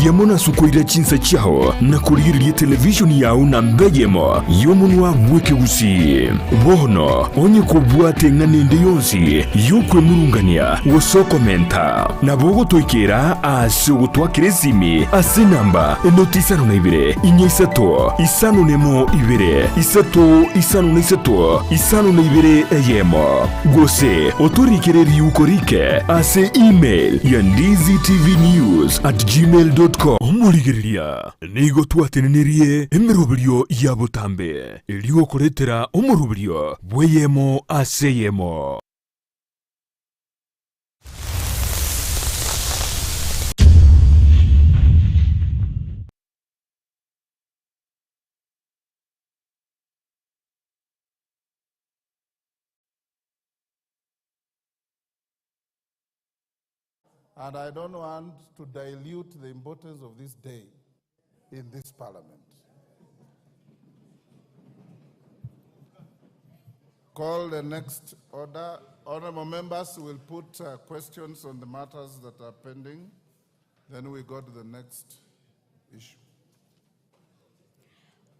yamona sukoira chinsa chao na kurigiririe televisioni yao na mbejemo yomunwa mweke Gusii bono onye kubwate nganende yonsi yukwe murungania wosokomenta na bogo toikera ase gutwakire simi ase namba enotisano na ibere inyesato isano nemo ibere isato isano na isato isano na ibere eyemo gose otorikere yukorike ase email ya ndizitv.news@gmail.com omurigereria nigo twatenenerie emirobrio ya butambe eligo koretera omurubrio bweyemo aseyemo. And I don't want to dilute the importance of this day in this parliament. Call the next order. Honorable members will put questions on the matters that are pending. Then we go to the next issue.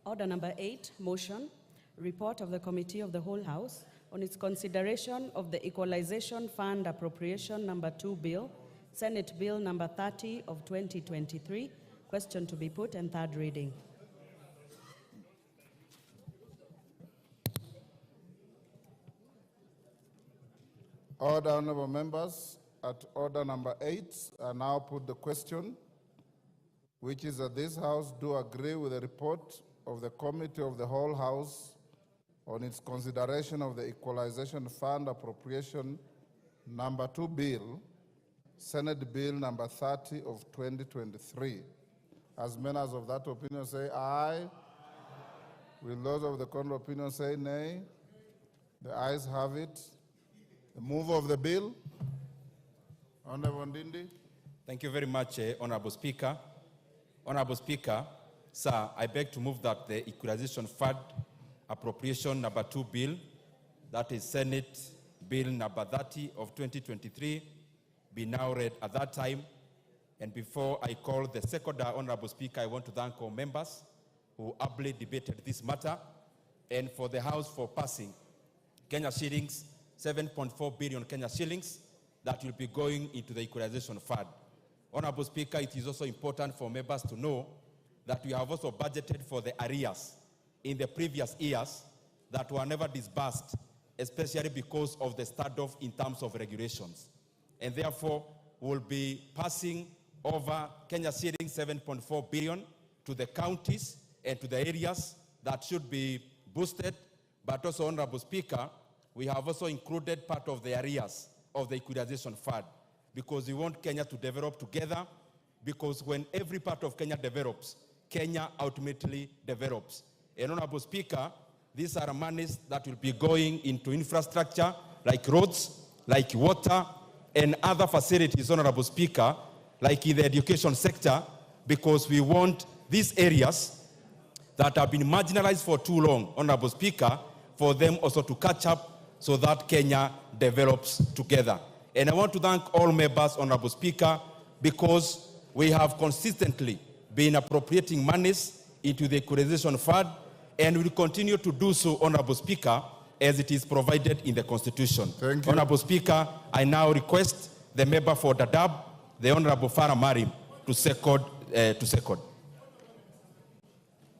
Order number 8, motion, report of the Committee of the Whole House on its consideration of the Equalization Fund Appropriation number 2 bill, Senate Bill number 30 of 2023, question to be put and third reading. Order, honorable members, at order number 8, I now put the question, which is that this House do agree with the report of the Committee of the Whole House on its consideration of the Equalization Fund Appropriation number 2 bill, Senate Bill number 30 of 2023. As many as of that opinion say aye. Will those of the contrary opinion say nay? The ayes have it. The move of the bill. Honorable Ndindi. Thank you very much, Honorable Speaker. Honorable Speaker, sir, I beg to move that the Equalization Fund Appropriation number 2 bill, that is Senate Bill number 30 of 2023, be now read at that time. And before I call the second Honorable Speaker, I want to thank all members who ably debated this matter and for the House for passing Kenya shillings, 7.4 billion Kenya shillings that will be going into the Equalization Fund. Honorable Speaker, it is also important for members to know that we have also budgeted for the arrears in the previous years that were never disbursed, especially because of the standoff in terms of regulations. And therefore, we'll be passing over Kenya shillings 7.4 billion to the counties and to the areas that should be boosted. But also, Honorable Speaker, we have also included part of the areas of the Equalization Fund because we want Kenya to develop together, because when every part of Kenya develops, Kenya ultimately develops. And Honorable Speaker, these are monies that will be going into infrastructure like roads, like water, and other facilities, Honorable Speaker, like in the education sector, because we want these areas that have been marginalized for too long, Honorable Speaker, for them also to catch up so that Kenya develops together. And I want to thank all members, Honorable Speaker, because we have consistently been appropriating monies into the Equalization Fund, and will continue to do so, Honorable Speaker, as it is provided in the Constitution. Thank you. Honorable Speaker, I now request the member for Dadaab, the Honorable Farah Marim, to second.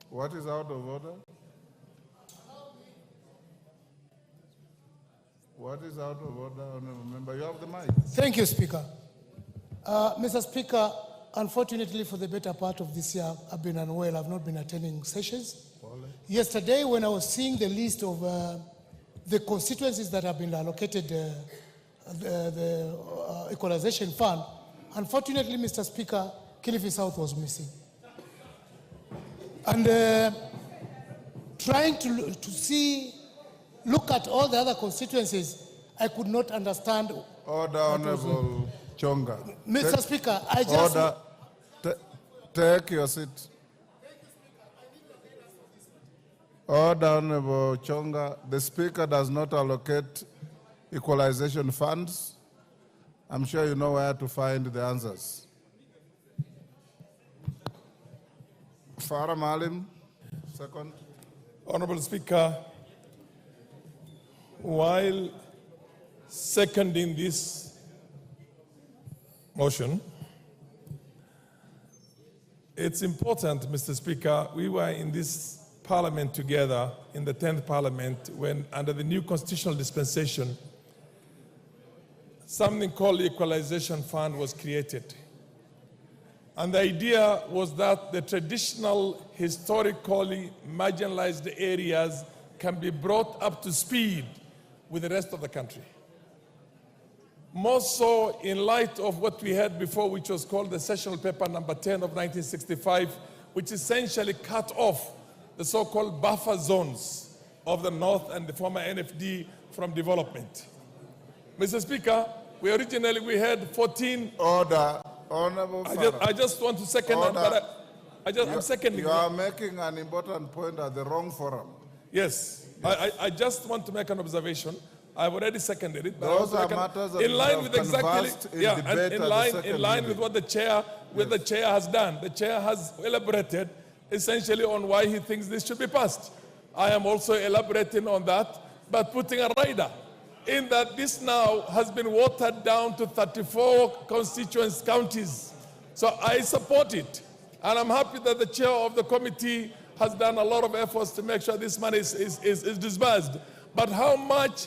What is out of order? What is out of order, honorable member? You have the mic. Thank you, Speaker. Mr. Speaker, unfortunately for the better part of this year, I've been unwell. I've not been attending sessions. Yesterday, when I was seeing the list of the constituencies that have been allocated the Equalization Fund, unfortunately, Mr. Speaker, Kilifi South was missing. And trying to look at all the other constituencies, I could not understand. Order, Honorable Chonga. Mr. Speaker, I just... Order. Take your seat. Order, Honorable Chonga. The Speaker does not allocate equalization funds. I'm sure you know where to find the answers. Farah Malim, second. Honorable Speaker, while seconding this motion, it's important, Mr. Speaker, we were in this parliament together in the 10th parliament when, under the new constitutional dispensation, something called the Equalization Fund was created. And the idea was that the traditional, historically marginalized areas can be brought up to speed with the rest of the country. More so in light of what we had before, which was called the Sessional Paper number 10 of 1965, which essentially cut off the so-called buffer zones of the North and the former NFD from development. Mr. Speaker, we had 14... Order. Honorable Farah. I just want to second that, but I'm seconding. You are making an important point at the wrong forum. Yes. I just want to make an observation. I've already seconded it. Those are matters that in line we with have exactly, conversed in yeah, debate and in line with what the chair has done. The chair has elaborated essentially on why he thinks this should be passed. I am also elaborating on that, but putting a rider in that this now has been watered down to 34 counties. So I support it. And I'm happy that the chair of the committee has done a lot of efforts to make sure this money is disbursed. But how much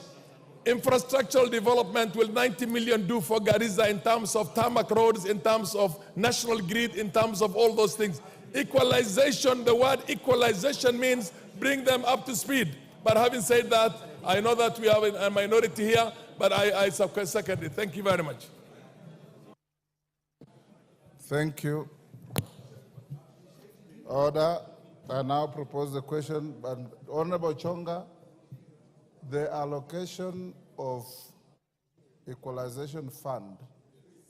infrastructural development will 90 million do for Garissa in terms of tarmac roads, in terms of national grid, in terms of all those things? Equalization, the word equalization means bring them up to speed. But having said that, I know that we have a minority here, but I second it. Thank you very much. Thank you. Order. I now propose the question, but Honorable Chonga, the allocation of equalization fund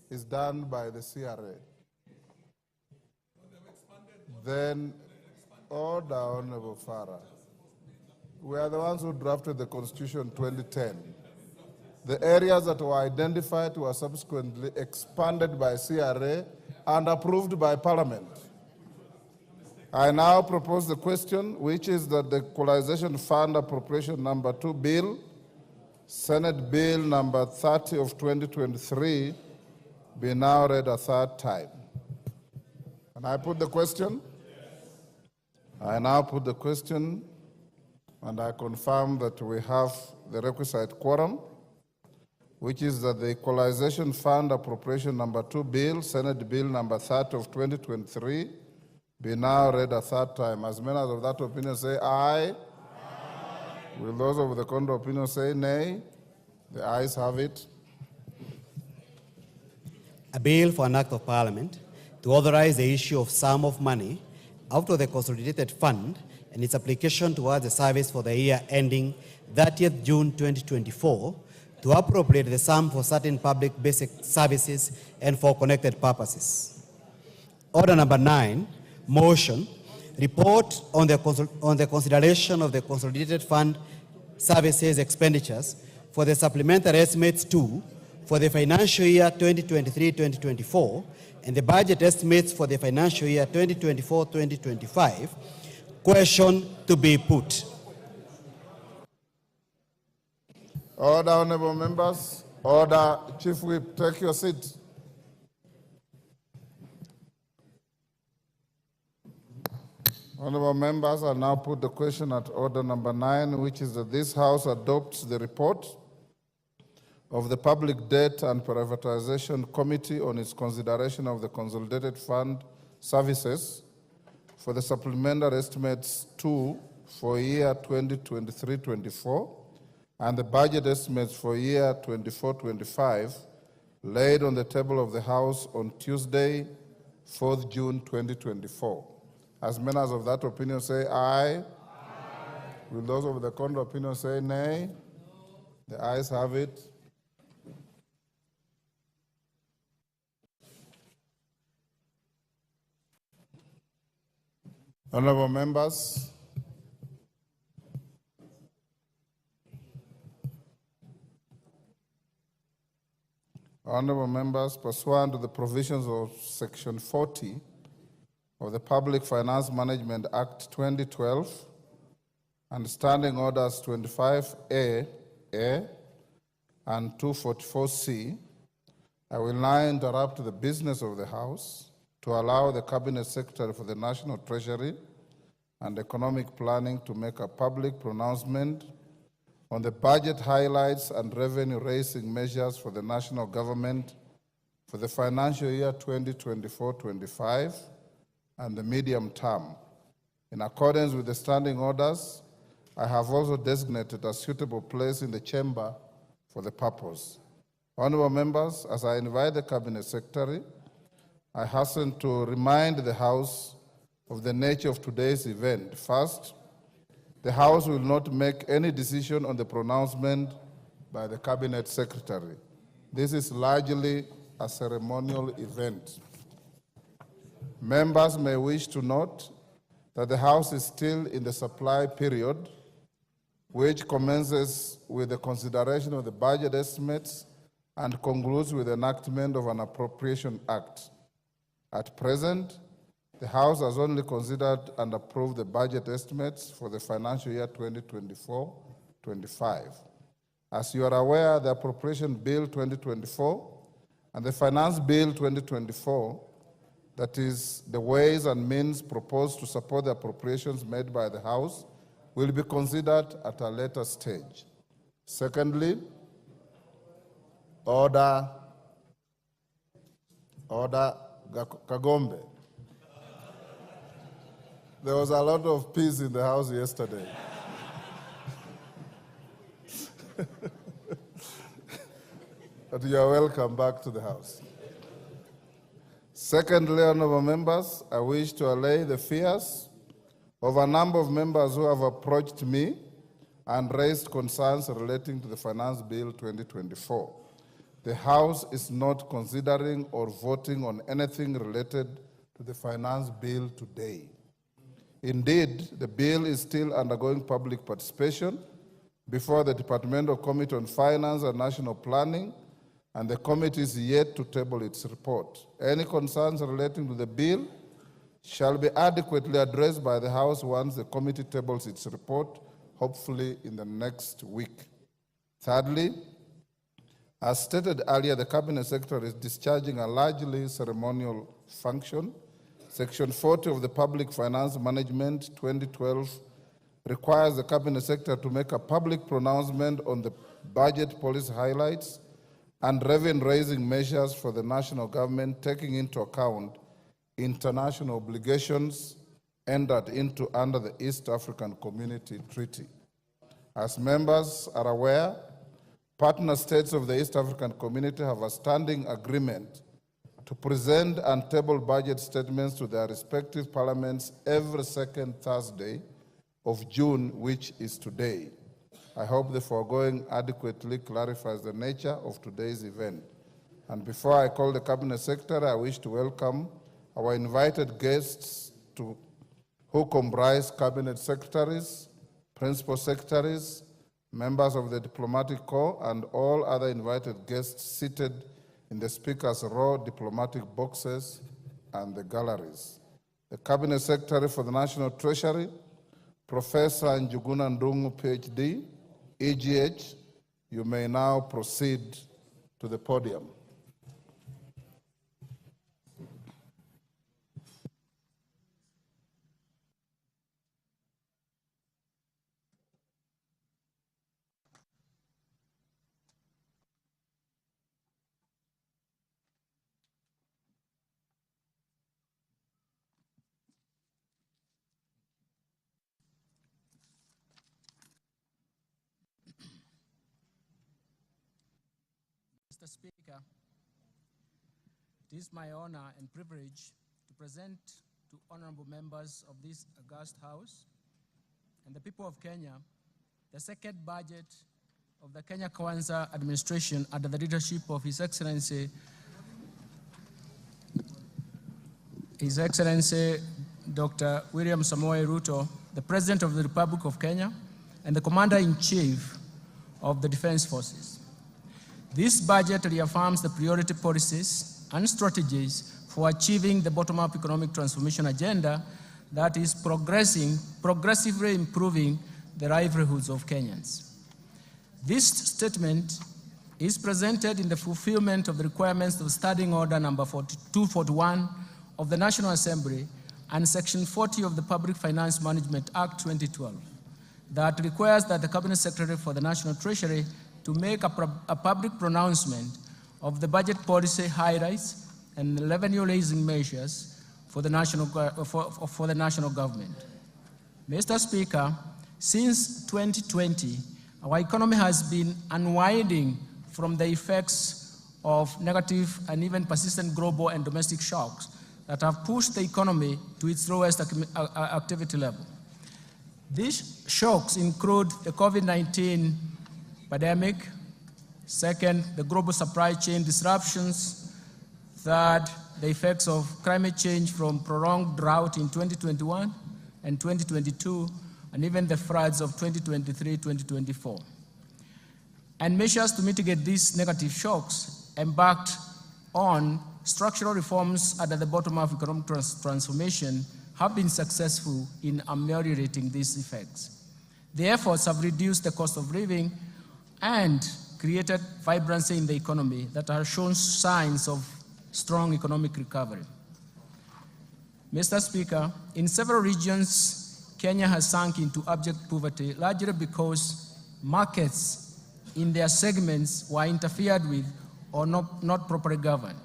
is done by the CRA. Then, order, Honorable Farah. We are the ones who drafted the Constitution 2010. The areas that were identified were subsequently expanded by CRA and approved by Parliament. I now propose the question, which is that the Equalization Fund Appropriation Number 2 Bill, Senate Bill Number 30 of 2023, be now read a third time. Can I put the question? I now put the question, and I confirm that we have the requisite quorum, which is that the Equalization Fund Appropriation Number 2 Bill, Senate Bill Number 30 of 2023, be now read a third time. As many as of that opinion say aye. Aye. Will those of the contrary opinion say nay? The ayes have it. A bill for an act of parliament to authorize the issue of sum of money out of the consolidated fund and its application towards the service for the year ending 30th June 2024 to appropriate the sum for certain public basic services and for connected purposes. Order number 9, motion, report on the consideration of the consolidated fund services expenditures for the supplementary estimates 2 for the financial year 2023-2024 and the budget estimates for the financial year 2024-2025. Question to be put. Order, honorable members. Order. Chief Whip, take your seat. Honorable members, I now put the question at order number 9, which is that this House adopts the report of the Public Debt and Privatization Committee on its consideration of the Consolidated Fund services for the supplementary estimates 2 for year 2023-24 and the budget estimates for year 24-25 laid on the table of the House on Tuesday, 4th June 2024. As many as of that opinion say aye. Aye. Will those of the contrary opinion say nay? No. The ayes have it. Honorable members, pursuant to the provisions of Section 40 of the Public Finance Management Act 2012 and Standing Orders 25A and 244C, I will now interrupt the business of the House to allow the Cabinet Secretary for the National Treasury and Economic Planning to make a public pronouncement on the budget highlights and revenue-raising measures for the national government for the financial year 2024-25 and the medium term. In accordance with the standing orders, I have also designated a suitable place in the chamber for the purpose. Honorable members, as I invite the Cabinet Secretary, I hasten to remind the House of the nature of today's event. First, the House will not make any decision on the pronouncement by the Cabinet Secretary. This is largely a ceremonial event. Members may wish to note that the House is still in the supply period, which commences with the consideration of the budget estimates and concludes with the enactment of an appropriation act. At present, the House has only considered and approved the budget estimates for the financial year 2024-25. As you are aware, the Appropriation Bill 2024 and the Finance Bill 2024, that is, the ways and means proposed to support the appropriations made by the House, will be considered at a later stage. Secondly, Order Kagombe. There was a lot of peace in the House yesterday. But you are welcome back to the House. Secondly, honorable members, I wish to allay the fears of a number of members who have approached me and raised concerns relating to the Finance Bill 2024. The House is not considering or voting on anything related to the Finance Bill today. Indeed, the bill is still undergoing public participation before the Departmental Committee on Finance and National Planning, and the committee is yet to table its report. Any concerns relating to the bill shall be adequately addressed by the House once the committee tables its report, hopefully in the next week. Thirdly, as stated earlier, the Cabinet Secretary is discharging a largely ceremonial function. Section 40 of the Public Finance Management 2012 requires the Cabinet Secretary to make a public pronouncement on the budget policy highlights and revenue-raising measures for the national government, taking into account international obligations entered into under the East African Community Treaty. As members are aware, partner states of the East African Community have a standing agreement to present and table budget statements to their respective parliaments every second Thursday of June, which is today. I hope the foregoing adequately clarifies the nature of today's event. And before I call the Cabinet Secretary, I wish to welcome our invited guests who comprise Cabinet Secretaries, Principal Secretaries, members of the Diplomatic Corps, and all other invited guests seated in the Speaker's row, diplomatic boxes, and the galleries. The Cabinet Secretary for the National Treasury, Professor Njuguna Ndungu, PhD, EGH, you may now proceed to the podium. Mr. Speaker, it is my honor and privilege to present to honorable members of this august House and the people of Kenya the second budget of the Kenya Kwanza administration under the leadership of His Excellency Dr. William Samoei Ruto, the President of the Republic of Kenya and the Commander-in-Chief of the Defense Forces. This budget reaffirms the priority policies and strategies for achieving the bottom-up economic transformation agenda that is progressively improving the livelihoods of Kenyans. This statement is presented in the fulfillment of the requirements of Standing Order number 241 of the National Assembly and Section 40 of the Public Finance Management Act 2012 that requires that the Cabinet Secretary for the National Treasury to make a public pronouncement of the budget policy highlights and revenue-raising measures for the national government. Mr. Speaker, since 2020, our economy has been unwinding from the effects of negative and even persistent global and domestic shocks that have pushed the economy to its lowest activity level. These shocks include the COVID-19 pandemic, second, the global supply chain disruptions, third, the effects of climate change from prolonged drought in 2021 and 2022, and even the floods of 2023-2024. And measures to mitigate these negative shocks embarked on structural reforms under the bottom-up economic transformation have been successful in ameliorating these effects. The efforts have reduced the cost of living and created vibrancy in the economy that have shown signs of strong economic recovery. Mr. Speaker, in several regions, Kenya has sunk into abject poverty, largely because markets in their segments were interfered with or not properly governed.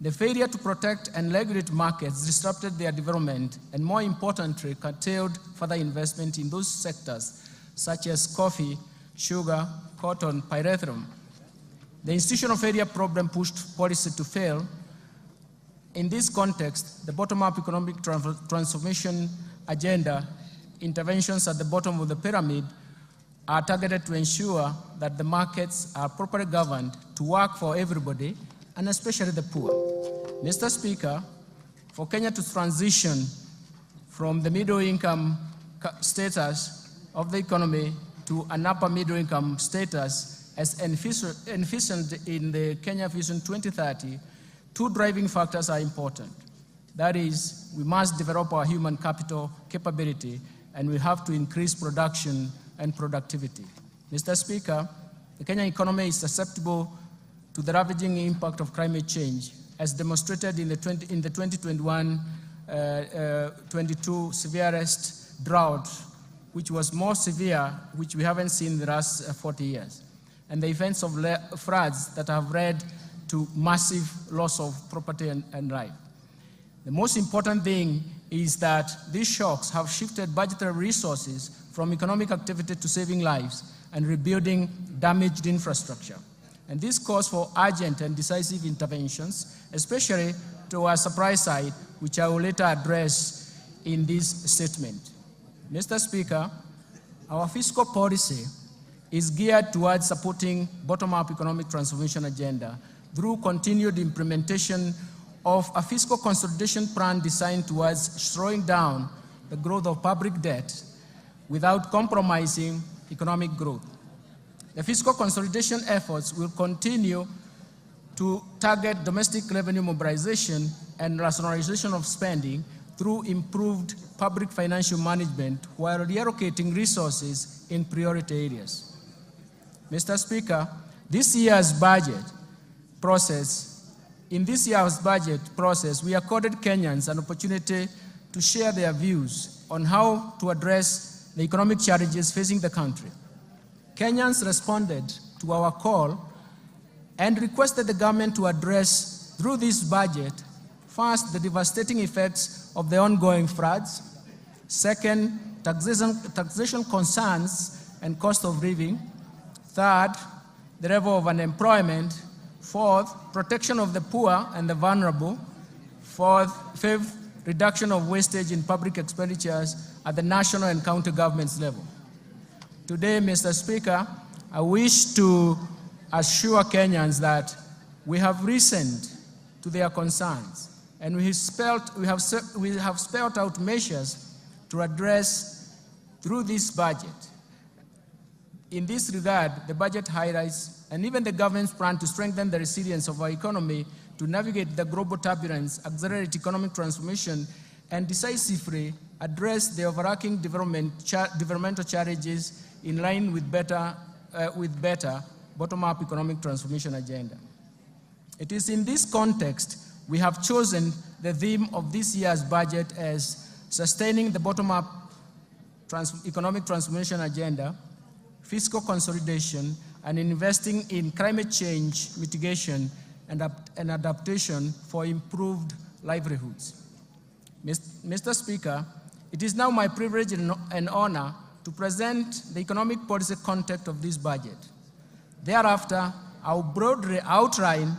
The failure to protect and regulate markets disrupted their development and, more importantly, curtailed further investment in those sectors such as coffee, sugar, cotton, pyrethrum. The institutional failure problem pushed policy to fail. In this context, the bottom-up economic transformation agenda interventions at the bottom of the pyramid are targeted to ensure that the markets are properly governed to work for everybody, and especially the poor. Mr. Speaker, for Kenya to transition from the middle-income status of the economy to an upper middle-income status as envisioned in the Kenya Vision 2030, two driving factors are important. That is, we must develop our human capital capability, and we have to increase production and productivity. Mr. Speaker, the Kenyan economy is susceptible to the ravaging impact of climate change, as demonstrated in the 2021-22 severest drought, which was more severe, which we haven't seen in the last 40 years, and the events of floods that have led to massive loss of property and life. The most important thing is that these shocks have shifted budgetary resources from economic activity to saving lives and rebuilding damaged infrastructure. And this calls for urgent and decisive interventions, especially to our supply side, which I will later address in this statement. Mr. Speaker, our fiscal policy is geared towards supporting bottom-up economic transformation agenda through continued implementation of a fiscal consolidation plan designed towards slowing down the growth of public debt without compromising economic growth. The fiscal consolidation efforts will continue to target domestic revenue mobilization and rationalization of spending through improved public financial management while reallocating resources in priority areas. Mr. Speaker, in this year's budget process, we accorded Kenyans an opportunity to share their views on how to address the economic challenges facing the country. Kenyans responded to our call and requested the government to address, through this budget, first, the devastating effects of the ongoing floods, second, taxation concerns and cost of living, third, the level of unemployment, fourth, protection of the poor and the vulnerable, fifth, reduction of wastage in public expenditures at the national and county governments level. Today, Mr. Speaker, I wish to assure Kenyans that we have listened to their concerns, and we have spelled out measures to address through this budget. In this regard, the budget highlights and even the government's plan to strengthen the resilience of our economy to navigate the global turbulence, accelerate economic transformation, and decisively address the overarching developmental challenges in line with better bottom-up economic transformation agenda. It is in this context we have chosen the theme of this year's budget as sustaining the bottom-up economic transformation agenda, fiscal consolidation, and investing in climate change mitigation and adaptation for improved livelihoods. Mr. Speaker, it is now my privilege and honor to present the economic policy context of this budget. Thereafter, I will broadly outline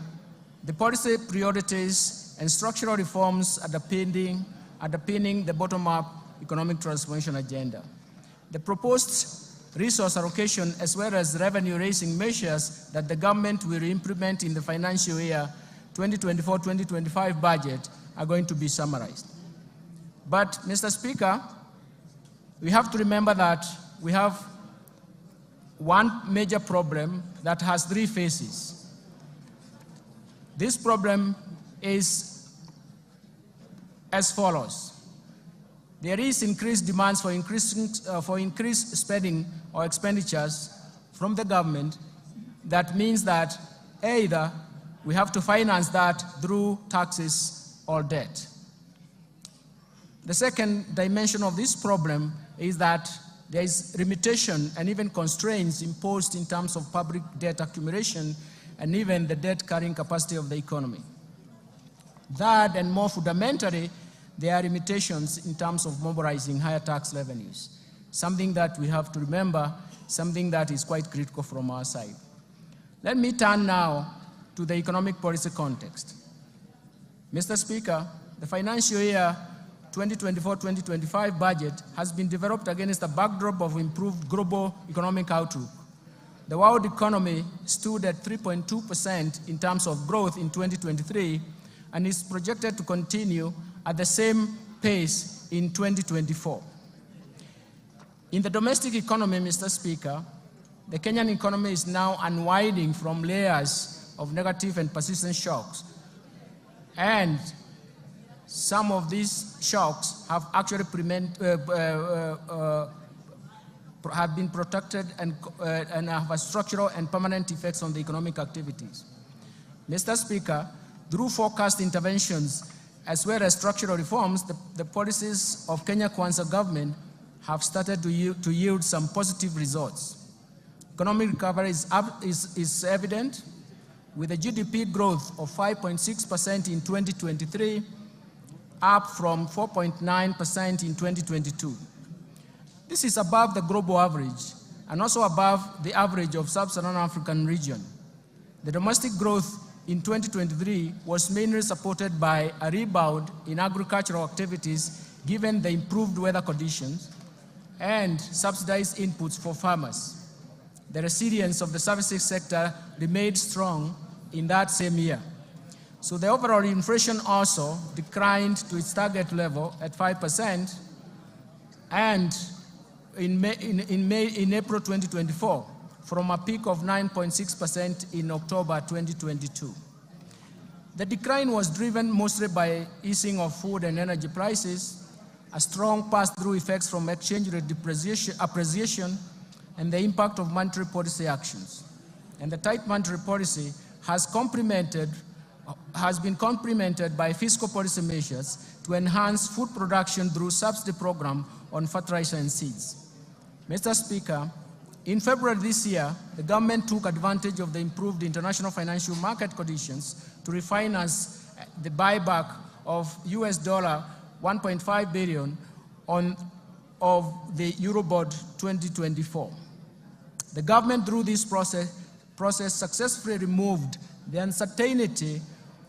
the policy priorities and structural reforms underpinning the bottom-up economic transformation agenda. The proposed resource allocation as well as revenue-raising measures that the government will implement in the financial year 2024-2025 budget are going to be summarized. But, Mr. Speaker, we have to remember that we have one major problem that has three phases. This problem is as follows. There is increased demands for increased spending or expenditures from the government. That means that either we have to finance that through taxes or debt. The second dimension of this problem is that there is limitation and even constraints imposed in terms of public debt accumulation and even the debt carrying capacity of the economy. Third, and more fundamentally, there are limitations in terms of mobilizing higher tax revenues, something that we have to remember, something that is quite critical from our side. Let me turn now to the economic policy context. Mr. Speaker, the financial year 2024-2025 budget has been developed against a backdrop of improved global economic outlook. The world economy stood at 3.2% in terms of growth in 2023 and is projected to continue at the same pace in 2024. In the domestic economy, Mr. Speaker, the Kenyan economy is now unwinding from layers of negative and persistent shocks. And some of these shocks have actually have been protected and have a structural and permanent effects on the economic activities. Mr. Speaker, through forecast interventions as well as structural reforms, the policies of Kenya Kwanza government have started to yield some positive results. Economic recovery is evident, with a GDP growth of 5.6% in 2023, up from 4.9% in 2022. This is above the global average and also above the average of sub-Saharan African region. The domestic growth in 2023 was mainly supported by a rebound in agricultural activities given the improved weather conditions and subsidized inputs for farmers. The resilience of the services sector remained strong in that same year. So the overall inflation also declined to its target level at 5%, and in April 2024, from a peak of 9.6% in October 2022. The decline was driven mostly by easing of food and energy prices, a strong pass-through effects from exchange rate appreciation, and the impact of monetary policy actions. And the tight monetary policy has been complemented by fiscal policy measures to enhance food production through subsidy program on fertilizer and seeds. Mr. Speaker, in February this year, the government took advantage of the improved international financial market conditions to refinance the buyback of US $1.5 billion of the Eurobond 2024. The government, through this process successfully removed the uncertainty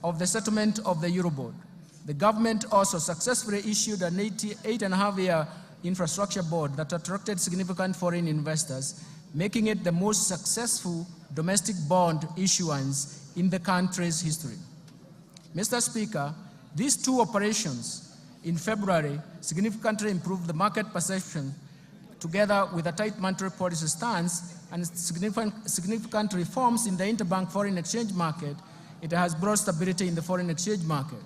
of the settlement of the Eurobond. The government also successfully issued an 8.5-year infrastructure bond that attracted significant foreign investors, making it the most successful domestic bond issuance in the country's history. Mr. Speaker, these two operations in February significantly improved the market perception, together with a tight monetary policy stance and significant reforms in the interbank foreign exchange market, it has brought stability in the foreign exchange market.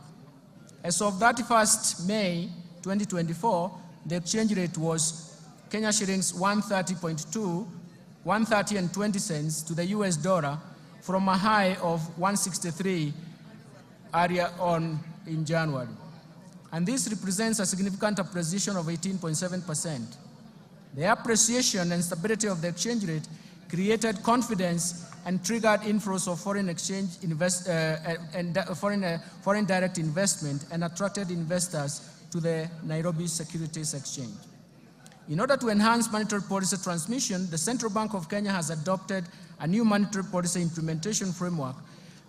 As of 31st May 2024, the exchange rate was Kenya shillings 130.20 to the US dollar from a high of 163 earlier on in January. And this represents a significant appreciation of 18.7%. The appreciation and stability of the exchange rate created confidence and triggered inflows of foreign exchange foreign direct investment and attracted investors to the Nairobi Securities Exchange. In order to enhance monetary policy transmission, the Central Bank of Kenya has adopted a new monetary policy implementation framework,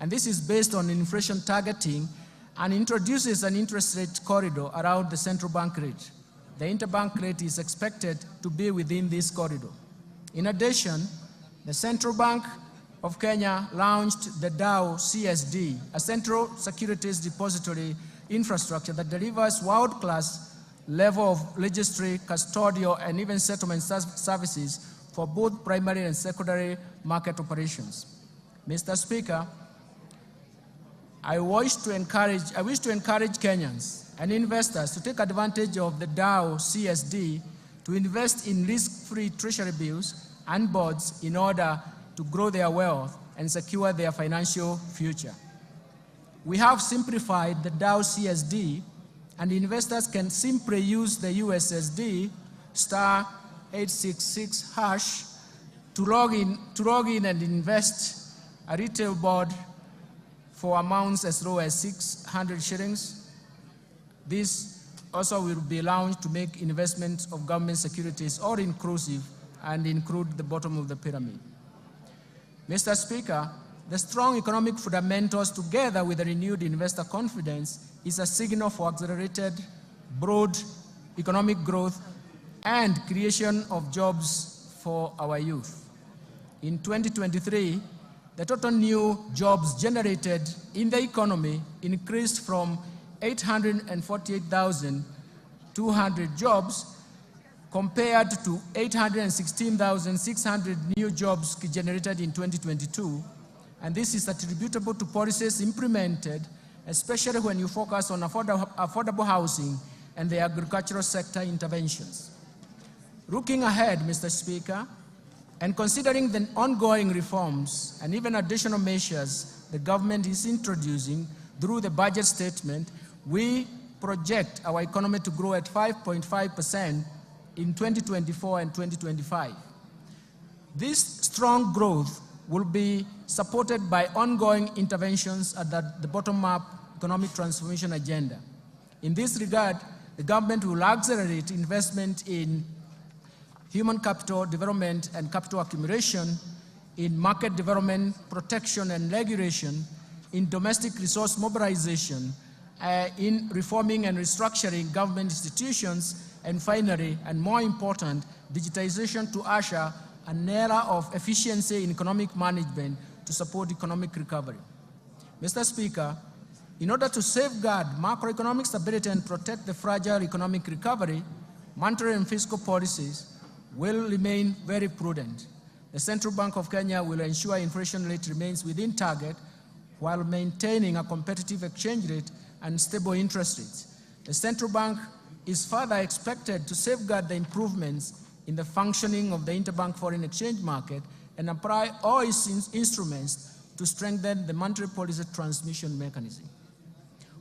and this is based on inflation targeting and introduces an interest rate corridor around the central bank rate. The interbank rate is expected to be within this corridor. In addition, the Central Bank of Kenya launched the DAO CSD, a central securities depository infrastructure that delivers world-class level of registry, custodial, and even settlement services for both primary and secondary market operations. Mr. Speaker, I wish to encourage Kenyans and investors to take advantage of the DAO CSD to invest in risk-free treasury bills and bonds in order to grow their wealth and secure their financial future. We have simplified the DAO CSD, and investors can simply use the USSD *866# to log in and invest a retail bond for amounts as low as 600 shillings. This also will be launched to make investments of government securities all inclusive and include the bottom of the pyramid. Mr. Speaker, the strong economic fundamentals together with the renewed investor confidence is a signal for accelerated, broad economic growth and creation of jobs for our youth. In 2023, the total new jobs generated in the economy increased from 848,200 jobs compared to 816,600 new jobs generated in 2022. And this is attributable to policies implemented, especially when you focus on affordable housing and the agricultural sector interventions. Looking ahead, Mr. Speaker, and considering the ongoing reforms and even additional measures the government is introducing through the budget statement, we project our economy to grow at 5.5% in 2024 and 2025. This strong growth will be supported by ongoing interventions at the bottom-up economic transformation agenda. In this regard, the government will accelerate investment in human capital development and capital accumulation, in market development, protection and regulation, in domestic resource mobilization, in reforming and restructuring government institutions, and finally, and more important, digitization to usher an era of efficiency in economic management to support economic recovery. Mr. Speaker, in order to safeguard macroeconomic stability and protect the fragile economic recovery, monetary and fiscal policies will remain very prudent. The Central Bank of Kenya will ensure inflation rate remains within target while maintaining a competitive exchange rate and stable interest rates. The Central Bank is further expected to safeguard the improvements in the functioning of the interbank foreign exchange market and apply all its instruments to strengthen the monetary policy transmission mechanism.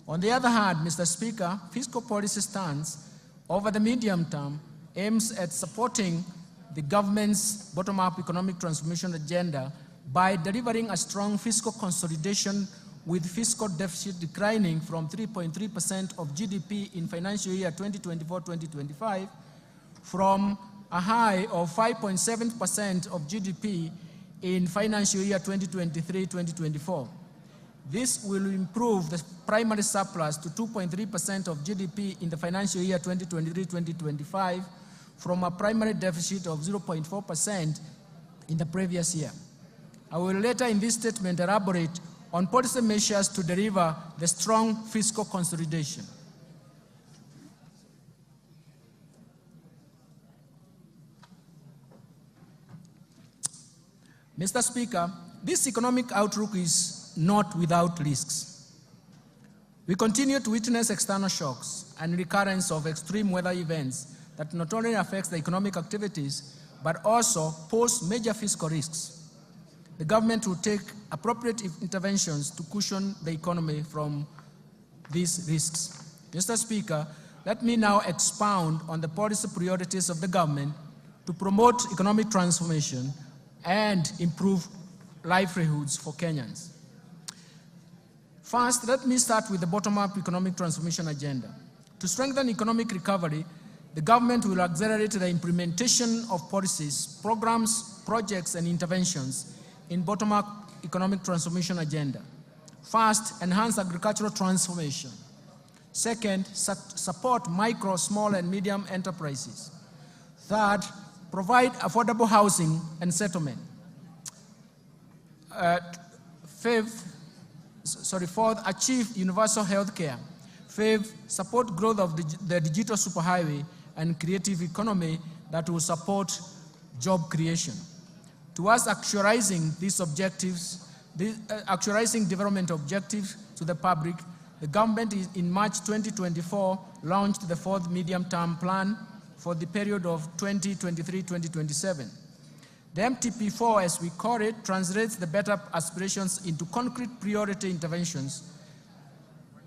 On the other hand, Mr. Speaker, fiscal policy stance over the medium term aims at supporting the government's bottom-up economic transformation agenda by delivering a strong fiscal consolidation with fiscal deficit declining from 3.3% of GDP in financial year 2024-2025 from a high of 5.7% of GDP in financial year 2023-2024. This will improve the primary surplus to 2.3% of GDP in the financial year 2023-2025 from a primary deficit of 0.4% in the previous year. I will later in this statement elaborate on policy measures to deliver the strong fiscal consolidation. Mr. Speaker, this economic outlook is not without risks. We continue to witness external shocks and recurrence of extreme weather events that not only affects the economic activities, but also pose major fiscal risks. The government will take appropriate interventions to cushion the economy from these risks. Mr. Speaker, let me now expound on the policy priorities of the government to promote economic transformation and improve livelihoods for Kenyans. First, let me start with the bottom-up economic transformation agenda. To strengthen economic recovery, the government will accelerate the implementation of policies, programs, projects, and interventions in bottom-up economic transformation agenda. First, enhance agricultural transformation. Second, support micro, small, and medium enterprises. Third, provide affordable housing and settlement. Fourth, achieve universal health care. Fifth, support growth of the digital superhighway and creative economy that will support job creation. Towards actualizing these objectives, actualizing development objectives to the public, the government in March 2024 launched the fourth medium-term plan for the period of 2023-2027. The MTP4, as we call it, translates the better aspirations into concrete priority interventions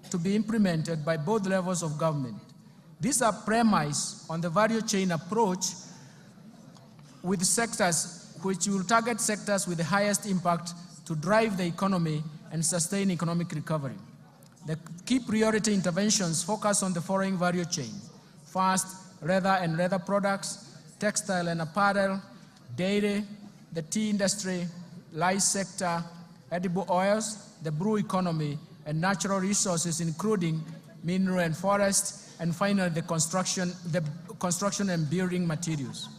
to be implemented by both levels of government. These are premised on the value chain approach with sectors which will target sectors with the highest impact to drive the economy and sustain economic recovery. The key priority interventions focus on the following value chains. First, leather and leather products, textile and apparel, dairy, the tea industry, rice sector, edible oils, the brew economy, and natural resources, including mineral and forest, and finally the construction and building materials.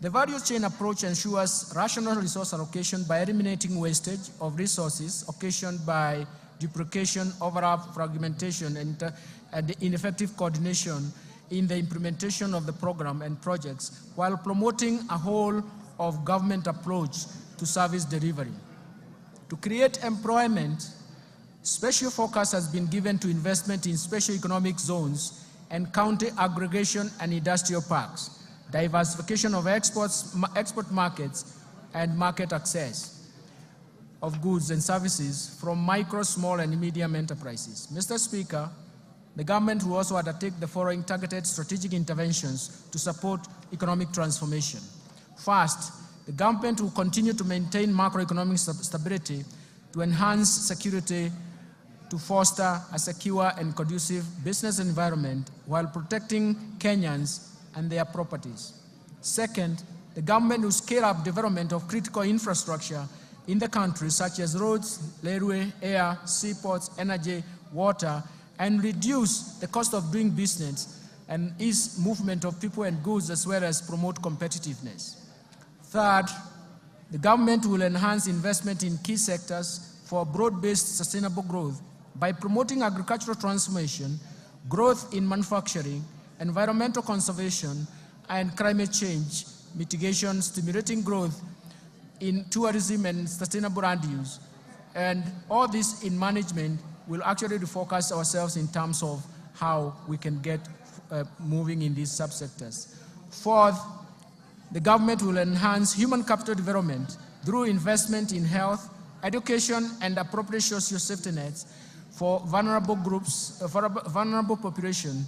The value chain approach ensures rational resource allocation by eliminating wastage of resources occasioned by duplication, overlap, fragmentation, and ineffective coordination in the implementation of the program and projects, while promoting a whole of government approach to service delivery. To create employment, special focus has been given to investment in special economic zones and county aggregation and industrial parks, diversification of export markets, and market access of goods and services from micro, small, and medium enterprises. Mr. Speaker, the government will also undertake the following targeted strategic interventions to support economic transformation. First, the government will continue to maintain macroeconomic stability to enhance security, to foster a secure and conducive business environment while protecting Kenyans and their properties. Second, the government will scale up development of critical infrastructure in the country, such as roads, railway, air, seaports, energy, water, and reduce the cost of doing business and ease movement of people and goods, as well as promote competitiveness. Third, the government will enhance investment in key sectors for broad-based sustainable growth by promoting agricultural transformation, growth in manufacturing, environmental conservation, and climate change mitigation, stimulating growth in tourism and sustainable land use. And all this in management will actually refocus ourselves in terms of how we can get moving in these subsectors. Fourth, the government will enhance human capital development through investment in health, education, and appropriate social safety nets for vulnerable groups, vulnerable population,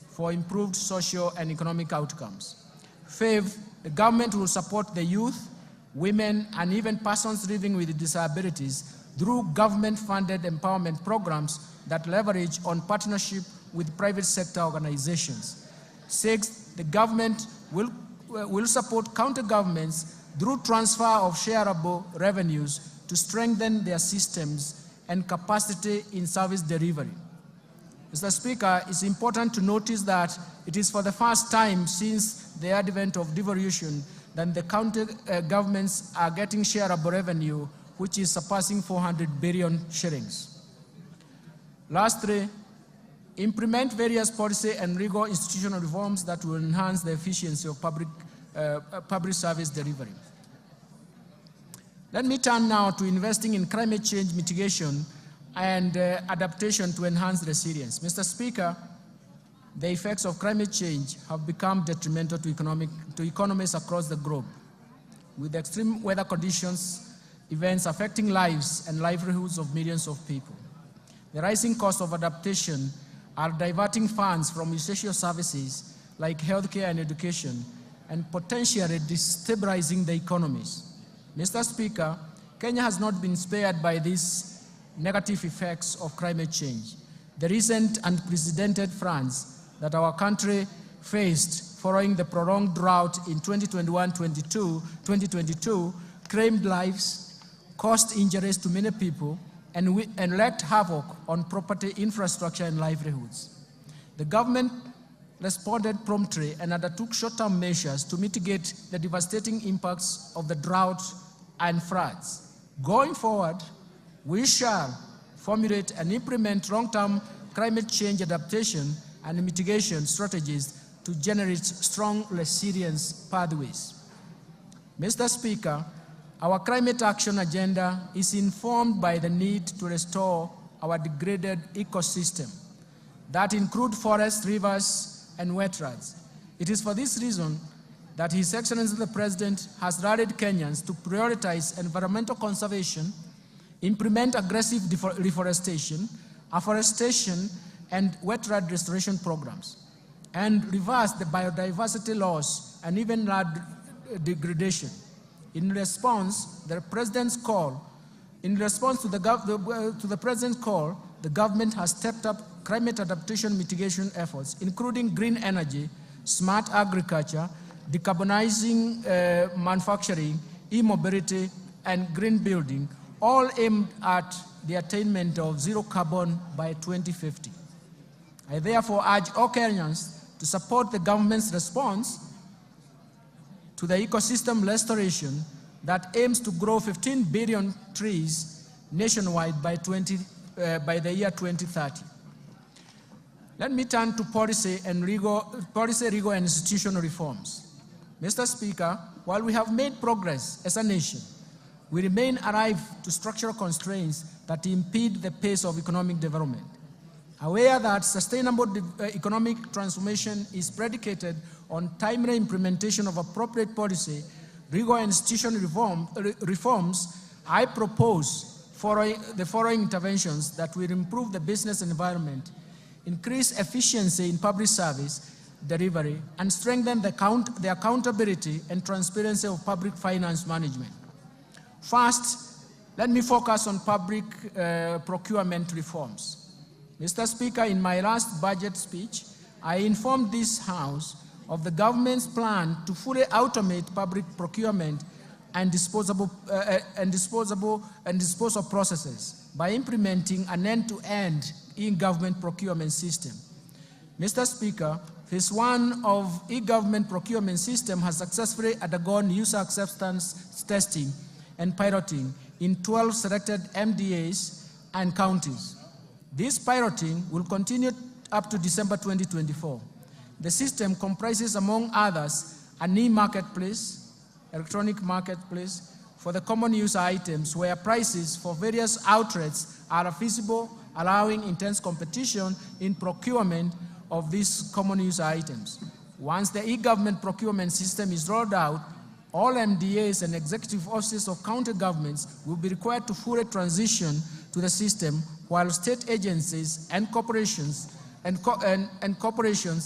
for improved social and economic outcomes. Fifth, the government will support the youth, women, and even persons living with disabilities through government-funded empowerment programs that leverage on partnership with private sector organizations. Sixth, the government will support county governments through transfer of shareable revenues to strengthen their systems and capacity in service delivery. Mr. Speaker, it's important to notice that it is for the first time since the advent of devolution that the county governments are getting shareable revenue, which is surpassing 400 billion shillings. Lastly, implement various policy and legal institutional reforms that will enhance the efficiency of public service delivery. Let me turn now to investing in climate change mitigation and adaptation to enhance resilience. Mr. Speaker, the effects of climate change have become detrimental to economies across the globe, with extreme weather conditions, events affecting lives and livelihoods of millions of people. The rising cost of adaptation are diverting funds from essential services like healthcare and education, and potentially destabilizing the economies. Mr. Speaker, Kenya has not been spared by these negative effects of climate change. The recent unprecedented floods that our country faced following the prolonged drought in 2021-2022 claimed lives, caused injuries to many people, and wreaked havoc on property, infrastructure, and livelihoods. The government responded promptly and undertook short-term measures to mitigate the devastating impacts of the drought and floods. Going forward, we shall formulate and implement long-term climate change adaptation and mitigation strategies to generate strong resilience pathways. Mr. Speaker, our climate action agenda is informed by the need to restore our degraded ecosystem that include forests, rivers, and wetlands. It is for this reason that His Excellency the President has rallied Kenyans to prioritize environmental conservation, implement aggressive reforestation, afforestation, and wetland restoration programs, and reverse the biodiversity loss and even land degradation. In response to the President's call, the government has stepped up climate adaptation mitigation efforts, including green energy, smart agriculture, decarbonizing manufacturing, e-mobility, and green building, all aimed at the attainment of zero carbon by 2050. I therefore urge all Kenyans to support the government's response to the ecosystem restoration that aims to grow 15 billion trees nationwide by the year 2030. Let me turn to policy, legal, and institutional reforms. Mr. Speaker, while we have made progress as a nation, we remain alive to structural constraints that impede the pace of economic development. Aware that sustainable economic transformation is predicated on timely implementation of appropriate policy, legal and institutional reforms, I propose the following interventions that will improve the business environment, increase efficiency in public service delivery, and strengthen the accountability and transparency of public finance management. First, let me focus on public procurement reforms. Mr. Speaker, in my last budget speech, I informed this House of the government's plan to fully automate public procurement and disposal processes by implementing an end-to-end e-government procurement system. Mr. Speaker, phase 1 of e-government procurement system has successfully undergone user acceptance testing and piloting in 12 selected MDAs and counties. This piloting will continue up to December 2024. The system comprises, among others, an e-marketplace, electronic marketplace, for the common use items where prices for various outlets are feasible, allowing intense competition in procurement of these common use items. Once the e-government procurement system is rolled out, all MDAs and executive offices of county governments will be required to fully transition to the system, while state agencies and corporations,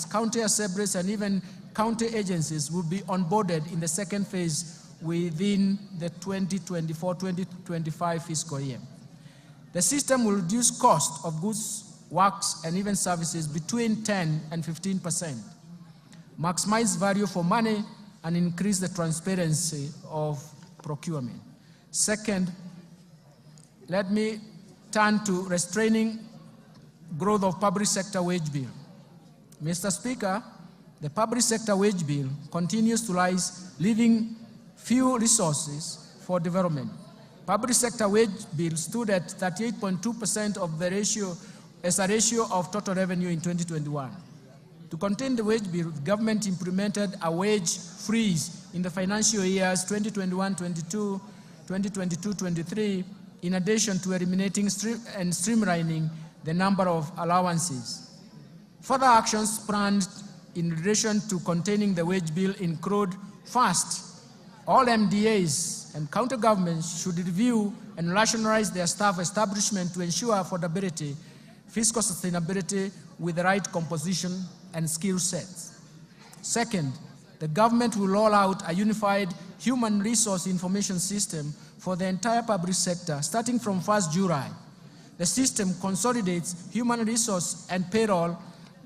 county assemblies, and even county agencies will be onboarded in the second phase within the 2024-2025 fiscal year. The system will reduce cost of goods, works, and even services between 10 and 15%, maximize value for money, and increase the transparency of procurement. Second, let me turn to restraining growth of public sector wage bill. Mr. Speaker, the public sector wage bill continues to rise, leaving few resources for development. Public sector wage bill stood at 38.2% of the ratio as a ratio of total revenue in 2021. To contain the wage bill, the government implemented a wage freeze in the financial years 2021-22 2022-23, in addition to eliminating and streamlining the number of allowances. Further actions planned in relation to containing the wage bill include: first, all MDAs and county governments should review and rationalize their staff establishment to ensure affordability, fiscal sustainability with the right composition and skill sets. Second, the government will roll out a unified human resource information system for the entire public sector starting from 1st July. The system consolidates human resource and payroll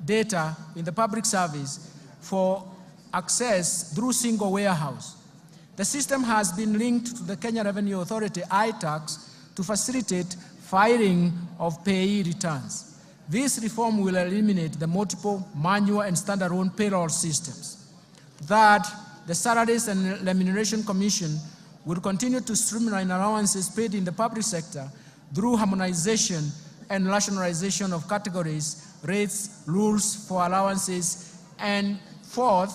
data in the public service for access through single warehouse. The system has been linked to the Kenya Revenue Authority iTax to facilitate filing of payee returns. This reform will eliminate the multiple manual and standalone payroll systems. Third, the Salaries and Remuneration Commission will continue to streamline allowances paid in the public sector through harmonization and rationalization of categories, rates, rules for allowances. And fourth,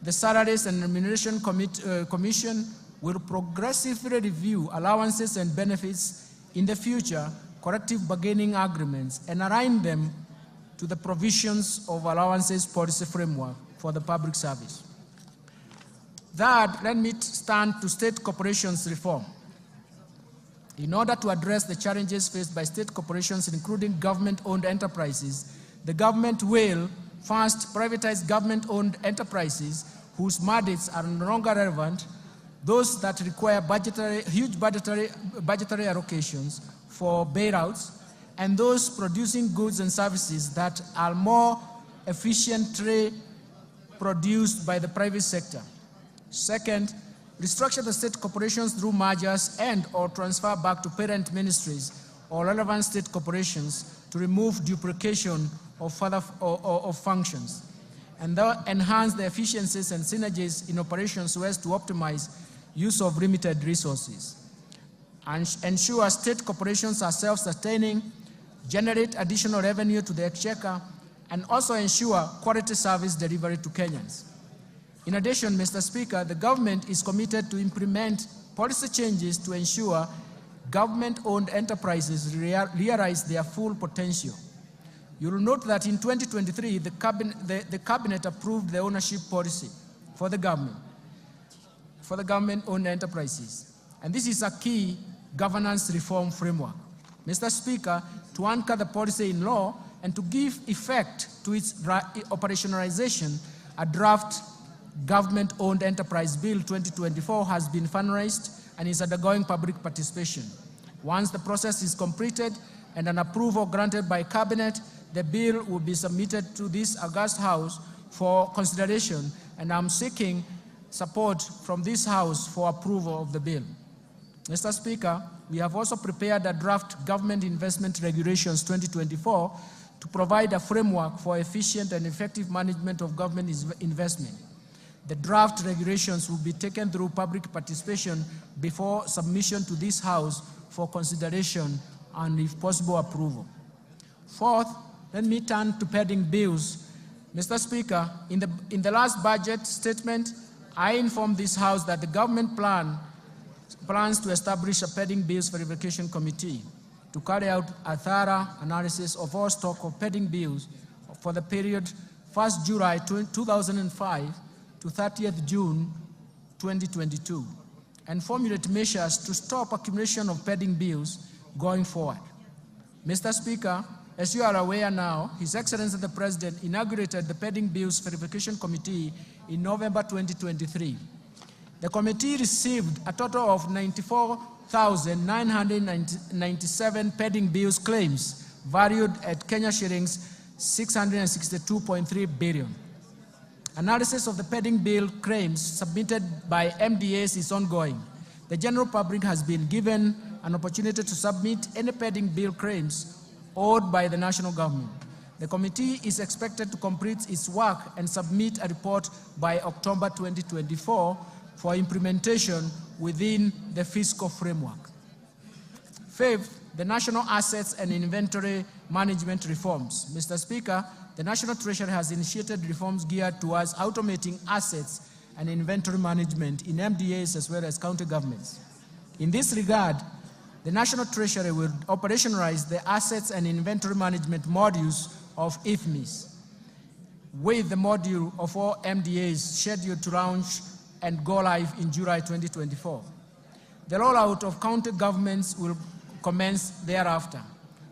the Salaries and Remuneration Commission will progressively review allowances and benefits in the future, collective bargaining agreements, and align them to the provisions of allowances policy framework for the public service. Third, let me turn to state corporations reform. In order to address the challenges faced by state corporations, including government-owned enterprises, the government will first privatize government-owned enterprises whose mandates are no longer relevant, those that require huge budgetary allocations for bailouts, and those producing goods and services that are more efficiently produced by the private sector. Second, restructure the state corporations through mergers and/or transfer back to parent ministries or relevant state corporations to remove duplication of functions, and enhance the efficiencies and synergies in operations so as to optimize use of limited resources. And ensure state corporations are self-sustaining, generate additional revenue to the exchequer, and also ensure quality service delivery to Kenyans. In addition, Mr. Speaker, the government is committed to implement policy changes to ensure government-owned enterprises realize their full potential. You will note that in 2023, the cabinet approved the ownership policy for the government-owned enterprises. And this is a key governance reform framework. Mr. Speaker, to anchor the policy in law and to give effect to its operationalization, a draft Government-Owned Enterprise Bill 2024 has been finalized and is undergoing public participation. Once the process is completed and an approval granted by Cabinet, the bill will be submitted to this August House for consideration, and I'm seeking support from this House for approval of the bill. Mr. Speaker, we have also prepared a draft Government Investment Regulations 2024 to provide a framework for efficient and effective management of government investment. The draft regulations will be taken through public participation before submission to this House for consideration and, if possible, approval. Fourth, let me turn to pending bills. Mr. Speaker, in the last budget statement, I informed this House that the government plans to establish a pending bills verification committee to carry out a thorough analysis of all stock of pending bills for the period 1st July 2005 to 30th June 2022, and formulate measures to stop accumulation of pending bills going forward. Mr. Speaker, as you are aware now, His Excellency the President inaugurated the Pending Bills Verification Committee in November 2023. The committee received a total of 94,997 pending bills claims valued at Kenya shillings 662.3 billion. Analysis of the pending bill claims submitted by MDAs is ongoing. The general public has been given an opportunity to submit any pending bill claims owed by the national government. The committee is expected to complete its work and submit a report by October 2024 for implementation within the fiscal framework. Fifth, the national assets and inventory management reforms. Mr. Speaker, the National Treasury has initiated reforms geared towards automating assets and inventory management in MDAs as well as county governments. In this regard, the National Treasury will operationalize the assets and inventory management modules of IFMIS, with the module of all MDAs scheduled to launch and go live in July 2024. The rollout of county governments will commence thereafter.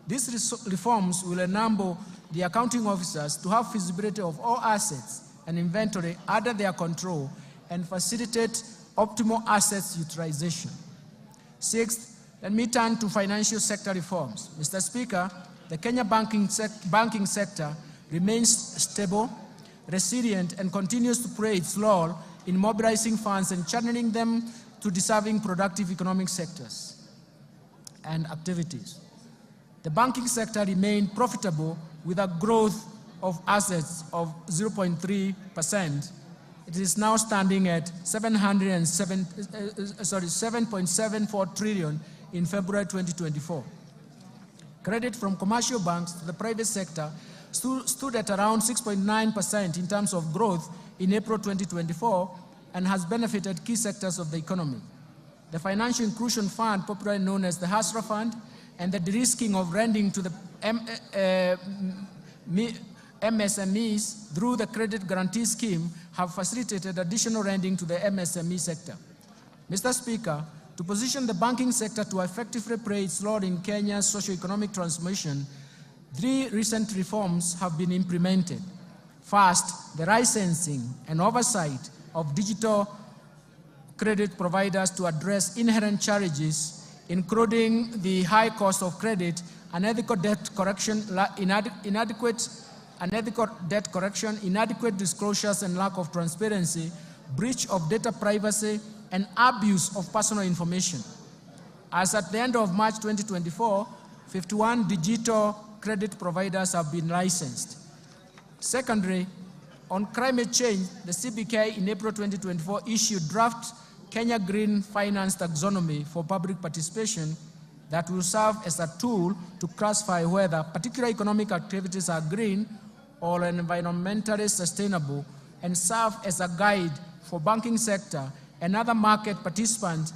These reforms will enable the accounting officers to have visibility of all assets and inventory under their control and facilitate optimal assets utilization. Sixth, let me turn to financial sector reforms. Mr. Speaker, the Kenya banking sector remains stable, resilient, and continues to play its role in mobilizing funds and channeling them to deserving productive economic sectors and activities. The banking sector remained profitable with a growth of assets of 0.3%. It is now standing at 7.74 trillion in February 2024. Credit from commercial banks to the private sector stood at around 6.9% in terms of growth in April 2024 and has benefited key sectors of the economy. The Financial Inclusion Fund, popularly known as the HASRA Fund, and the de-risking of lending to the MSMEs through the Credit Guarantee Scheme have facilitated additional lending to the MSME sector. Mr. Speaker, to position the banking sector to effectively play its role in Kenya's socio-economic transformation, 3 recent reforms have been implemented. First, the licensing and oversight of digital credit providers to address inherent challenges, including the high cost of credit, unethical debt collection, inadequate disclosures and lack of transparency, breach of data privacy, and abuse of personal information. As at the end of March 2024, 51 digital credit providers have been licensed. Secondly, on climate change, the CBK in April 2024 issued draft Kenya Green Finance Taxonomy for public participation that will serve as a tool to classify whether particular economic activities are green or environmentally sustainable, and serve as a guide for banking sector and other market participants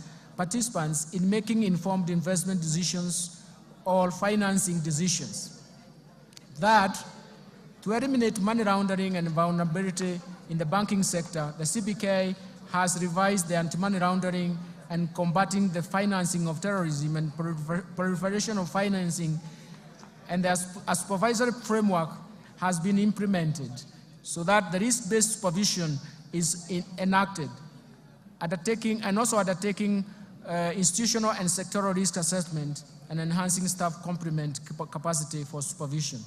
in making informed investment decisions or financing decisions. Third, to eliminate money laundering and vulnerability in the banking sector, the CBK has revised the anti-money laundering and combating the financing of terrorism and proliferation of financing, and the supervisory framework has been implemented so that the risk-based supervision is enacted, undertaking institutional and sectoral risk assessment and enhancing staff complement capacity for supervision.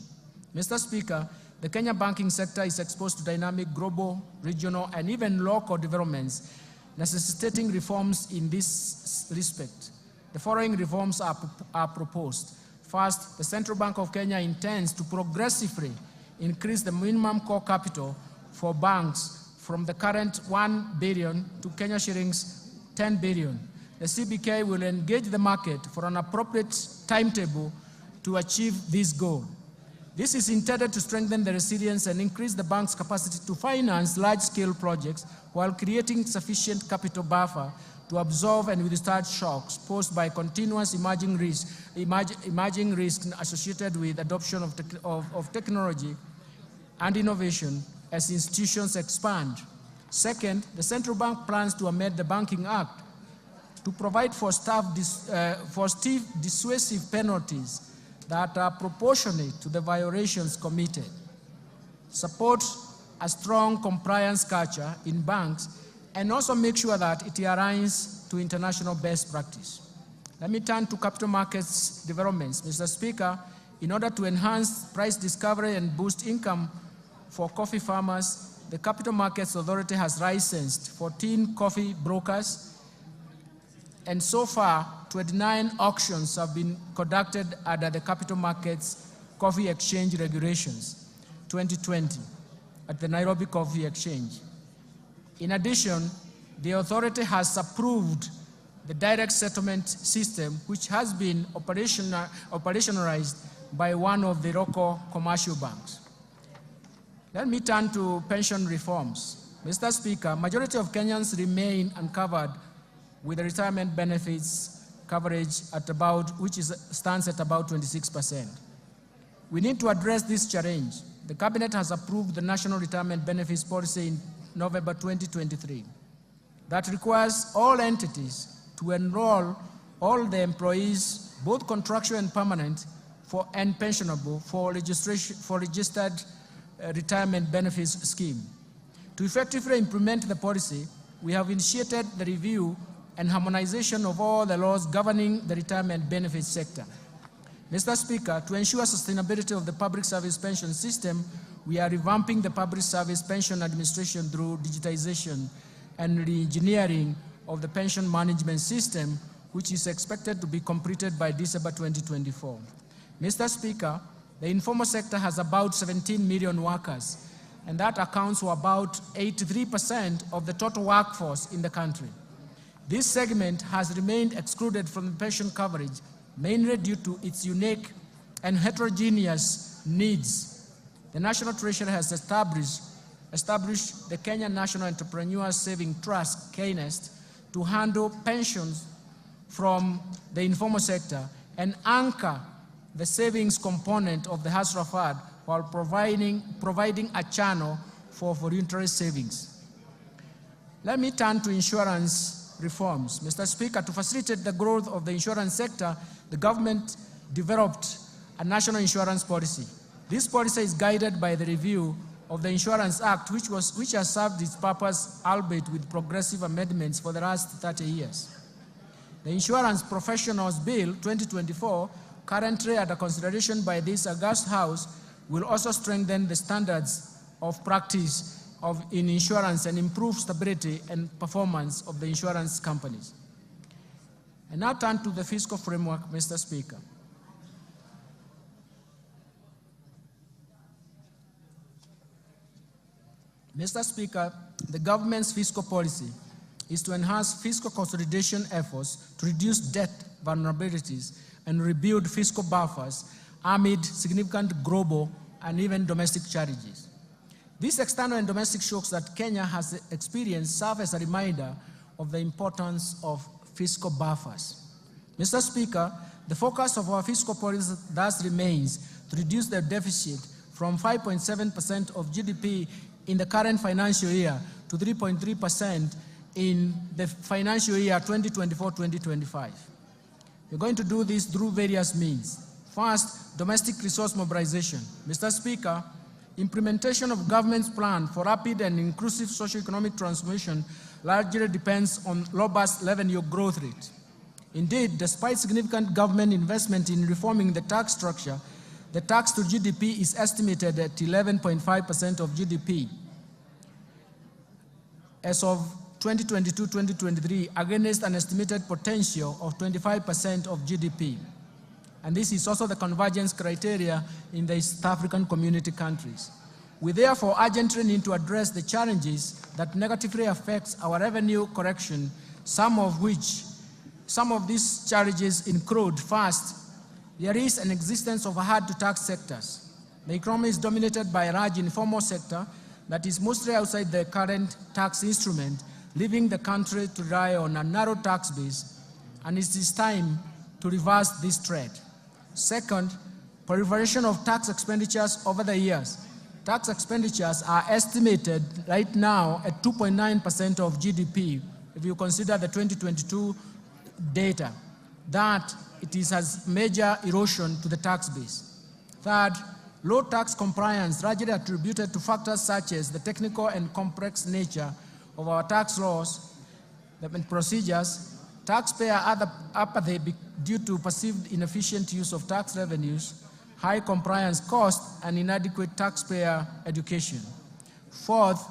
Mr. Speaker, the Kenya banking sector is exposed to dynamic global, regional, and even local developments, necessitating reforms in this respect. The following reforms are proposed. First, the Central Bank of Kenya intends to progressively increase the minimum core capital for banks from the current 1 billion to Kenya shillings 10 billion. The CBK will engage the market for an appropriate timetable to achieve this goal. This is intended to strengthen the resilience and increase the bank's capacity to finance large-scale projects while creating sufficient capital buffer to absorb and withstand shocks posed by continuous emerging risks associated with adoption of technology and innovation as institutions expand. Second, the central bank plans to amend the Banking Act to provide for stiff dissuasive penalties that are proportionate to the violations committed, support a strong compliance culture in banks, and also make sure that it aligns to international best practice. Let me turn to capital markets developments. Mr. Speaker, in order to enhance price discovery and boost income for coffee farmers, the Capital Markets Authority has licensed 14 coffee brokers, and so far, 29 auctions have been conducted under the Capital Markets Coffee Exchange Regulations 2020 at the Nairobi Coffee Exchange. In addition, the authority has approved the direct settlement system, which has been operationalized by one of the local commercial banks. Let me turn to pension reforms. Mr. Speaker, majority of Kenyans remain uncovered with the retirement benefits coverage at about, stands at about 26%. We need to address this challenge. The Cabinet has approved the National Retirement Benefits Policy in November 2023 that requires all entities to enroll all the employees, both contractual and permanent, and pensionable for registered retirement benefits scheme. To effectively implement the policy, we have initiated the review and harmonization of all the laws governing the retirement benefits sector. Mr. Speaker, to ensure sustainability of the public service pension system, we are revamping the public service pension administration through digitization and re-engineering of the pension management system, which is expected to be completed by December 2024. Mr. Speaker, the informal sector has about 17 million workers, and that accounts for about 83% of the total workforce in the country. This segment has remained excluded from the pension coverage, mainly due to its unique and heterogeneous needs. The National Treasury has established the Kenya National Entrepreneur Saving Trust, KNEST, to handle pensions from the informal sector and anchor the savings component of the hustler fund while providing a channel for voluntary savings. Let me turn to insurance reforms. Mr. Speaker, to facilitate the growth of the insurance sector, the government developed a national insurance policy. This policy is guided by the review of the Insurance Act, which has served its purpose, albeit with progressive amendments, for the last 30 years. The Insurance Professionals Bill 2024, currently under consideration by this august House, will also strengthen the standards of practice in insurance and improve stability and performance of the insurance companies. I now turn to the fiscal framework, Mr. Speaker. Mr. Speaker, the government's fiscal policy is to enhance fiscal consolidation efforts to reduce debt vulnerabilities and rebuild fiscal buffers amid significant global and even domestic challenges. These external and domestic shocks that Kenya has experienced serve as a reminder of the importance of fiscal buffers. Mr. Speaker, the focus of our fiscal policy thus remains to reduce the deficit from 5.7% of GDP in the current financial year to 3.3% in the financial year 2024-2025. We're going to do this through various means. First, domestic resource mobilization. Mr. Speaker, implementation of government's plan for rapid and inclusive socio-economic transformation largely depends on robust revenue growth rate. Indeed, despite significant government investment in reforming the tax structure, the tax to GDP is estimated at 11.5% of GDP as of 2022-2023, against an estimated potential of 25% of GDP. And this is also the convergence criteria in the East African community countries. We therefore urgently need to address the challenges that negatively affect our revenue collection, some of these challenges include: first, there is an existence of hard-to-tax sectors. The economy is dominated by a large informal sector that is mostly outside the current tax instrument, leaving the country to rely on a narrow tax base, and it is time to reverse this trend. Second, proliferation of tax expenditures over the years. Tax expenditures are estimated right now at 2.9% of GDP, if you consider the 2022 data, that it has major erosion to the tax base. Third, low tax compliance, largely attributed to factors such as the technical and complex nature of our tax laws and procedures, taxpayer apathy due to perceived inefficient use of tax revenues, high compliance costs, and inadequate taxpayer education. Fourth,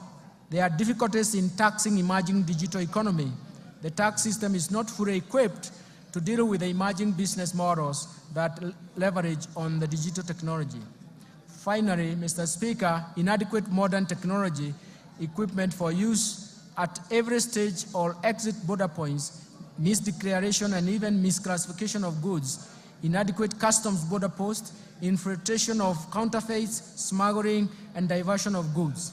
there are difficulties in taxing emerging digital economy. The tax system is not fully equipped to deal with the emerging business models that leverage on the digital technology. Finally, Mr. Speaker, inadequate modern technology equipment for use at every stage or exit border points, misdeclaration and even misclassification of goods, inadequate customs border posts, infiltration of counterfeits, smuggling, and diversion of goods.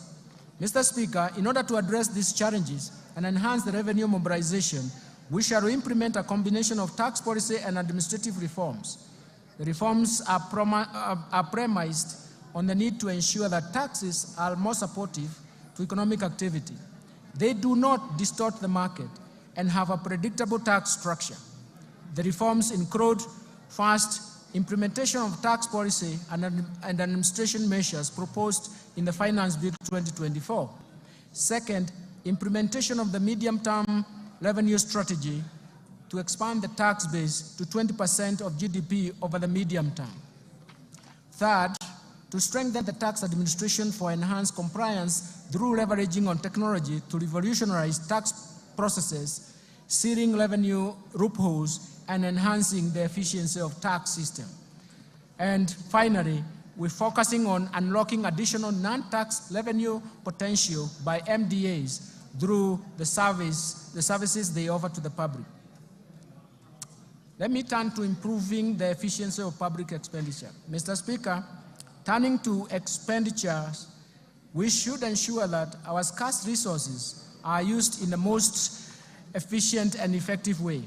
Mr. Speaker, in order to address these challenges and enhance the revenue mobilization, we shall implement a combination of tax policy and administrative reforms. The reforms are premised on the need to ensure that taxes are more supportive to economic activity. They do not distort the market and have a predictable tax structure. The reforms include, first, implementation of tax policy and administration measures proposed in the Finance Bill 2024. Second, implementation of the medium-term revenue strategy to expand the tax base to 20% of GDP over the medium term. Third, to strengthen the tax administration for enhanced compliance through leveraging on technology to revolutionize tax processes, sealing revenue loopholes, and enhancing the efficiency of tax system. And finally, we're focusing on unlocking additional non-tax revenue potential by MDAs through the services they offer to the public. Let me turn to improving the efficiency of public expenditure. Mr. Speaker, turning to expenditures, we should ensure that our scarce resources are used in the most efficient and effective way.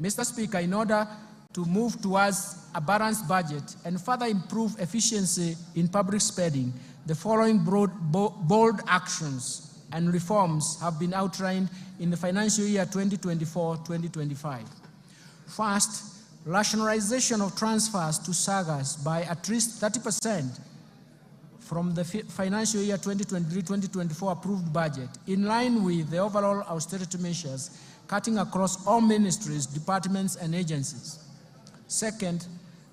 Mr. Speaker, in order to move towards a balanced budget and further improve efficiency in public spending, the following bold actions and reforms have been outlined in the financial year 2024-2025. First, rationalization of transfers to SAGAs by at least 30% from the financial year 2023-2024 approved budget, in line with the overall austerity measures cutting across all ministries, departments, and agencies. Second,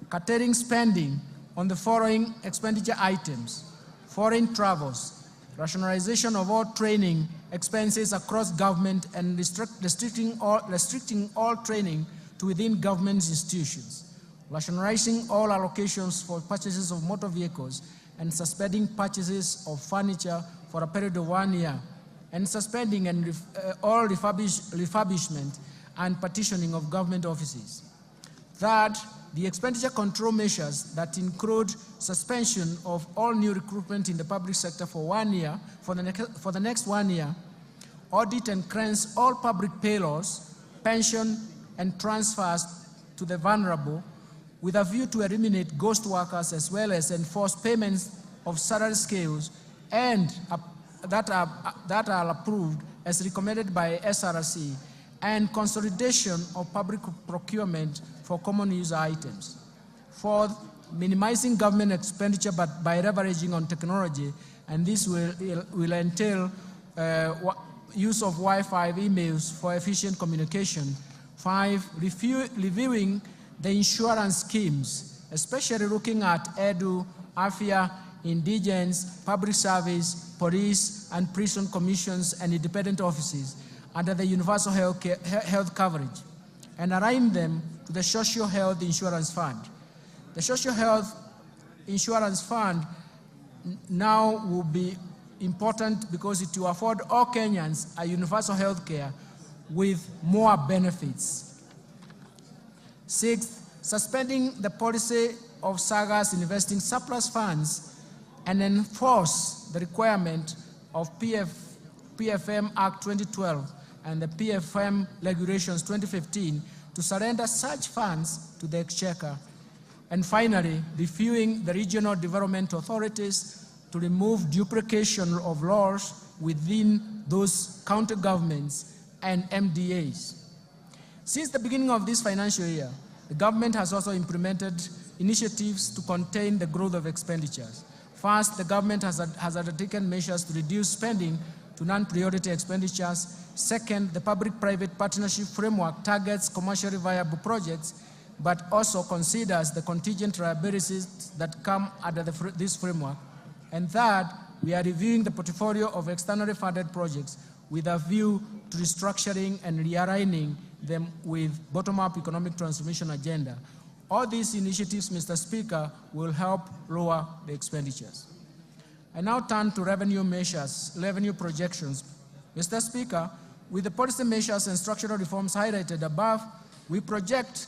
curtailing spending on the following expenditure items: foreign travels, rationalization of all training expenses across government, and restricting all training to within government institutions, rationalizing all allocations for purchases of motor vehicles, and suspending purchases of furniture for a period of 1 year, and suspending all refurbishment and partitioning of government offices. Third, the expenditure control measures that include suspension of all new recruitment in the public sector for 1 year, for the next 1 year, audit and cleanse all public payrolls, pension, and transfers to the vulnerable, with a view to eliminate ghost workers, as well as enforce payments of salary scales and that are approved as recommended by SRC, and consolidation of public procurement for common user items. Fourth, minimizing government expenditure but by leveraging on technology, and this will entail use of Wi-Fi emails for efficient communication. 5, reviewing the insurance schemes, especially looking at EDU, AFIA, indigence, public service, police, and prison commissions and independent offices under the universal health coverage, and align them to the Social Health Insurance Fund. The Social Health Insurance Fund now will be important because it will afford all Kenyans a universal health care with more benefits. 6th, suspending the policy of SAGAs investing surplus funds and enforce the requirement of PFM Act 2012 and the PFM Regulations 2015 to surrender such funds to the Exchequer. And finally, reviewing the regional development authorities to remove duplication of laws within those county governments and MDAs. Since the beginning of this financial year, the government has also implemented initiatives to contain the growth of expenditures. First, the government has undertaken measures to reduce spending to non-priority expenditures. Second, the public-private partnership framework targets commercially viable projects, but also considers the contingent liabilities that come under this framework. And third, we are reviewing the portfolio of externally funded projects with a view to restructuring and realigning them with bottom-up economic transformation agenda. All these initiatives, Mr. Speaker, will help lower the expenditures. I now turn to revenue measures, revenue projections. Mr. Speaker, with the policy measures and structural reforms highlighted above, we project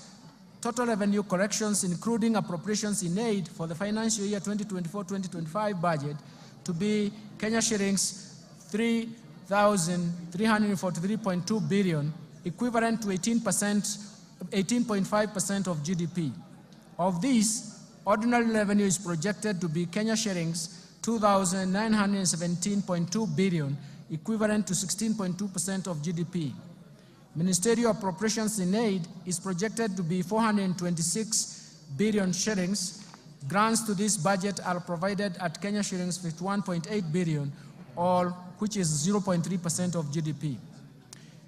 total revenue collections, including appropriations in aid for the financial year 2024-2025 budget, to be Kenya shillings 3,343.2 billion, equivalent to 18.5% of GDP. Of these, ordinary revenue is projected to be Kenya shillings 2,917.2 billion, equivalent to 16.2% of GDP. Ministerial appropriations in aid is projected to be 426 billion shillings. Grants to this budget are provided at Kenya shillings 51.8 billion, all which is 0.3% of GDP.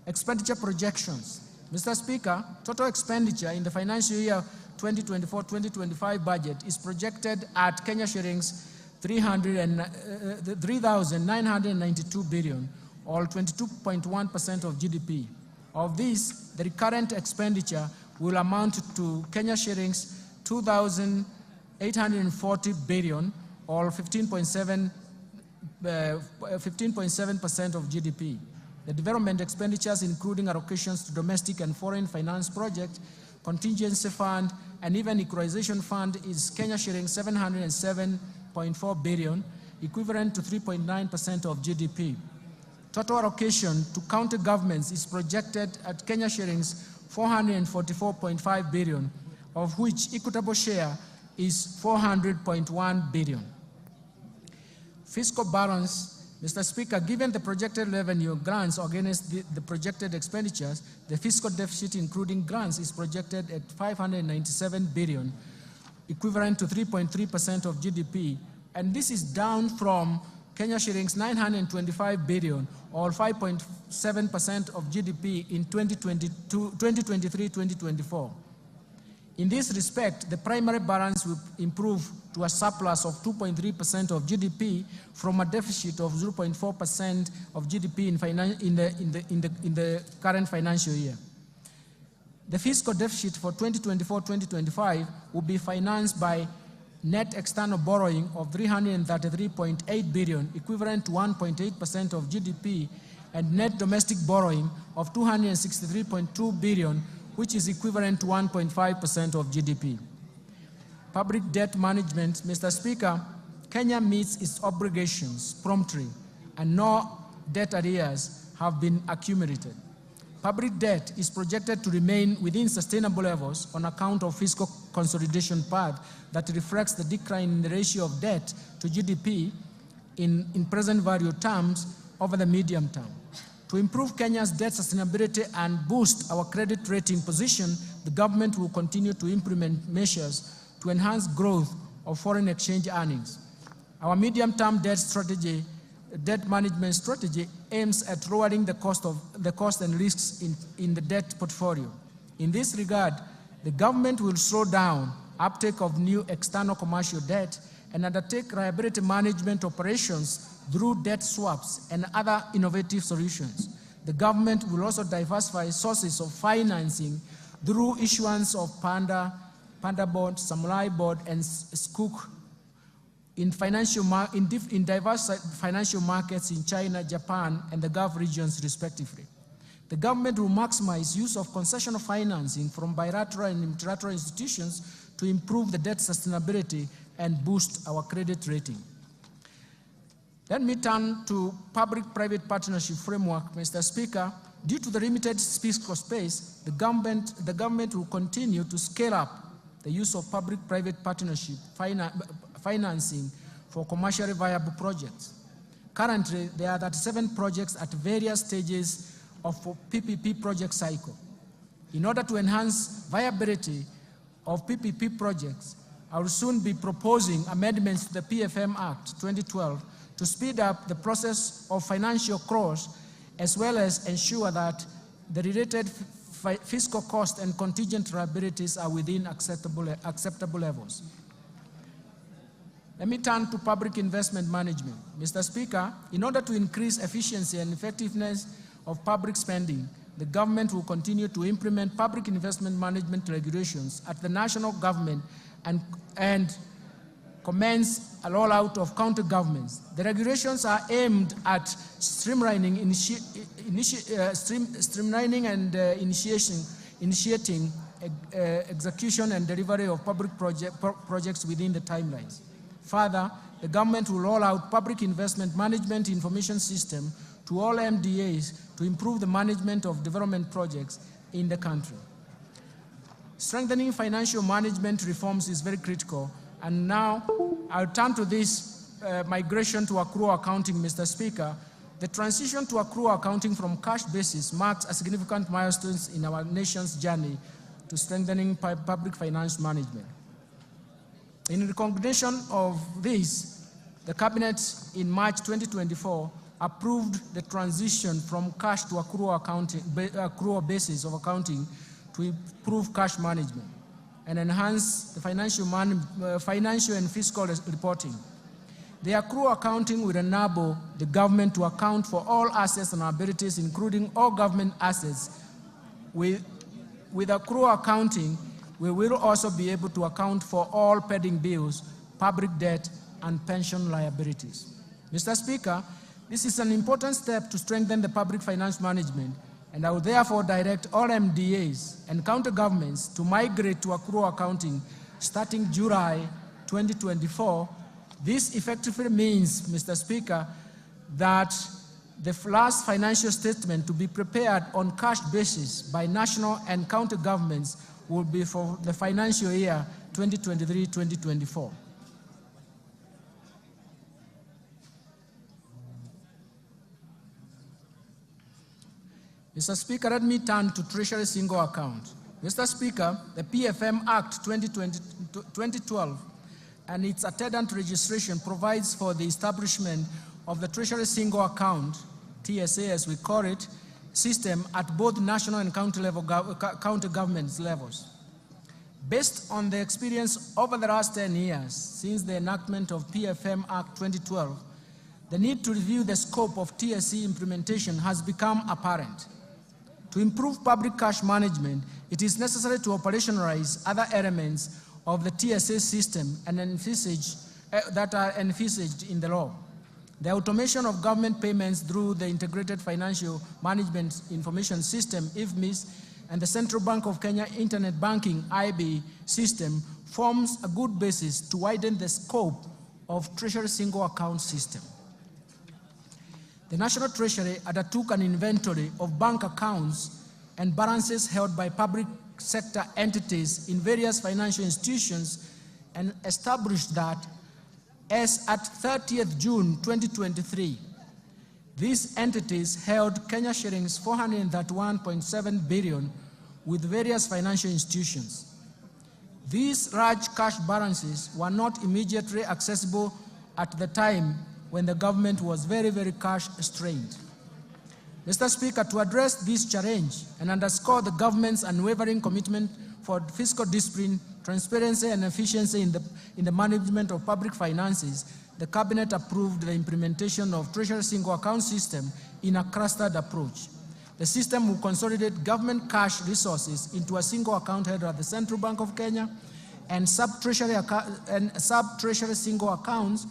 Expenditure projections. Mr. Speaker, total expenditure in the financial year 2024-2025 budget is projected at Kenya shillings 3,992 billion, or 22.1% of GDP. Of this, the recurrent expenditure will amount to Kenya shillings 2,840 billion, or 15.7% of GDP. The development expenditures, including allocations to domestic and foreign finance projects, contingency fund, and even equalization fund, is Kenya shillings 707.4 billion, equivalent to 3.9% of GDP. Total allocation to county governments is projected at Kenya shillings 444.5 billion, of which equitable share is 400.1 billion. Fiscal balance. Mr. Speaker, given the projected revenue grants against the projected expenditures, the fiscal deficit including grants is projected at 597 billion, equivalent to 3.3% of GDP, and this is down from Kenya shillings 925 billion, or 5.7% of GDP in 2023-2024. In this respect, the primary balance will improve to a surplus of 2.3% of GDP from a deficit of 0.4% of GDP in the current financial year. The fiscal deficit for 2024-2025 will be financed by net external borrowing of 333.8 billion, equivalent to 1.8% of GDP, and net domestic borrowing of 263.2 billion, which is equivalent to 1.5% of GDP. Public debt management. Mr. Speaker, Kenya meets its obligations promptly, and no debt arrears have been accumulated. Public debt is projected to remain within sustainable levels on account of fiscal consolidation path that reflects the decline in the ratio of debt to GDP in present value terms over the medium term. To improve Kenya's debt sustainability and boost our credit rating position, the government will continue to implement measures to enhance growth of foreign exchange earnings. Our medium-term debt management strategy aims at lowering the cost and risks in the debt portfolio. In this regard, the government will slow down uptake of new external commercial debt and undertake liability management operations through debt swaps and other innovative solutions. The government will also diversify sources of financing through issuance of Panda Board, Samurai Board, and Skook in diverse financial markets in China, Japan, and the Gulf regions respectively. The government will maximize use of concessional financing from bilateral and multilateral institutions to improve the debt sustainability and boost our credit rating. Let me turn to public-private partnership framework, Mr. Speaker. Due to the limited fiscal space, the government will continue to scale up the use of public-private partnership financing for commercially viable projects. Currently, there are 37 projects at various stages of PPP project cycle. In order to enhance viability of PPP projects, I will soon be proposing amendments to the PFM Act 2012 to speed up the process of financial close, as well as ensure that the related fiscal cost and contingent liabilities are within acceptable levels. Let me turn to public investment management. Mr. Speaker, in order to increase efficiency and effectiveness of public spending, the government will continue to implement public investment management regulations at the national government and commence a rollout of county governments. The regulations are aimed at streamlining and initiating execution and delivery of public projects within the timelines. Further, the government will roll out public investment management information system to all MDAs to improve the management of development projects in the country. Strengthening financial management reforms is very critical, and now I'll turn to this migration to accrual accounting, Mr. Speaker. The transition to accrual accounting from cash basis marks a significant milestone in our nation's journey to strengthening public finance management. In recognition of this, the Cabinet in March 2024 approved the transition from cash to accrual basis of accounting to improve cash management and enhance the financial and fiscal reporting. The accrual accounting will enable the government to account for all assets and liabilities, including all government assets. With accrual accounting, we will also be able to account for all pending bills, public debt, and pension liabilities. Mr. Speaker, this is an important step to strengthen the public finance management, and I will therefore direct all MDAs and county governments to migrate to accrual accounting starting July 2024. This effectively means, Mr. Speaker, that the last financial statement to be prepared on cash basis by national and county governments will be for the financial year 2023-2024. Mr. Speaker, let me turn to Treasury Single Account. Mr. Speaker, the PFM Act 2012 and its attendant registration provides for the establishment of the Treasury Single Account, TSA as we call it, system at both national and county government levels. Based on the experience over the last 10 years since the enactment of PFM Act 2012, the need to review the scope of TSE implementation has become apparent. To improve public cash management, it is necessary to operationalize other elements of the TSA system and that are envisaged in the law. The automation of government payments through the Integrated Financial Management Information System, IFMIS, and the Central Bank of Kenya Internet Banking, IB, system forms a good basis to widen the scope of Treasury Single Account system. The National Treasury undertook an inventory of bank accounts and balances held by public sector entities in various financial institutions and established that as at 30th June 2023, these entities held Kenya shillings 431.7 billion with various financial institutions. These large cash balances were not immediately accessible at the time when the government was very, very cash strained. Mr. Speaker, to address this challenge and underscore the government's unwavering commitment for fiscal discipline, transparency, and efficiency in the management of public finances, the Cabinet approved the implementation of Treasury Single Account system in a clustered approach. The system will consolidate government cash resources into a single account held at the Central Bank of Kenya and sub-treasury single accounts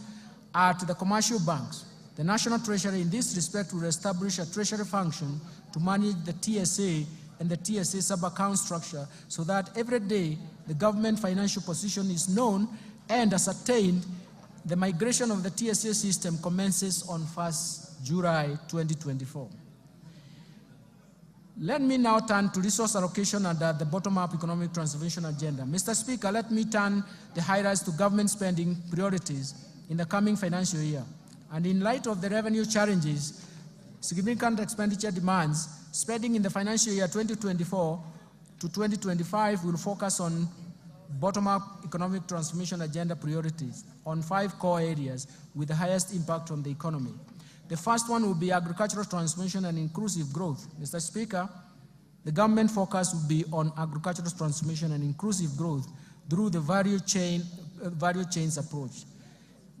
at the commercial banks. The National Treasury in this respect will establish a treasury function to manage the TSA and the TSA sub-account structure so that every day the government financial position is known and ascertained. The migration of the TSA system commences on 1st July 2024. Let me now turn to resource allocation under the bottom-up economic transformation agenda. Mr. Speaker, let me turn the highlights to government spending priorities in the coming financial year. And in light of the revenue challenges, significant expenditure demands, spending in the financial year 2024 to 2025 will focus on bottom-up economic transformation agenda priorities on 5 core areas with the highest impact on the economy. The first one will be agricultural transformation and inclusive growth. Mr. Speaker, the government focus will be on agricultural transformation and inclusive growth through the value chains approach.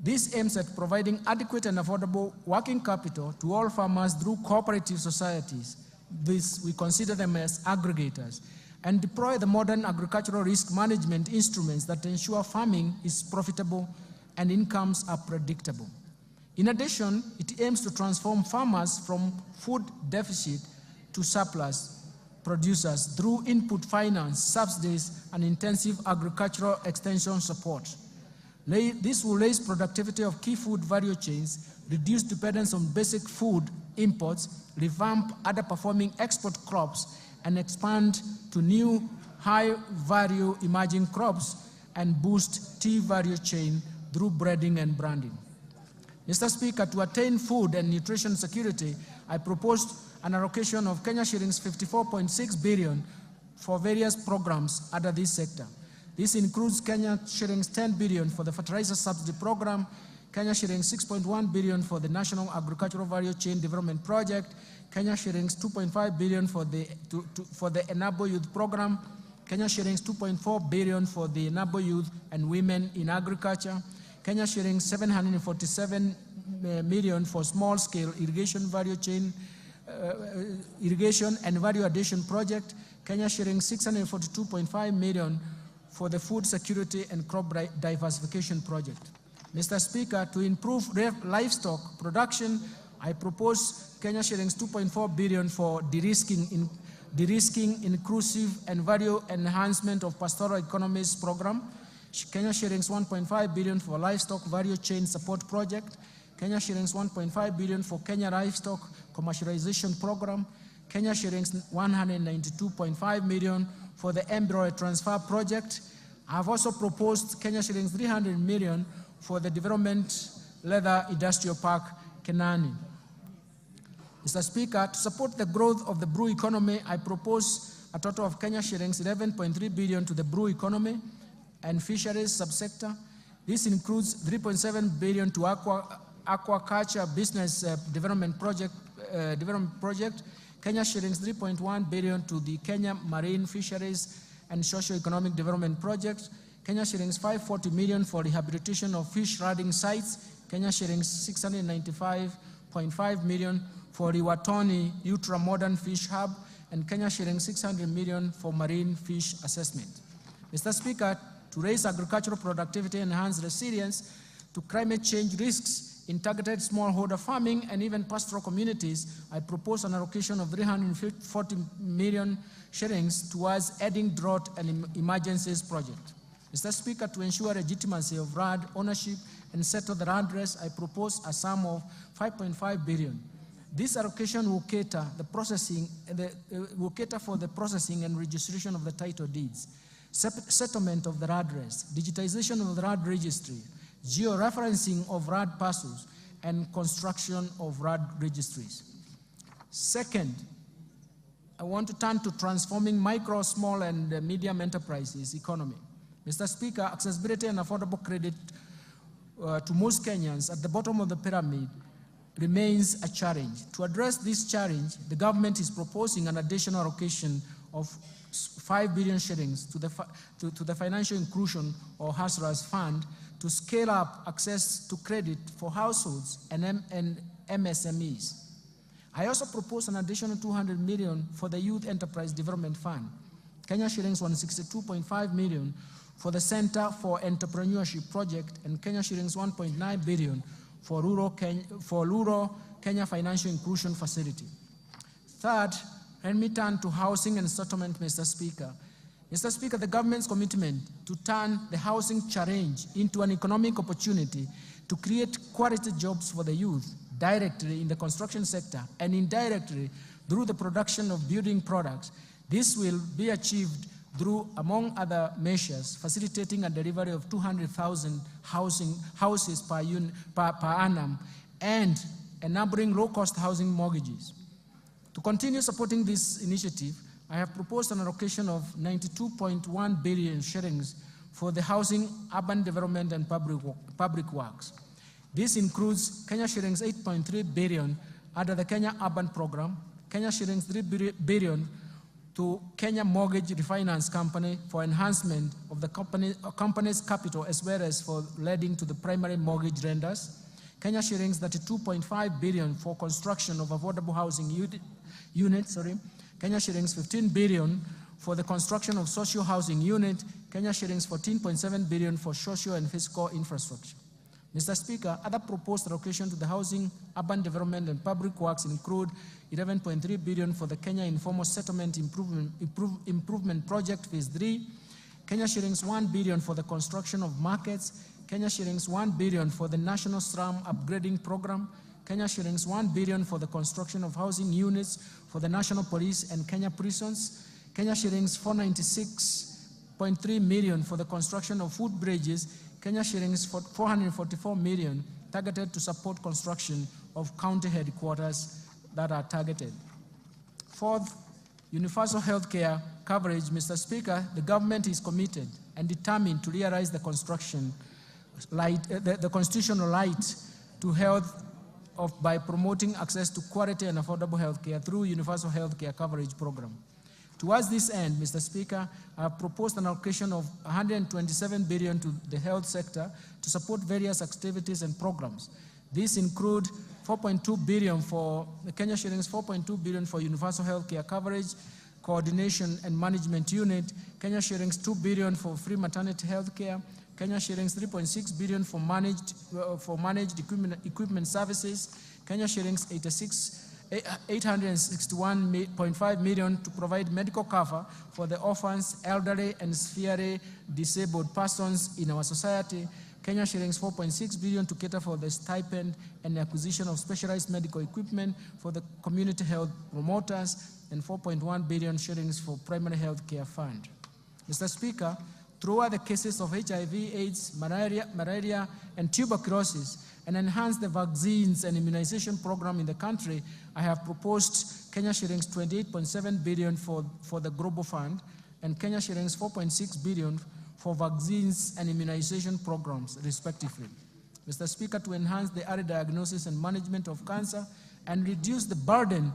This aims at providing adequate and affordable working capital to all farmers through cooperative societies. We consider them as aggregators, and deploy the modern agricultural risk management instruments that ensure farming is profitable and incomes are predictable. In addition, it aims to transform farmers from food deficit to surplus producers through input finance, subsidies, and intensive agricultural extension support. This will raise productivity of key food value chains, reduce dependence on basic food imports, revamp underperforming export crops, and expand to new high-value emerging crops, and boost tea value chain through breeding and branding. Mr. Speaker, to attain food and nutrition security, I proposed an allocation of Kenya shillings 54.6 billion for various programs under this sector. This includes Kenya shillings 10 billion for the fertilizer subsidy program, Kenya shillings 6.1 billion for the National Agricultural Value Chain Development Project, Kenya shillings 2.5 billion for the Enable Youth Program, Kenya shillings 2.4 billion for the Enable Youth and Women in Agriculture, Kenya shillings 747 million for small-scale irrigation value chain, irrigation and value addition project, Kenya shillings 642.5 million for the food security and crop diversification project. Mr. Speaker, to improve livestock production, I propose Kenya shillings 2.4 billion for de-risking, inclusive and value enhancement of pastoral economies program, Kenya shillings 1.5 billion for livestock value chain support project, Kenya shillings 1.5 billion for Kenya livestock commercialization program, Kenya shillings 192.5 million for the embryo transfer project. I have also proposed Kenya shillings 300 million for the development leather industrial park, Kenani. Mr. Speaker, to support the growth of the brew economy, I propose a total of Kenya shillings 11.3 billion to the brew economy and fisheries subsector. This includes 3.7 billion to aquaculture business development project, Kenya shillings 3.1 billion to the Kenya Marine Fisheries and Socio-Economic Development Project, Kenya shillings 540 million for rehabilitation of fish riding sites, Kenya shillings 695.5 million for Riwatoni Ultra Modern Fish Hub, and Kenya shillings 600 million for marine fish assessment. Mr. Speaker, to raise agricultural productivity, enhance resilience to climate change risks in targeted smallholder farming and even pastoral communities, I propose an allocation of 340 million shillings towards adding drought and emergencies project. Mr. Speaker, to ensure legitimacy of land ownership and settle the land race, I propose a sum of 5.5 billion. This allocation will cater for the processing and registration of the title deeds, settlement of the land race, digitization of the land registry, georeferencing of land parcels, and construction of land registries. Second, I want to turn to transforming micro, small, and medium enterprises economy. Mr. Speaker, accessibility and affordable credit to most Kenyans at the bottom of the pyramid remains a challenge. To address this challenge, the government is proposing an additional allocation of 5 billion shillings to the Financial Inclusion or HASRAS Fund to scale up access to credit for households and MSMEs. I also propose an additional 200 million for the Youth Enterprise Development Fund, Kenya shillings 162.5 million for the Center for Entrepreneurship Project, and Kenya shillings 1.9 billion for Rural Kenya Financial Inclusion Facility. Third, let me turn to housing and settlement, Mr. Speaker. Mr. Speaker, the government's commitment to turn the housing challenge into an economic opportunity to create quality jobs for the youth directly in the construction sector and indirectly through the production of building products. This will be achieved through, among other measures, facilitating a delivery of 200,000 houses per annum and enabling low-cost housing mortgages. To continue supporting this initiative, I have proposed an allocation of 92.1 billion shillings for the housing, urban development, and public works. This includes Kenya shillings 8.3 billion under the Kenya Urban Program, Kenya shillings 3 billion to Kenya Mortgage Refinance Company for enhancement of the company's capital as well as for lending to the primary mortgage lenders, Kenya shillings 32.5 billion for construction of affordable housing units, Kenya shillings 15 billion for the construction of social housing unit, Kenya shillings 14.7 billion for social and physical infrastructure. Mr. Speaker, other proposed allocation to the housing, urban development, and public works include 11.3 billion for the Kenya Informal Settlement Improvement Project Phase 3, Kenya shillings 1 billion for the construction of markets, Kenya shillings 1 billion for the National Slum Upgrading Program, Kenya shillings 1 billion for the construction of housing units for the National Police and Kenya prisons, Kenya shillings 496.3 million for the construction of food bridges, Kenya shillings 444 million targeted to support construction of county headquarters that are targeted. Fourth, universal health care coverage. Mr. Speaker, the government is committed and determined to realize the the constitutional right to health by promoting access to quality and affordable health care through universal health care coverage program. Towards this end, Mr. Speaker, I have proposed an allocation of 127 billion to the health sector to support various activities and programs. These include 4.2 billion for Kenya shillings, 4.2 billion for universal health care coverage, coordination and management unit, Kenya shillings 2 billion for free maternity health care, Kenya shillings 3.6 billion for managed equipment services, Kenya shillings 861.5 million to provide medical cover for the orphans, elderly, and severely disabled persons in our society, Kenya shillings 4.6 billion to cater for the stipend and acquisition of specialized medical equipment for the community health promoters, and 4.1 billion shillings for primary health care fund. Mr. Speaker, throughout the cases of HIV, AIDS, malaria, and tuberculosis, and enhance the vaccines and immunization program in the country, I have proposed Kenya shillings 28.7 billion for the Global Fund, and Kenya shillings 4.6 billion for vaccines and immunization programs, respectively. Mr. Speaker, to enhance the early diagnosis and management of cancer and reduce the burden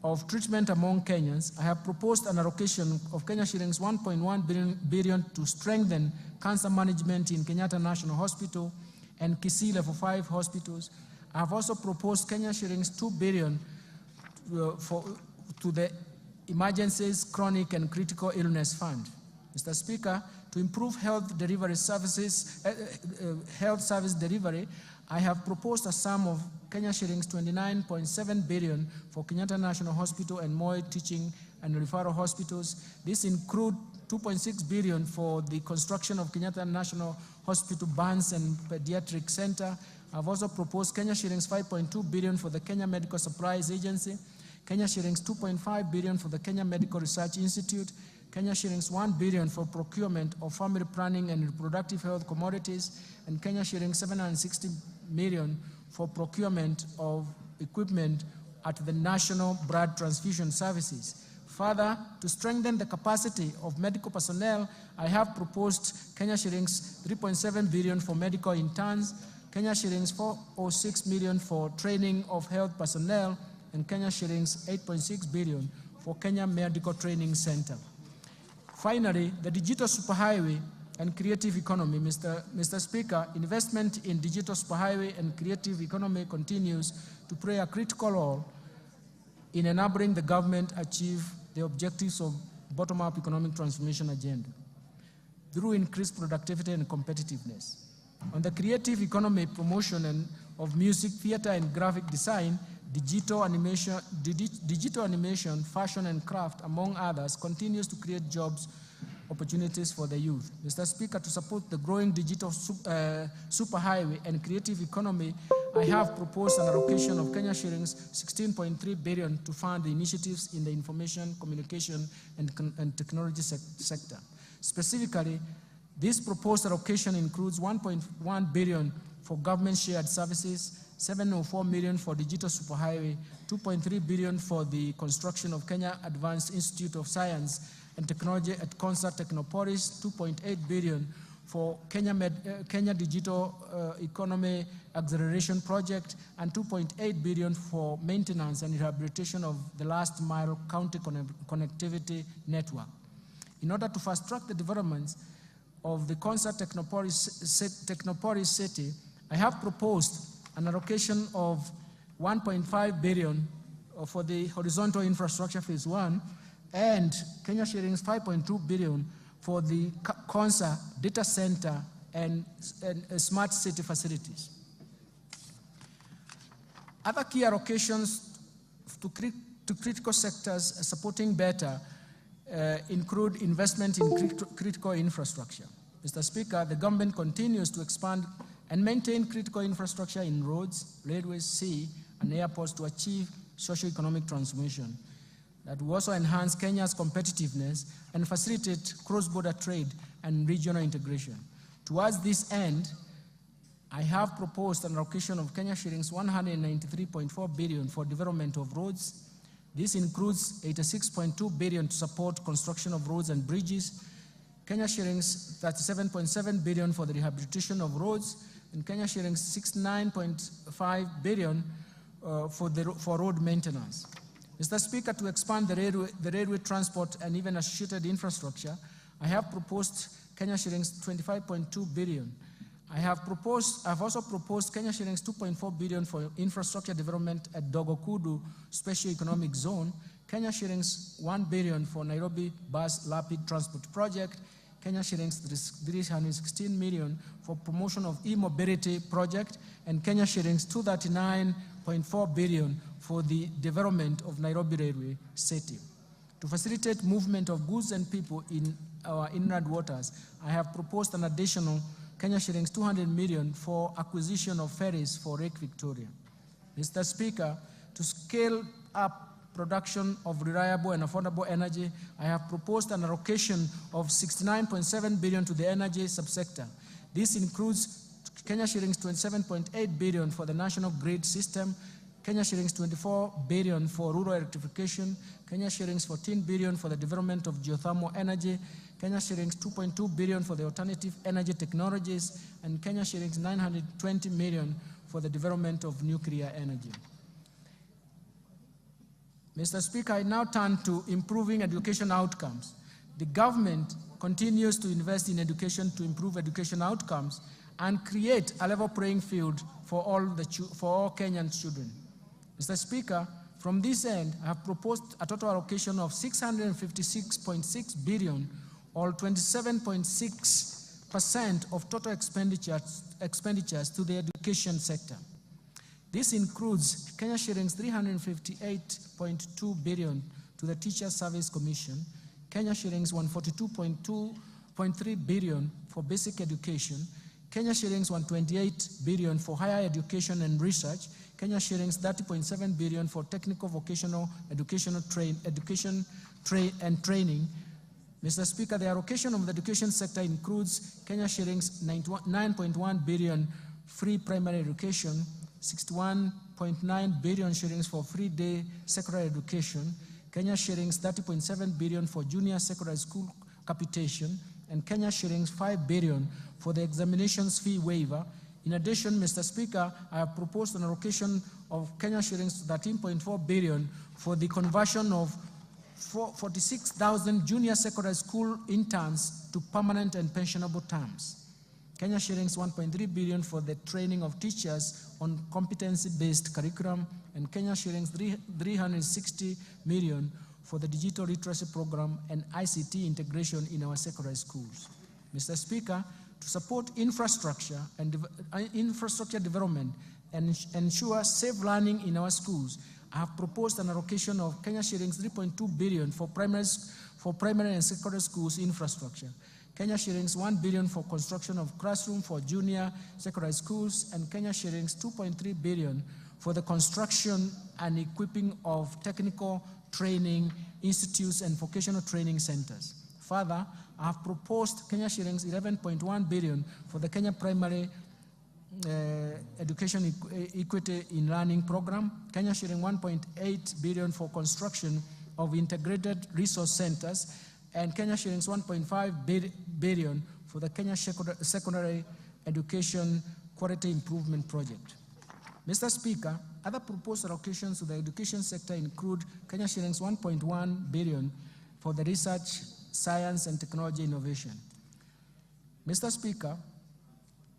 of treatment among Kenyans, I have proposed an allocation of Kenya shillings 1.1 billion to strengthen cancer management in Kenyatta National Hospital and Kisii Level 5 hospitals. I have also proposed Kenya shillings 2 billion to the Emergencies, Chronic and Critical Illness Fund. Mr. Speaker, to improve health service delivery, I have proposed a sum of Kenya shillings 29.7 billion for Kenyatta National Hospital and Moi Teaching and Referral Hospitals. This includes 2.6 billion for the construction of Kenyatta National Hospital Burns and Pediatric Center. I've also proposed Kenya shillings 5.2 billion for the Kenya Medical Supplies Agency, Kenya shillings 2.5 billion for the Kenya Medical Research Institute, Kenya shillings 1 billion for procurement of family planning and reproductive health commodities, and Kenya shillings 760 million for procurement of equipment at the National Blood Transfusion Services. Further, to strengthen the capacity of medical personnel, I have proposed Kenya shillings 3.7 billion for medical interns, Kenya shillings 406 million for training of health personnel, and Kenya shillings 8.6 billion for Kenya Medical Training Center. Finally, the digital superhighway and creative economy. Mr. Speaker, investment in digital superhighway and creative economy continues to play a critical role in enabling the government achieve the objectives of bottom-up economic transformation agenda through increased productivity and competitiveness. On the creative economy promotion of music, theater, and graphic design, digital animation, fashion, and craft, among others, continues to create jobs opportunities for the youth. Mr. Speaker, to support the growing digital superhighway and creative economy, I have proposed an allocation of Kenya shillings 16.3 billion to fund the initiatives in the information, communication, and technology sector. Specifically, this proposed allocation includes 1.1 billion for government shared services, 704 million for digital superhighway, 2.3 billion for the construction of Kenya Advanced Institute of Science and Technology at Concert Technopolis, 2.8 billion for Kenya Digital Economy Acceleration Project, and 2.8 billion for maintenance and rehabilitation of the last mile county connectivity network. In order to fast-track the developments of the Concert Technopolis city, I have proposed an allocation of 1.5 billion for the horizontal infrastructure phase 1 and Kenya shillings 5.2 billion for the Concert data center and smart city facilities. Other key allocations to critical sectors supporting better include investment in critical infrastructure. Mr. Speaker, the government continues to expand and maintain critical infrastructure in roads, railways, sea, and airports to achieve socio-economic transformation. That will also enhance Kenya's competitiveness and facilitate cross-border trade and regional integration. Towards this end, I have proposed an allocation of Kenya shillings 193.4 billion for development of roads. This includes 86.2 billion to support construction of roads and bridges, Kenya shillings 37.7 billion for the rehabilitation of roads, and Kenya shillings 69.5 billion for road maintenance. Mr. Speaker, to expand the railway transport and even associated infrastructure, I have proposed Kenya shillings 25.2 billion. I have also proposed Kenya shillings 2.4 billion for infrastructure development at Dogokudu Special Economic Zone, Kenya shillings 1 billion for Nairobi Bus Rapid Transport Project, Kenya shillings 316 million for promotion of e-mobility project, and Kenya shillings 239.4 billion for the development of Nairobi Railway City. To facilitate movement of goods and people in our inland waters, I have proposed an additional Kenya shillings 200 million for acquisition of ferries for Lake Victoria. Mr. Speaker, to scale up production of reliable and affordable energy, I have proposed an allocation of 69.7 billion to the energy subsector. This includes Kenya shillings 27.8 billion for the national grid system, Kenya shillings 24 billion for rural electrification, Kenya shillings 14 billion for the development of geothermal energy, Kenya shillings 2.2 billion for the alternative energy technologies, and Kenya shillings 920 million for the development of nuclear energy. Mr. Speaker, I now turn to improving education outcomes. The government continues to invest in education to improve education outcomes and create a level playing field for all Kenyan children. Mr. Speaker, from this end, I have proposed a total allocation of 656.6 billion, or 27.6% of total expenditures to the education sector. This includes Kenya shillings 358.2 billion to the Teacher Service Commission, Kenya shillings 142.3 billion for basic education, Kenya shillings 128 billion for higher education and research, Kenya shillings 30.7 billion for technical vocational education and training. Mr. Speaker, the allocation of the education sector includes Kenya shillings 9.1 billion free primary education, 61.9 billion shillings for free day secondary education, Kenya shillings 30.7 billion for junior secondary school capitation, and Kenya shillings 5 billion for the examinations fee waiver. In addition, Mr. Speaker, I have proposed an allocation of Kenya shillings 13.4 billion for the conversion of 46,000 junior secondary school interns to permanent and pensionable terms. Kenya shillings 1.3 billion for the training of teachers on competency-based curriculum, and Kenya shillings 360 million for the digital literacy program and ICT integration in our secondary schools. Mr. Speaker, to support infrastructure and infrastructure development and ensure safe learning in our schools, I have proposed an allocation of Kenya shillings 3.2 billion for primary and secondary schools infrastructure, Kenya shillings 1 billion for construction of classroom for junior secondary schools, and Kenya shillings 2.3 billion for the construction and equipping of technical training institutes and vocational training centers. Further, I have proposed Kenya shillings 11.1 billion for the Kenya Primary Education Equity in Learning Program, Kenya shilling 1.8 billion for construction of integrated resource centers, and Kenya shillings 1.5 billion for the Kenya Secondary Education Quality Improvement Project. Mr. Speaker, other proposed allocations to the education sector include Kenya shillings 1.1 billion for the research, science, and technology innovation. Mr. Speaker,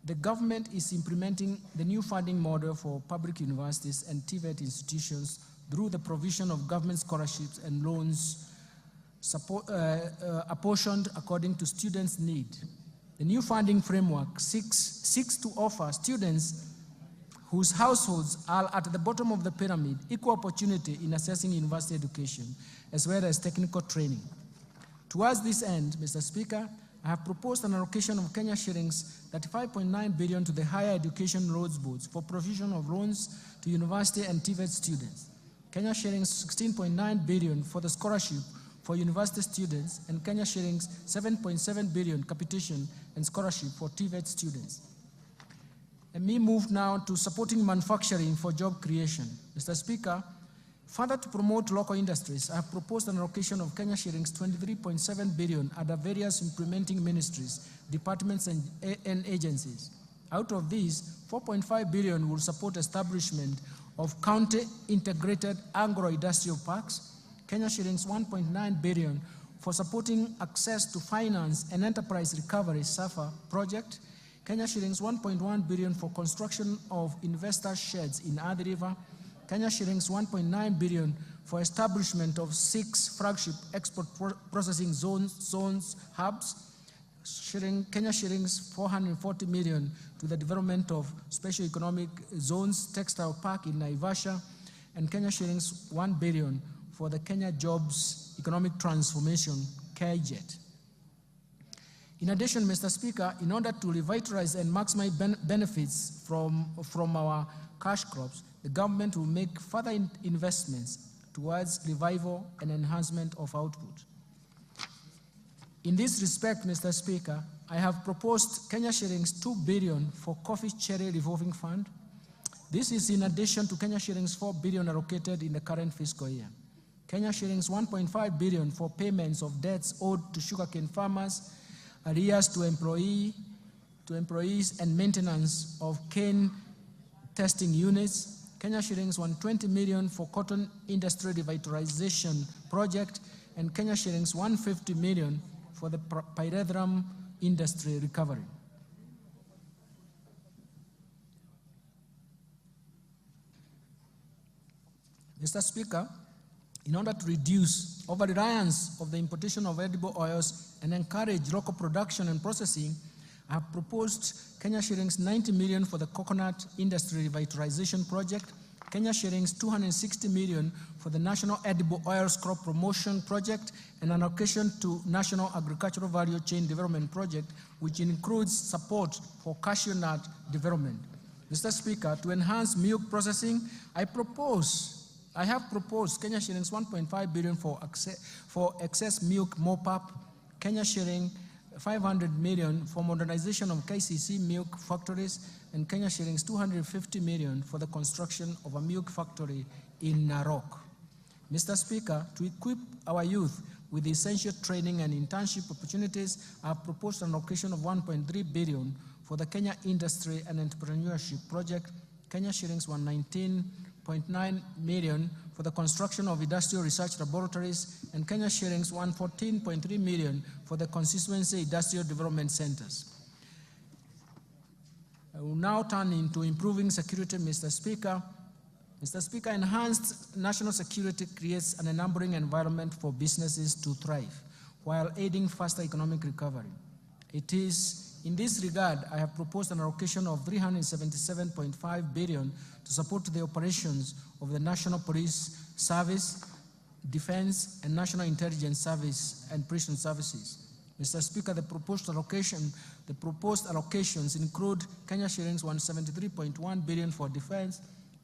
the government is implementing the new funding model for public universities and TVET institutions through the provision of government scholarships and loans apportioned according to students' need. The new funding framework seeks to offer students whose households are at the bottom of the pyramid equal opportunity in accessing university education, as well as technical training. Towards this end, Mr. Speaker, I have proposed an allocation of Kenya shillings 35.9 billion to the Higher Education Roads Boards for provision of loans to university and TVET students, Kenya shillings 16.9 billion for the scholarship for university students, and Kenya shillings 7.7 billion capitation and scholarship for TVET students. Let me move now to supporting manufacturing for job creation. Mr. Speaker, further to promote local industries, I have proposed an allocation of Kenya shillings 23.7 billion under various implementing ministries, departments, and agencies. Out of these, 4.5 billion will support establishment of county integrated agro-industrial parks, Kenya shillings 1.9 billion for supporting access to finance and enterprise recovery SAFA project, Kenya shillings 1.1 billion for construction of investor sheds in Athi River, Kenya shillings 1.9 billion for establishment of 6 flagship export processing zones hubs, Kenya shillings 440 million to the development of special economic zones textile park in Naivasha, and Kenya shillings 1 billion for the Kenya Jobs Economic Transformation KJET. In addition, Mr. Speaker, in order to revitalize and maximize benefits from our cash crops, the government will make further investments towards revival and enhancement of output. In this respect, Mr. Speaker, I have proposed Kenya shillings 2 billion for Coffee Cherry Revolving Fund. This is in addition to Kenya shillings 4 billion allocated in the current fiscal year. Kenya shillings 1.5 billion for payments of debts owed to sugarcane farmers, arrears to employees and maintenance of cane testing units, Kenya shillings 120 million for cotton industry revitalization project, and Kenya shillings 150 million for the pyrethrum industry recovery. Mr. Speaker, in order to reduce over-reliance of the importation of edible oils and encourage local production and processing, I have proposed Kenya shillings 90 million for the coconut industry revitalization project, Kenya shillings 260 million for the National Edible Oils Crop Promotion Project, and an allocation to National Agricultural Value Chain Development Project, which includes support for cashew nut development. Mr. Speaker, to enhance milk processing, I have proposed Kenya shillings 1.5 billion for excess milk mop-up, Kenya shilling 500 million for modernization of KCC milk factories, and Kenya shillings 250 million for the construction of a milk factory in Narok. Mr. Speaker, to equip our youth with essential training and internship opportunities, I have proposed an allocation of 1.3 billion for the Kenya Industry and Entrepreneurship Project, Kenya shillings 119.9 million for the construction of industrial research laboratories, and Kenya shillings 114.3 million for the constituency industrial development centers. I will now turn into improving security, Mr. Speaker. Mr. Speaker, enhanced national security creates an enabling environment for businesses to thrive while aiding faster economic recovery. It is in this regard, I have proposed an allocation of 377.5 billion to support the operations of the National Police Service, Defense, and National Intelligence Service and Prison Services. Mr. Speaker, the proposed allocations include Kenya shillings 173.1 billion for defense,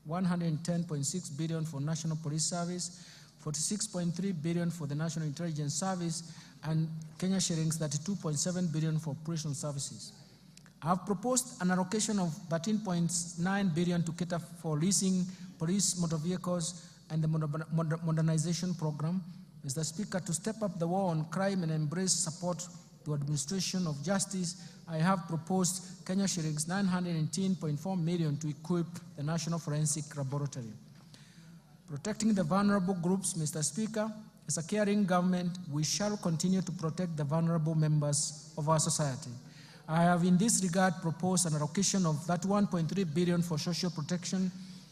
110.6 billion for National Police Service, 46.3 billion for the National Intelligence Service, and Kenya shillings 32.7 billion for prison services. I have proposed an allocation of 13.9 billion to cater for leasing police motor vehicles and the modernization program. Mr. Speaker, to step up the war on crime and embrace support to administration of justice, I have proposed Kenya shillings 918.4 million to equip the National Forensic Laboratory. Protecting the vulnerable groups, Mr. Speaker, as a caring government, we shall continue to protect the vulnerable members of our society. I have in this regard proposed an allocation of 31.3 billion for social protection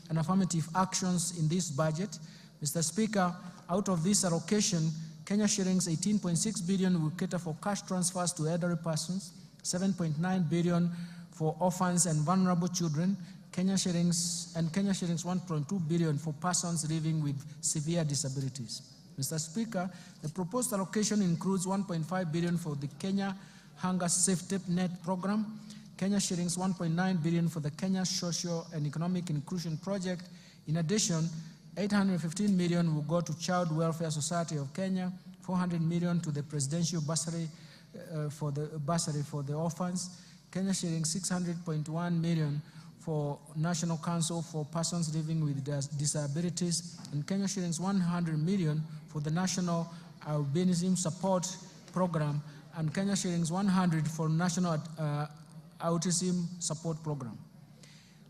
and affirmative actions in this budget. Mr. Speaker, out of this allocation, Kenya shillings 18.6 billion will cater for cash transfers to elderly persons, 7.9 billion for orphans and vulnerable children, Kenya shillings 1.2 billion for persons living with severe disabilities. Mr. Speaker, the proposed allocation includes 1.5 billion for the Kenya Hunger Safety Net Program, Kenya shillings 1.9 billion for the Kenya Social and Economic Inclusion Project. In addition, 815 million will go to Child Welfare Society of Kenya, 400 million to the Presidential Bursary for the orphans, Kenya shillings 600.1 million for National Council for Persons Living with Disabilities, and Kenya shillings 100 million for the National Albinism Support Program, and Kenya shillings 100 for National Autism Support Program.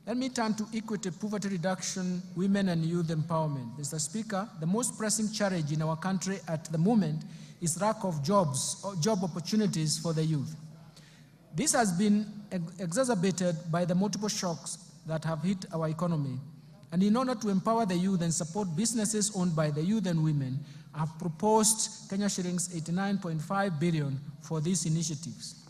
Let me turn to equity, poverty reduction, women and youth empowerment. Mr. Speaker, the most pressing challenge in our country at the moment is lack of jobs or job opportunities for the youth. This has been exacerbated by the multiple shocks that have hit our economy. And in order to empower the youth and support businesses owned by the youth and women, I have proposed Kenya shillings 89.5 billion for these initiatives.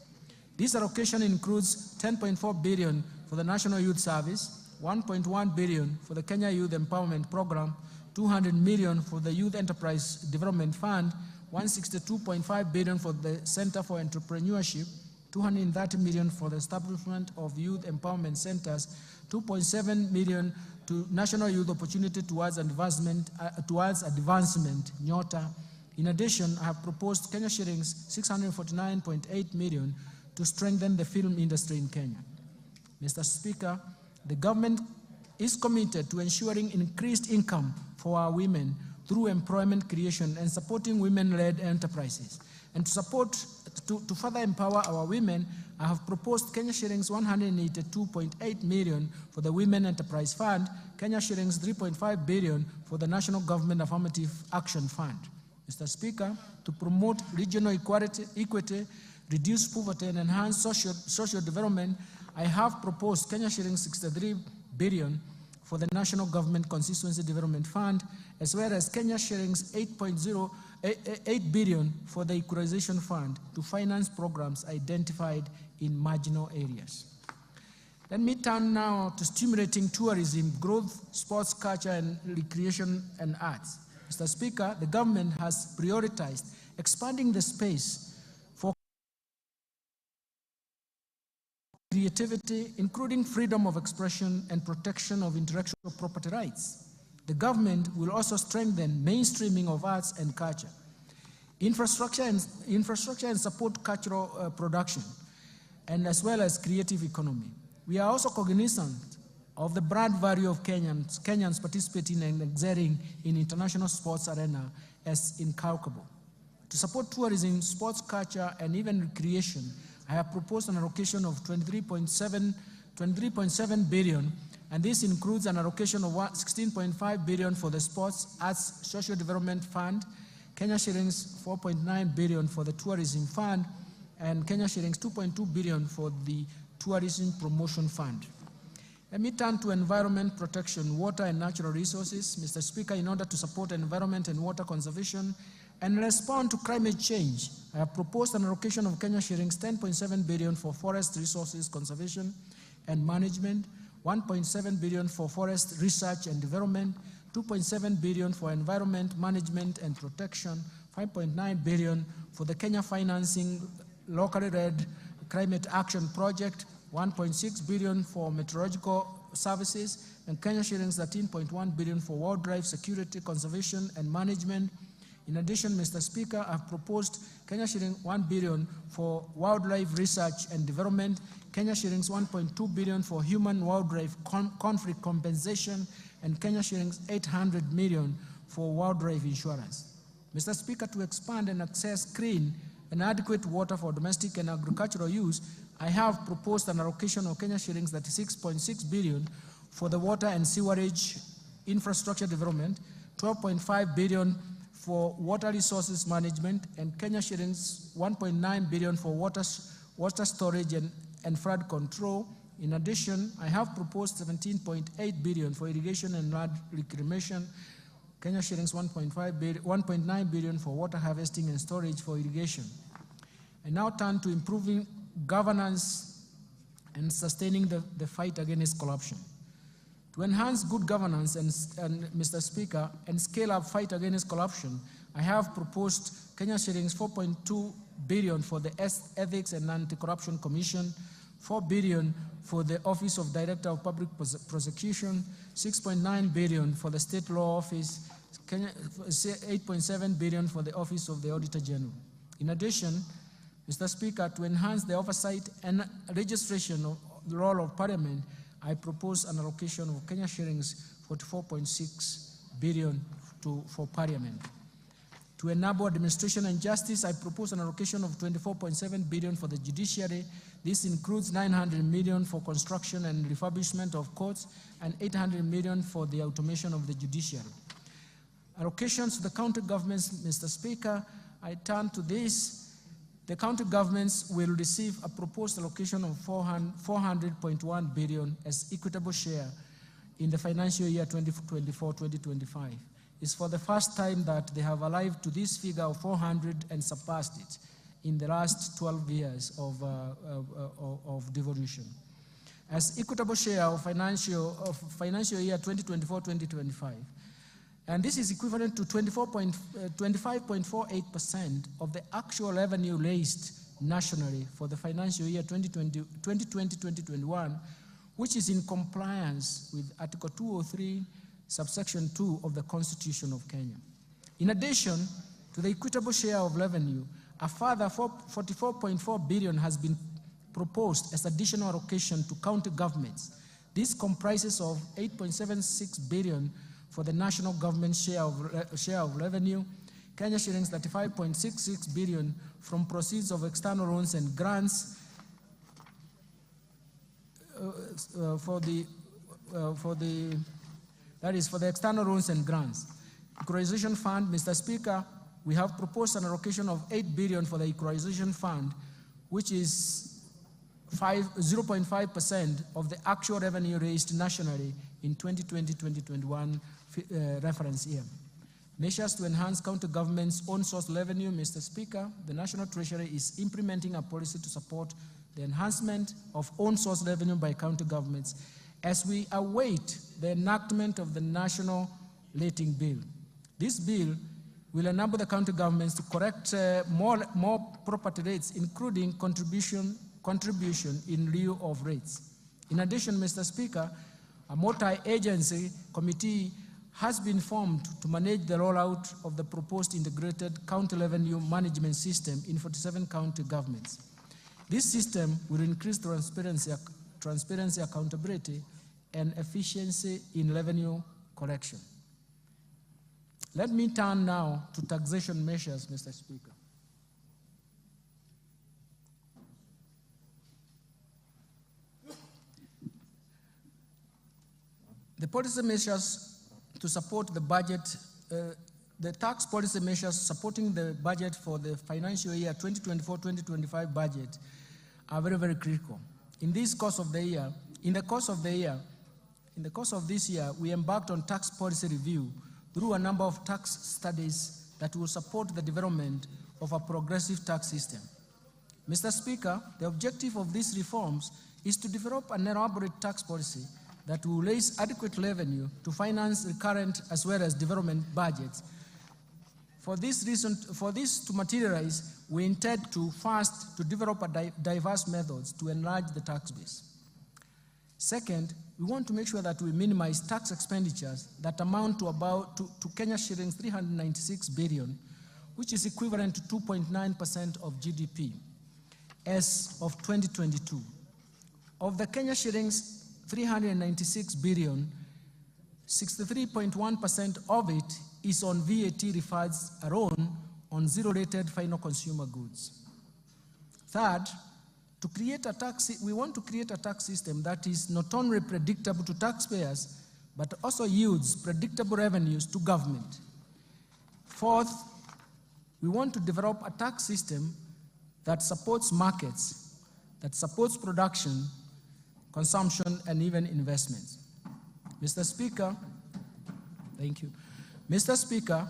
This allocation includes 10.4 billion for the National Youth Service, 1.1 billion for the Kenya Youth Empowerment Program, 200 million for the Youth Enterprise Development Fund, 162.5 billion for the Center for Entrepreneurship, 230 million for the establishment of youth empowerment centers, 2.7 million to National Youth Opportunity Towards Advancement, NYOTA. In addition, I have proposed Kenya shillings 649.8 million to strengthen the film industry in Kenya. Mr. Speaker, the government is committed to ensuring increased income for our women through employment creation and supporting women-led enterprises. And to further empower our women, I have proposed Kenya shillings 182.8 million for the Women Enterprise Fund, Kenya shillings 3.5 billion for the National Government Affirmative Action Fund. Mr. Speaker, to promote regional equity, reduce poverty, and enhance social development, I have proposed Kenya shillings 63 billion for the National Government Constituency Development Fund, as well as Kenya shillings 8 billion for the Equalization Fund to finance programs identified in marginal areas. Let me turn now to stimulating tourism, growth, sports, culture, and recreation and arts. Mr. Speaker, the government has prioritized expanding the space for creativity, including freedom of expression and protection of intellectual property rights. The government will also strengthen mainstreaming of arts and culture, infrastructure and support cultural production, and as well as creative economy. We are also cognizant of the brand value of Kenyans participating and excelling in international sports arena as incalculable. To support tourism, sports, culture, and even recreation, I have proposed an allocation of 23.7 billion, and this includes an allocation of 16.5 billion for the Sports, Arts, Social Development Fund, Kenya shillings 4.9 billion for the Tourism Fund, and Kenya shillings 2.2 billion for the Tourism Promotion Fund. Let me turn to environment protection, water and natural resources. Mr. Speaker, in order to support environment and water conservation and respond to climate change, I have proposed an allocation of Kenya shillings 10.7 billion for forest resources conservation and management, 1.7 billion for forest research and development, 2.7 billion for environment management and protection, 5.9 billion for the Kenya Financing Locally Led Climate Action Project, 1.6 billion for meteorological services, and Kenya shillings 13.1 billion for wildlife security, conservation, and management. In addition, Mr. Speaker, I have proposed Kenya shillings 1 billion for wildlife research and development, Kenya shillings 1.2 billion for human-wildlife conflict compensation, and Kenya shillings 800 million for wildlife insurance. Mr. Speaker, to expand and access clean and adequate water for domestic and agricultural use, I have proposed an allocation of Kenya shillings 36.6 billion for the water and sewerage infrastructure development, 12.5 billion for water resources management, and Kenya shillings 1.9 billion for water storage and flood control. In addition, I have proposed 17.8 billion for irrigation and land reclamation, Kenya shillings 1.9 billion for water harvesting and storage for irrigation. I now turn to improving governance and sustaining the fight against corruption. To enhance good governance and Mr. Speaker, and scale up fight against corruption, I have proposed Kenya shillings 4.2 billion for the Ethics and Anti-Corruption Commission, 4 billion for the Office of Director of Public Prosecution, 6.9 billion for the State Law Office, 8.7 billion for the Office of the Auditor General. In addition, Mr. Speaker, to enhance the oversight and registration of the role of Parliament, I propose an allocation of Kenya shillings 44.6 billion for Parliament. To enable administration and justice, I propose an allocation of 24.7 billion for the judiciary. This includes 900 million for construction and refurbishment of courts and 800 million for the automation of the judiciary. Allocations to the county governments, Mr. Speaker, I turn to this. The county governments will receive a proposed allocation of 400.1 billion as equitable share in the financial year 2024-2025. It's for the first time that they have arrived to this figure of 400 and surpassed it in the last 12 years of devolution. As equitable share of financial year 2024-2025. And this is equivalent to 25.48% of the actual revenue raised nationally for the financial year 2020-2021, which is in compliance with Article 203, subsection 2 of the Constitution of Kenya. In addition to the equitable share of revenue, a further 44.4 billion has been proposed as additional allocation to county governments. This comprises of 8.76 billion for the national government share of revenue, Kenya shillings 35.66 billion from proceeds of external loans and grants for the external loans and grants. Equalization Fund, Mr. Speaker, we have proposed an allocation of 8 billion for the Equalization Fund, which is 0.5% of the actual revenue raised nationally in 2020-2021 reference year. Measures to enhance county government's own source revenue, Mr. Speaker, the National Treasury is implementing a policy to support the enhancement of own source revenue by county governments as we await the enactment of the National Rating Bill. This bill will enable the county governments to correct more property rates, including contribution in lieu of rates. In addition, Mr. Speaker, a multi-agency committee has been formed to manage the rollout of the proposed integrated county revenue management system in 47 county governments. This system will increase transparency, accountability, and efficiency in revenue collection. Let me turn now to taxation measures, Mr. Speaker. The policy measures to support the budget, the tax policy measures supporting the budget for the financial year 2024-2025 budget are very, very critical. In the course of this year, we embarked on tax policy review through a number of tax studies that will support the development of a progressive tax system. Mr. Speaker, the objective of these reforms is to develop an elaborate tax policy that will raise adequate revenue to finance recurrent as well as development budgets. For this to materialize, we intend to first to develop diverse methods to enlarge the tax base. Second, we want to make sure that we minimize tax expenditures that amount to Kenya shillings 396 billion, which is equivalent to 2.9% of GDP as of 2022. Of the Kenya shillings 396 billion, 63.1% of it is on VAT refunds alone on zero-rated final consumer goods. Third, we want to create a tax system that is not only predictable to taxpayers, but also yields predictable revenues to government. Fourth, we want to develop a tax system that supports markets, that supports production, consumption, and even investments. Mr. Speaker, thank you. Mr. Speaker,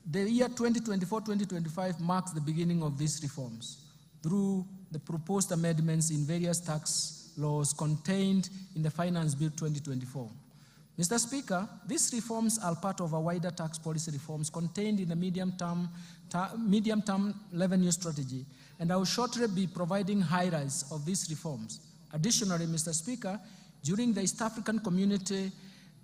the year 2024-2025 marks the beginning of these reforms through the proposed amendments in various tax laws contained in the Finance Bill 2024. Mr. Speaker, these reforms are part of a wider tax policy reforms contained in the medium-term revenue strategy, and I will shortly be providing highlights of these reforms. Additionally, Mr. Speaker, during the East African Community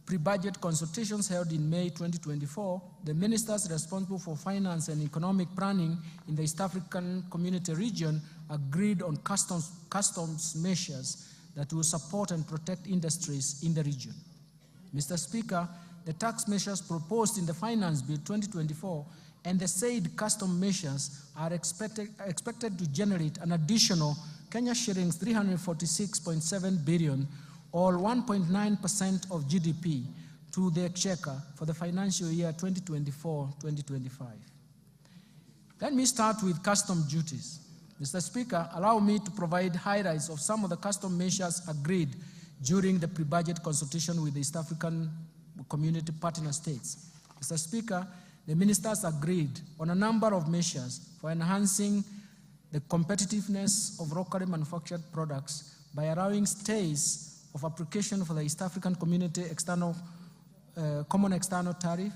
pre-budget consultations held in May 2024, the ministers responsible for finance and economic planning in the East African Community region agreed on customs measures that will support and protect industries in the region. Mr. Speaker, the tax measures proposed in the Finance Bill 2024 and the said custom measures are expected to generate an additional Kenya shillings 346.7 billion or 1.9% of GDP to the exchequer for the financial year 2024-2025. Let me start with custom duties. Mr. Speaker, allow me to provide highlights of some of the custom measures agreed during the pre-budget consultation with the East African Community partner states. Mr. Speaker, the ministers agreed on a number of measures for enhancing the competitiveness of locally manufactured products by allowing stays of application for the East African Community Common External Tariff,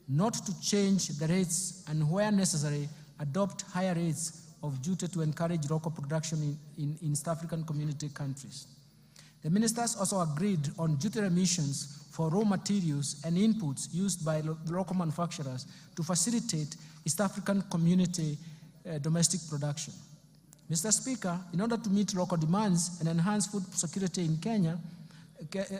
not to change the rates and where necessary, adopt higher rates of duty to encourage local production in East African Community countries. The ministers also agreed on duty remissions for raw materials and inputs used by local manufacturers to facilitate East African Community domestic production. Mr. Speaker, in order to meet local demands and enhance food security in Kenya,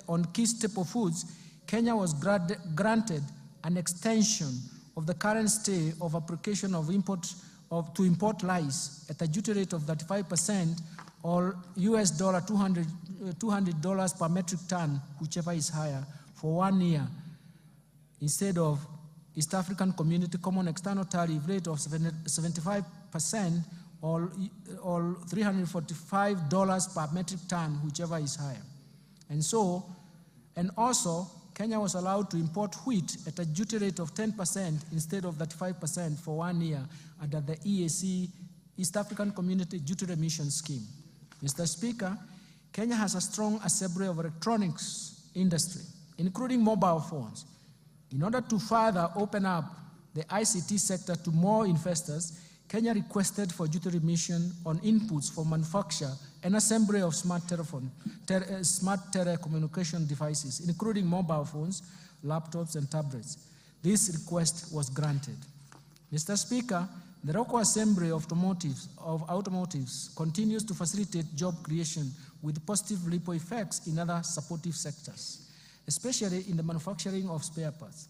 on key staple foods, Kenya was granted an extension of the current stay of application of to import rice at a duty rate of 35% or US $200 per metric ton, whichever is higher, for 1 year, instead of East African Community Common External Tariff rate of 75% or $345 per metric ton, whichever is higher. And also, Kenya was allowed to import wheat at a duty rate of 10% instead of 35% for 1 year under the EAC, East African Community Duty Remission Scheme. Mr. Speaker, Kenya has a strong assembly of electronics industry, including mobile phones. In order to further open up the ICT sector to more investors, Kenya requested for duty remission on inputs for manufacture and assembly of smart telecommunication devices, including mobile phones, laptops, and tablets. This request was granted. Mr. Speaker, the local assembly of automotives continues to facilitate job creation with positive ripple effects in other supportive sectors, especially in the manufacturing of spare parts.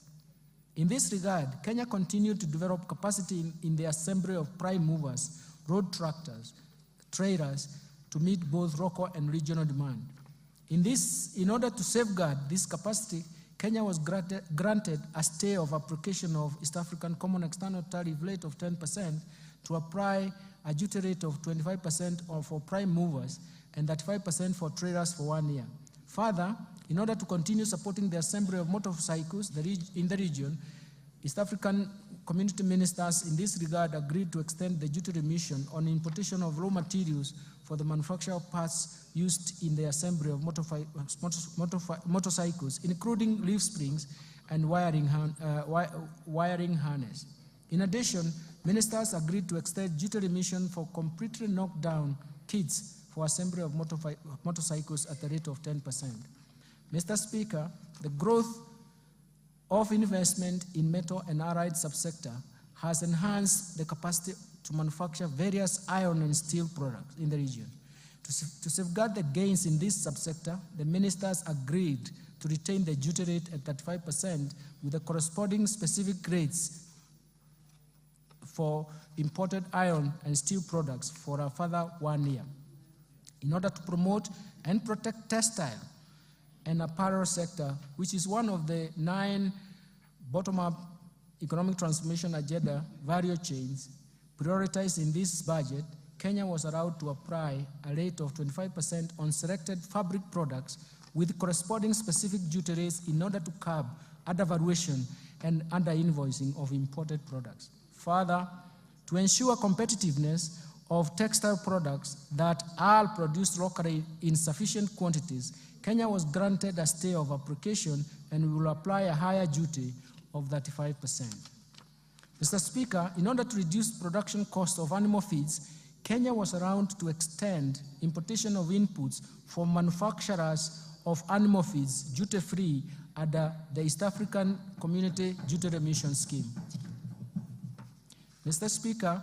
In this regard, Kenya continued to develop capacity in the assembly of prime movers, road tractors, trailers, to meet both local and regional demand. In order to safeguard this capacity, Kenya was granted a stay of application of East African Common External Tariff rate of 10% to apply a duty rate of 25% for prime movers and 35% for trailers for 1 year. Further, in order to continue supporting the assembly of motorcycles in the region, East African Community ministers in this regard agreed to extend the duty remission on importation of raw materials for the manufacture of parts used in the assembly of motorcycles, including leaf springs and wiring harness. In addition, ministers agreed to extend duty remission for completely knocked down kits for assembly of motorcycles at the rate of 10%. Mr. Speaker, the growth of investment in metal and allied subsector has enhanced the capacity to manufacture various iron and steel products in the region. To safeguard the gains in this subsector, the ministers agreed to retain the duty rate at 35% with the corresponding specific rates for imported iron and steel products for a further 1 year. In order to promote and protect textile and apparel sector, which is one of the 9 bottom-up economic transformation agenda value chains prioritized in this budget, Kenya was allowed to apply a rate of 25% on selected fabric products with corresponding specific duty rates in order to curb undervaluation and under-invoicing of imported products. Further, to ensure competitiveness of textile products that are produced locally in sufficient quantities, Kenya was granted a stay of application and we will apply a higher duty of 35%. Mr. Speaker, in order to reduce production cost of animal feeds, Kenya was around to extend importation of inputs from manufacturers of animal feeds duty-free under the East African Community Duty Remission Scheme. Mr. Speaker,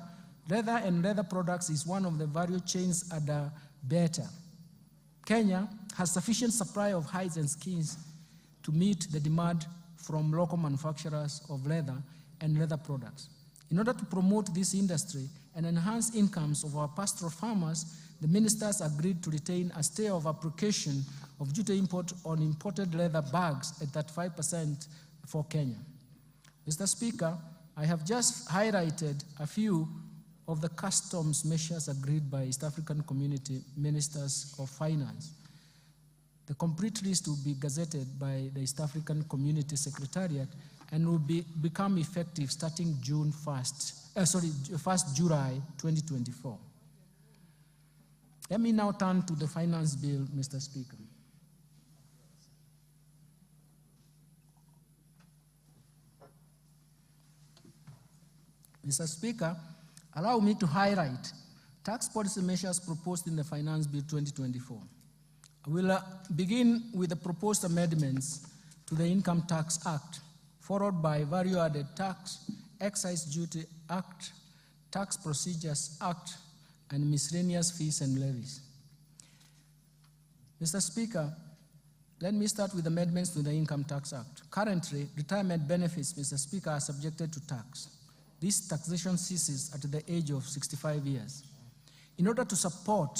leather and leather products is one of the value chains under BETA. Kenya has sufficient supply of hides and skins to meet the demand from local manufacturers of leather and leather products. In order to promote this industry and enhance incomes of our pastoral farmers, the ministers agreed to retain a stay of application of duty import on imported leather bags at 35% for Kenya. Mr. Speaker, I have just highlighted a few of the customs measures agreed by East African Community Ministers of Finance. The complete list will be gazetted by the East African Community Secretariat and will become effective starting 1st July 2024. Let me now turn to the finance bill, Mr. Speaker. Mr. Speaker, allow me to highlight tax policy measures proposed in the Finance Bill 2024. I will begin with the proposed amendments to the Income Tax Act, followed by Value Added Tax, Excise Duty Act, Tax Procedures Act, and miscellaneous fees and levies. Mr. Speaker, let me start with amendments to the Income Tax Act. Currently, retirement benefits, Mr. Speaker, are subjected to tax. This taxation ceases at the age of 65 years. In order to support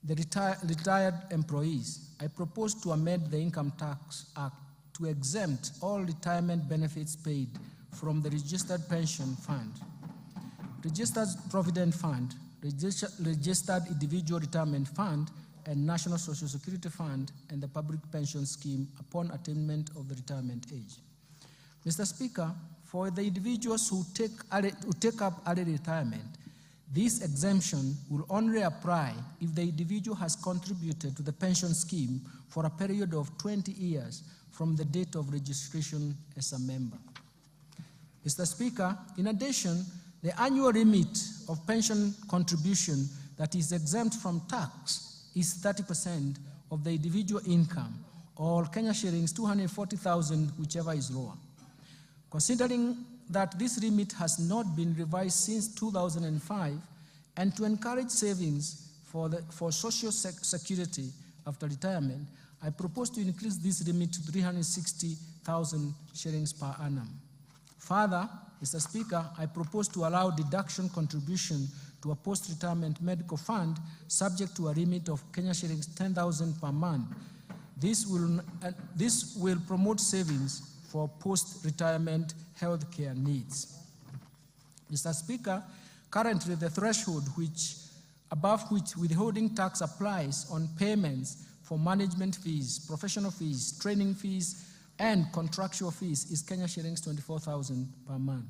the retired employees, I propose to amend the Income Tax Act to exempt all retirement benefits paid from the Registered Pension Fund, Registered Provident Fund, Registered Individual Retirement Fund, and National Social Security Fund and the Public Pension Scheme upon attainment of the retirement age. Mr. Speaker, for the individuals who take up early retirement, this exemption will only apply if the individual has contributed to the pension scheme for a period of 20 years from the date of registration as a member. Mr. Speaker, in addition, the annual limit of pension contribution that is exempt from tax is 30% of the individual income, or Kenya shillings 240,000, whichever is lower. Considering that this limit has not been revised since 2005, and to encourage savings for social security after retirement, I propose to increase this limit to 360,000 shillings per annum. Further, Mr. Speaker, I propose to allow deduction contribution to a post-retirement medical fund subject to a limit of Kenya shillings 10,000 per month. This will promote savings for post-retirement healthcare needs. Mr. Speaker, currently the threshold above which withholding tax applies on payments for management fees, professional fees, training fees, and contractual fees is Kenya shillings 24,000 per month.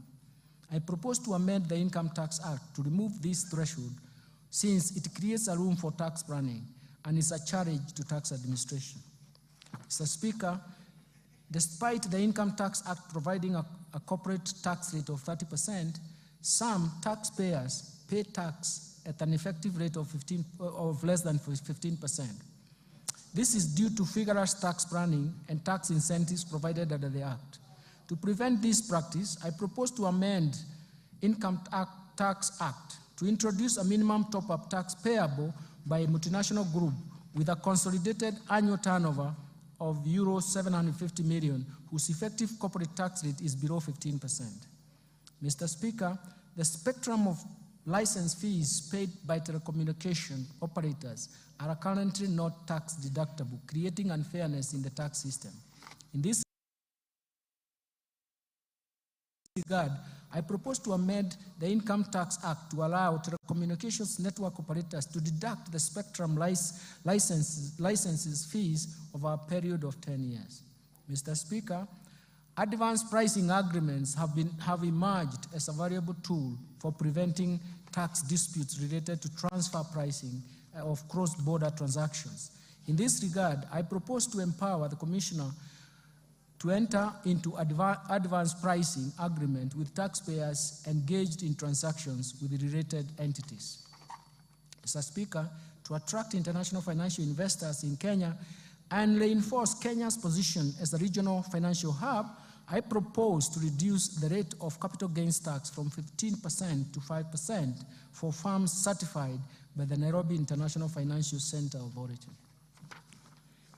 I propose to amend the Income Tax Act to remove this threshold since it creates a room for tax planning and is a challenge to tax administration. Mr. Speaker, despite the Income Tax Act providing a corporate tax rate of 30%, some taxpayers pay tax at an effective rate of less than 15%. This is due to vigorous tax planning and tax incentives provided under the Act. To prevent this practice, I propose to amend Income Tax Act to introduce a minimum top-up tax payable by a multinational group with a consolidated annual turnover of euro 750 million, whose effective corporate tax rate is below 15%. Mr. Speaker, the spectrum of license fees paid by telecommunication operators are currently not tax deductible, creating unfairness in the tax system. In this regard, I propose to amend the Income Tax Act to allow telecommunications network operators to deduct the spectrum licenses fees over a period of 10 years. Mr. Speaker, advanced pricing agreements have emerged as a valuable tool for preventing tax disputes related to transfer pricing of cross-border transactions. In this regard, I propose to empower the Commissioner to enter into advance pricing agreement with taxpayers engaged in transactions with related entities. Mr. Speaker, to attract international financial investors in Kenya and reinforce Kenya's position as a regional financial hub, I propose to reduce the rate of capital gains tax from 15% to 5% for firms certified by the Nairobi International Financial Center Authority.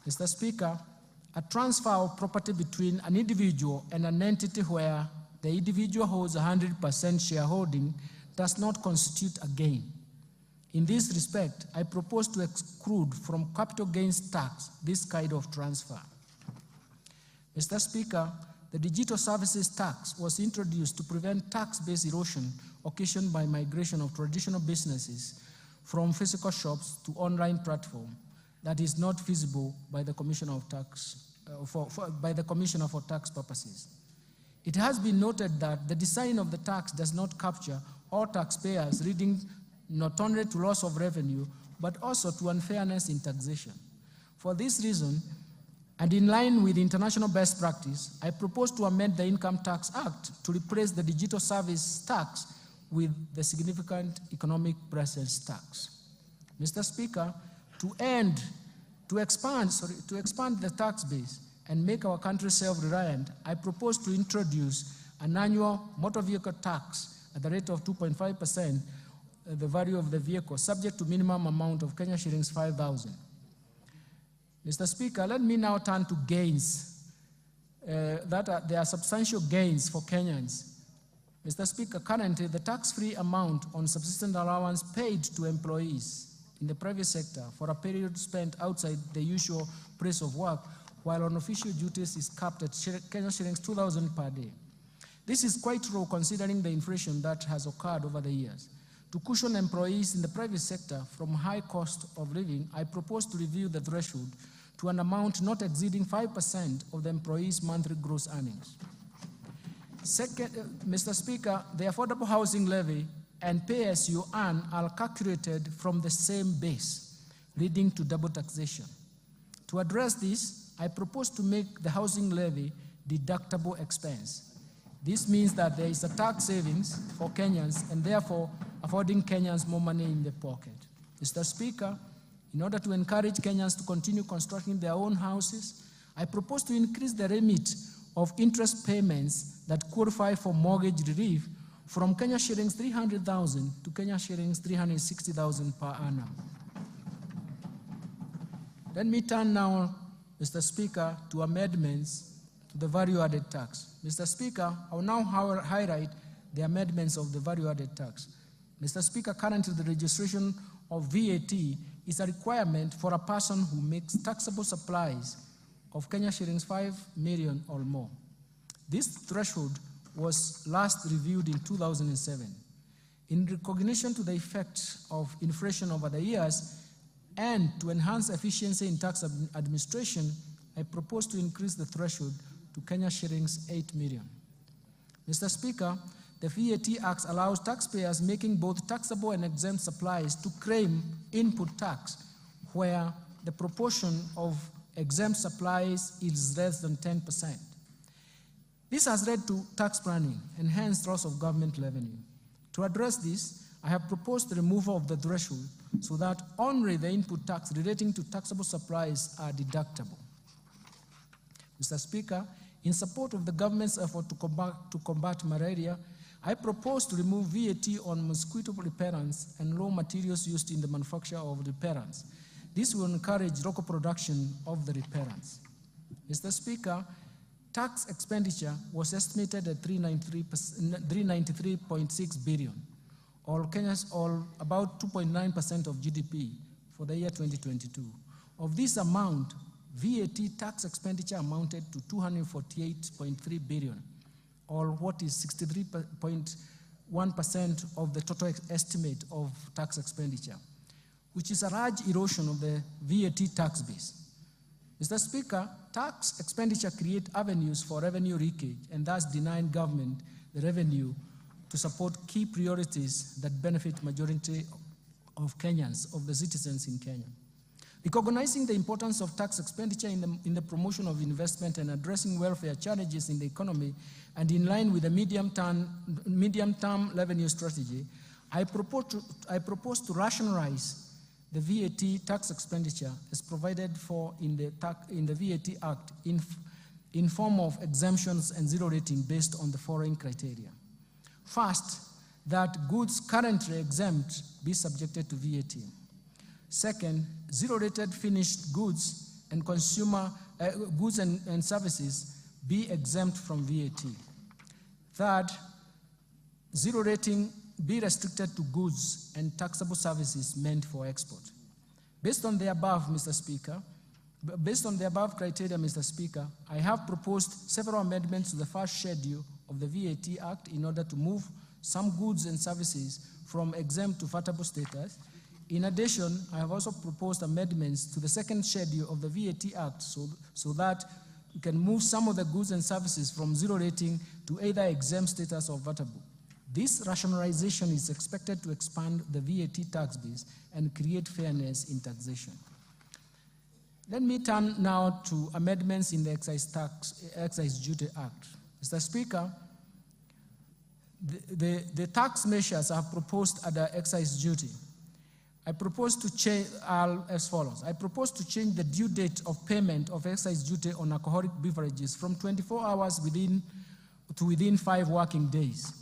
Mr. Speaker, a transfer of property between an individual and an entity where the individual holds 100% shareholding does not constitute a gain. In this respect, I propose to exclude from capital gains tax this kind of transfer. Mr. Speaker, the digital services tax was introduced to prevent tax-based erosion occasioned by migration of traditional businesses from physical shops to online platform that is not feasible by the Commissioner of Tax, by the Commissioner for Tax purposes. It has been noted that the design of the tax does not capture all taxpayers, leading not only to loss of revenue, but also to unfairness in taxation. For this reason, and in line with international best practice, I propose to amend the Income Tax Act to replace the digital service tax with the significant economic presence tax. Mr. Speaker, to expand the tax base and make our country self-reliant, I propose to introduce an annual motor vehicle tax at the rate of 2.5%, the value of the vehicle, subject to minimum amount of Kenya shillings 5,000. Mr. Speaker, let me now turn to gains. There are substantial gains for Kenyans. Mr. Speaker, currently the tax-free amount on subsistence allowance paid to employees in the private sector for a period spent outside the usual place of work while on official duties is capped at Kenya shillings 2,000 per day. This is quite low considering the inflation that has occurred over the years. To cushion employees in the private sector from high cost of living, I propose to review the threshold to an amount not exceeding 5% of the employee's monthly gross earnings. Second, Mr. Speaker, the affordable housing levy and pay as you earn are calculated from the same base, leading to double taxation. To address this, I propose to make the housing levy deductible expense. This means that there is a tax savings for Kenyans and therefore affording Kenyans more money in the pocket. Mr. Speaker, in order to encourage Kenyans to continue constructing their own houses, I propose to increase the limit of interest payments that qualify for mortgage relief from Kenya shillings 300,000 to Kenya shillings 360,000 per annum. Let me turn now, Mr. Speaker, to amendments to the value-added tax. Mr. Speaker, I will now highlight the amendments of the value-added tax. Mr. Speaker, currently the registration of VAT is a requirement for a person who makes taxable supplies of Kenya shillings 5 million or more. This threshold was last reviewed in 2007. In recognition to the effect of inflation over the years and to enhance efficiency in tax administration, I propose to increase the threshold to Kenya shillings 8 million. Mr. Speaker, the VAT Act allows taxpayers making both taxable and exempt supplies to claim input tax where the proportion of exempt supplies is less than 10%. This has led to tax planning and hence loss of government revenue. To address this, I have proposed the removal of the threshold so that only the input tax relating to taxable supplies are deductible. Mr. Speaker, in support of the government's effort to combat malaria, I propose to remove VAT on mosquito repellents and raw materials used in the manufacture of repellents. This will encourage local production of the repellents. Mr. Speaker, tax expenditure was estimated at 393.6 billion, or about 2.9% of GDP for the year 2022. Of this amount, VAT tax expenditure amounted to 248.3 billion, or what is 63.1% of the total estimate of tax expenditure, which is a large erosion of the VAT tax base. Mr. Speaker, tax expenditure create avenues for revenue leakage and thus deny government the revenue to support key priorities that benefit majority of Kenyans, of the citizens in Kenya. Recognizing the importance of tax expenditure in the promotion of investment and addressing welfare challenges in the economy, and in line with the medium-term revenue strategy, I propose to rationalize the VAT tax expenditure as provided for in the VAT Act in form of exemptions and zero rating based on the following criteria. First, that goods currently exempt be subjected to VAT. Second, zero-rated finished goods and consumer goods and services be exempt from VAT. Third, zero rating be restricted to goods and taxable services meant for export. Based on the above, Mr. Speaker, based on the above criteria, Mr. Speaker, I have proposed several amendments to the first schedule of the VAT Act in order to move some goods and services from exempt to vatable status. In addition, I have also proposed amendments to the second schedule of the VAT Act so that we can move some of the goods and services from zero rating to either exempt status or vatable. This rationalization is expected to expand the VAT tax base and create fairness in taxation. Let me turn now to amendments in the Excise Duty Act. Mr. Speaker, the tax measures I have proposed under excise duty, I propose to change as follows. I propose to change the due date of payment of excise duty on alcoholic beverages from 24 hours within 5 working days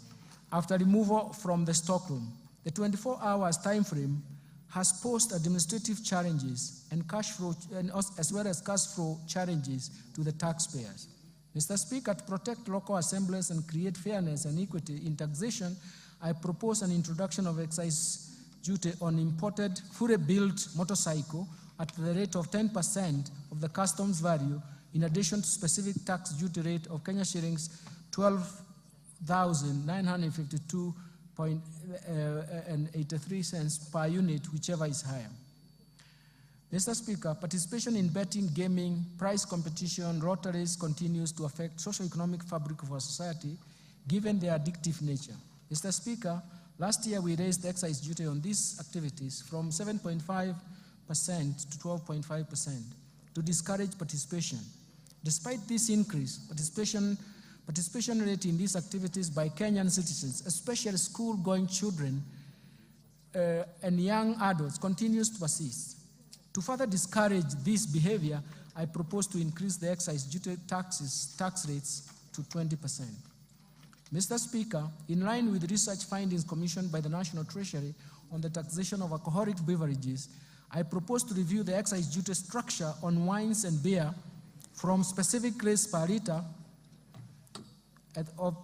after removal from the stockroom. The 24 hours time frame has posed administrative challenges and cash flow, as well as cash flow challenges to the taxpayers. Mr. Speaker, to protect local assemblies and create fairness and equity in taxation, I propose an introduction of excise duty on imported fully built motorcycle at the rate of 10% of the customs value, in addition to specific tax duty rate of Kenya shillings 12,952.83 cents per unit, whichever is higher. Mr. Speaker, participation in betting, gaming, prize competition, lotteries continues to affect socio-economic fabric of our society, given their addictive nature. Mr. Speaker, last year we raised the excise duty on these activities from 7.5% to 12.5% to discourage participation. Despite this increase, participation rate in these activities by Kenyan citizens, especially school-going children and young adults, continues to persist. To further discourage this behavior, I propose to increase the excise duty tax rates to 20%. Mr. Speaker, in line with research findings commissioned by the National Treasury on the taxation of alcoholic beverages, I propose to review the excise duty structure on wines and beer from specific rates per litre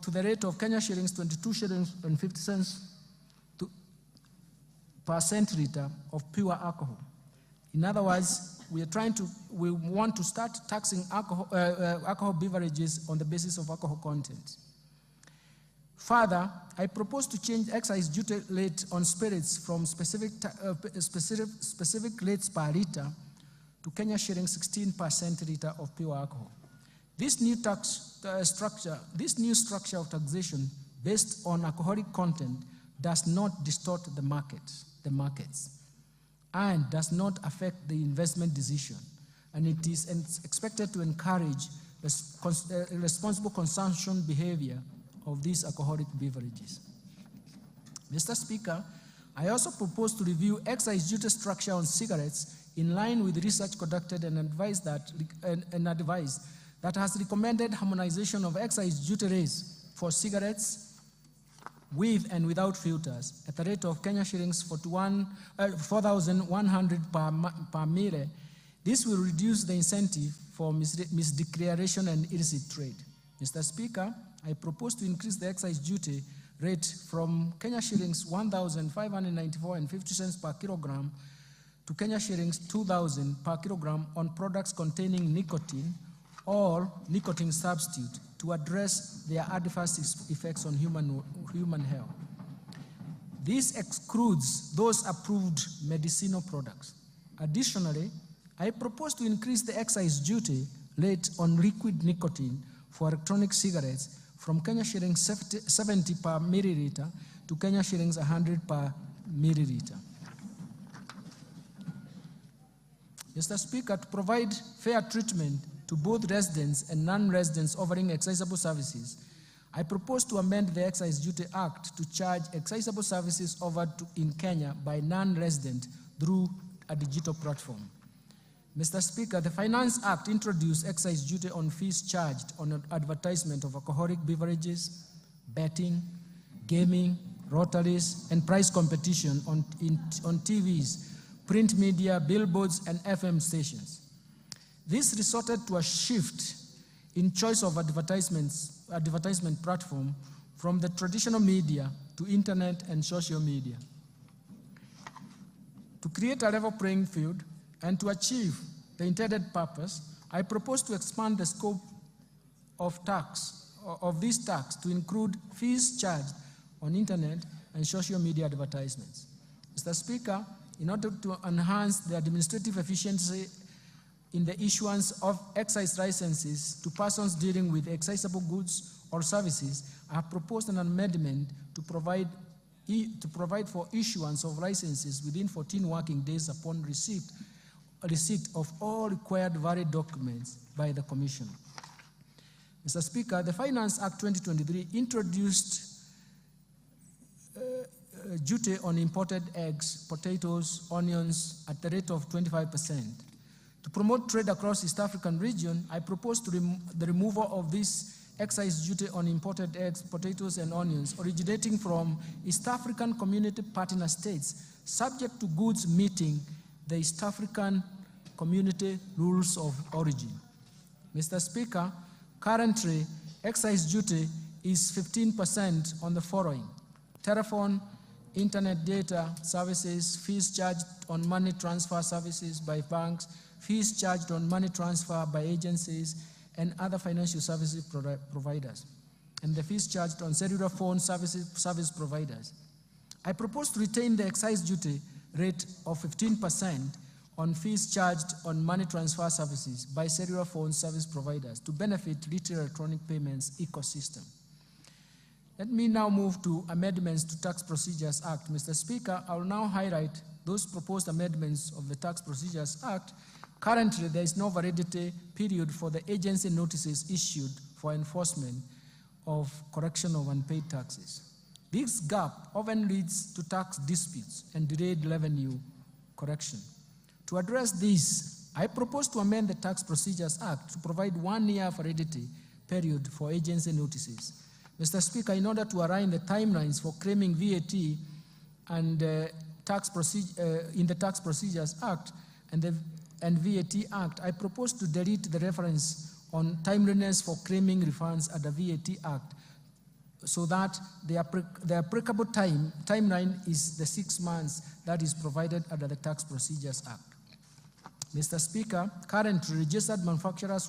to the rate of Kenya shillings 22 shillings and 50 cents per centiliter of pure alcohol. In other words, we want to start taxing alcohol beverages on the basis of alcohol content. Further, I propose to change excise duty rate on spirits from specific rates per litre to Kenya shilling 16 per centiliter of pure alcohol. This new structure of taxation based on alcoholic content does not distort the markets, and does not affect the investment decision, and it is expected to encourage responsible consumption behavior of these alcoholic beverages. Mr. Speaker, I also propose to review excise duty structure on cigarettes in line with research conducted and advice that has recommended harmonization of excise duty rates for cigarettes with and without filters at the rate of Kenya shillings 4,100 per mille. This will reduce the incentive for misdeclaration and illicit trade. Mr. Speaker, I propose to increase the excise duty rate from Kenya shillings 1,594.50 cents per kilogram to Kenya shillings 2,000 per kilogram on products containing nicotine or nicotine substitute to address their adverse effects on human health. This excludes those approved medicinal products. Additionally, I propose to increase the excise duty rate on liquid nicotine for electronic cigarettes from Kenya shillings 70 per milliliter to Kenya shillings 100 per milliliter. Mr. Speaker, to provide fair treatment to both residents and non-residents offering excisable services, I propose to amend the Excise Duty Act to charge excisable services offered in Kenya by non-resident through a digital platform. Mr. Speaker, the Finance Act introduced excise duty on fees charged on advertisement of alcoholic beverages, betting, gaming, lotteries, and prize competition on TVs, print media, billboards, and FM stations. This resulted to a shift in choice of advertisement platform from the traditional media to internet and social media. To create a level playing field and to achieve the intended purpose, I propose to expand the scope of this tax to include fees charged on internet and social media advertisements. Mr. Speaker, in order to enhance the administrative efficiency in the issuance of excise licenses to persons dealing with excisable goods or services, I have proposed an amendment to provide for issuance of licenses within 14 working days upon receipt of all required valid documents by the Commission. Mr. Speaker, the Finance Act 2023 introduced duty on imported eggs, potatoes, onions at the rate of 25%. To promote trade across East African region, I propose the removal of this excise duty on imported eggs, potatoes, and onions originating from East African Community Partner States, subject to goods meeting the East African Community Rules of Origin. Mr. Speaker, currently, excise duty is 15% on the following: telephone, internet data services, fees charged on money transfer services by banks, fees charged on money transfer by agencies and other financial services providers, and the fees charged on cellular phone service providers. I propose to retain the excise duty rate of 15% on fees charged on money transfer services by cellular phone service providers to benefit retail electronic payments ecosystem. Let me now move to amendments to Tax Procedures Act. Mr. Speaker, I will now highlight those proposed amendments of the Tax Procedures Act. Currently, there is no validity period for the agency notices issued for enforcement of correction of unpaid taxes. This gap often leads to tax disputes and delayed revenue correction. To address this, I propose to amend the Tax Procedures Act to provide 1 year validity period for agency notices. Mr. Speaker, in order to align the timelines for claiming VAT and in the Tax Procedures Act and VAT Act, I propose to delete the reference on timeliness for claiming refunds at the VAT Act, so that the applicable timeline is the 6 months that is provided under the Tax Procedures Act. Mr. Speaker, currently registered manufacturers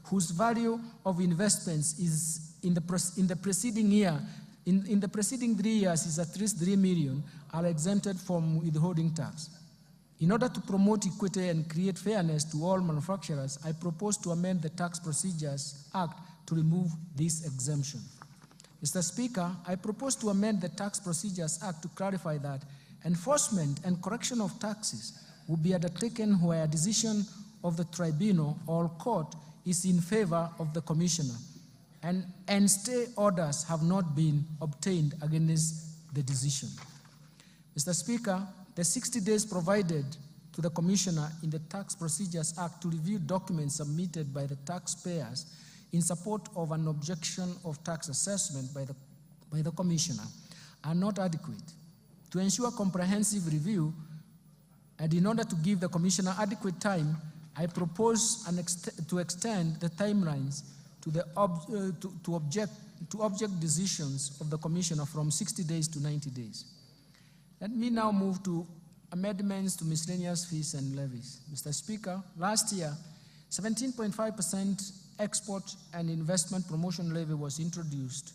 whose value of investments is in the preceding year, in the preceding 3 years is at least 3 million, are exempted from withholding tax. In order to promote equity and create fairness to all manufacturers, I propose to amend the Tax Procedures Act to remove this exemption. Mr. Speaker, I propose to amend the Tax Procedures Act to clarify that enforcement and correction of taxes will be undertaken where a decision of the tribunal or court is in favor of the commissioner, and stay orders have not been obtained against the decision. Mr. Speaker, the 60 days provided to the commissioner in the Tax Procedures Act to review documents submitted by the taxpayers in support of an objection of tax assessment by the commissioner are not adequate. To ensure comprehensive review, and in order to give the commissioner adequate time, I propose to extend the timelines to object decisions of the commissioner from 60 days to 90 days. Let me now move to amendments to miscellaneous fees and levies. Mr. Speaker, last year, 17.5% export and investment promotion levy was introduced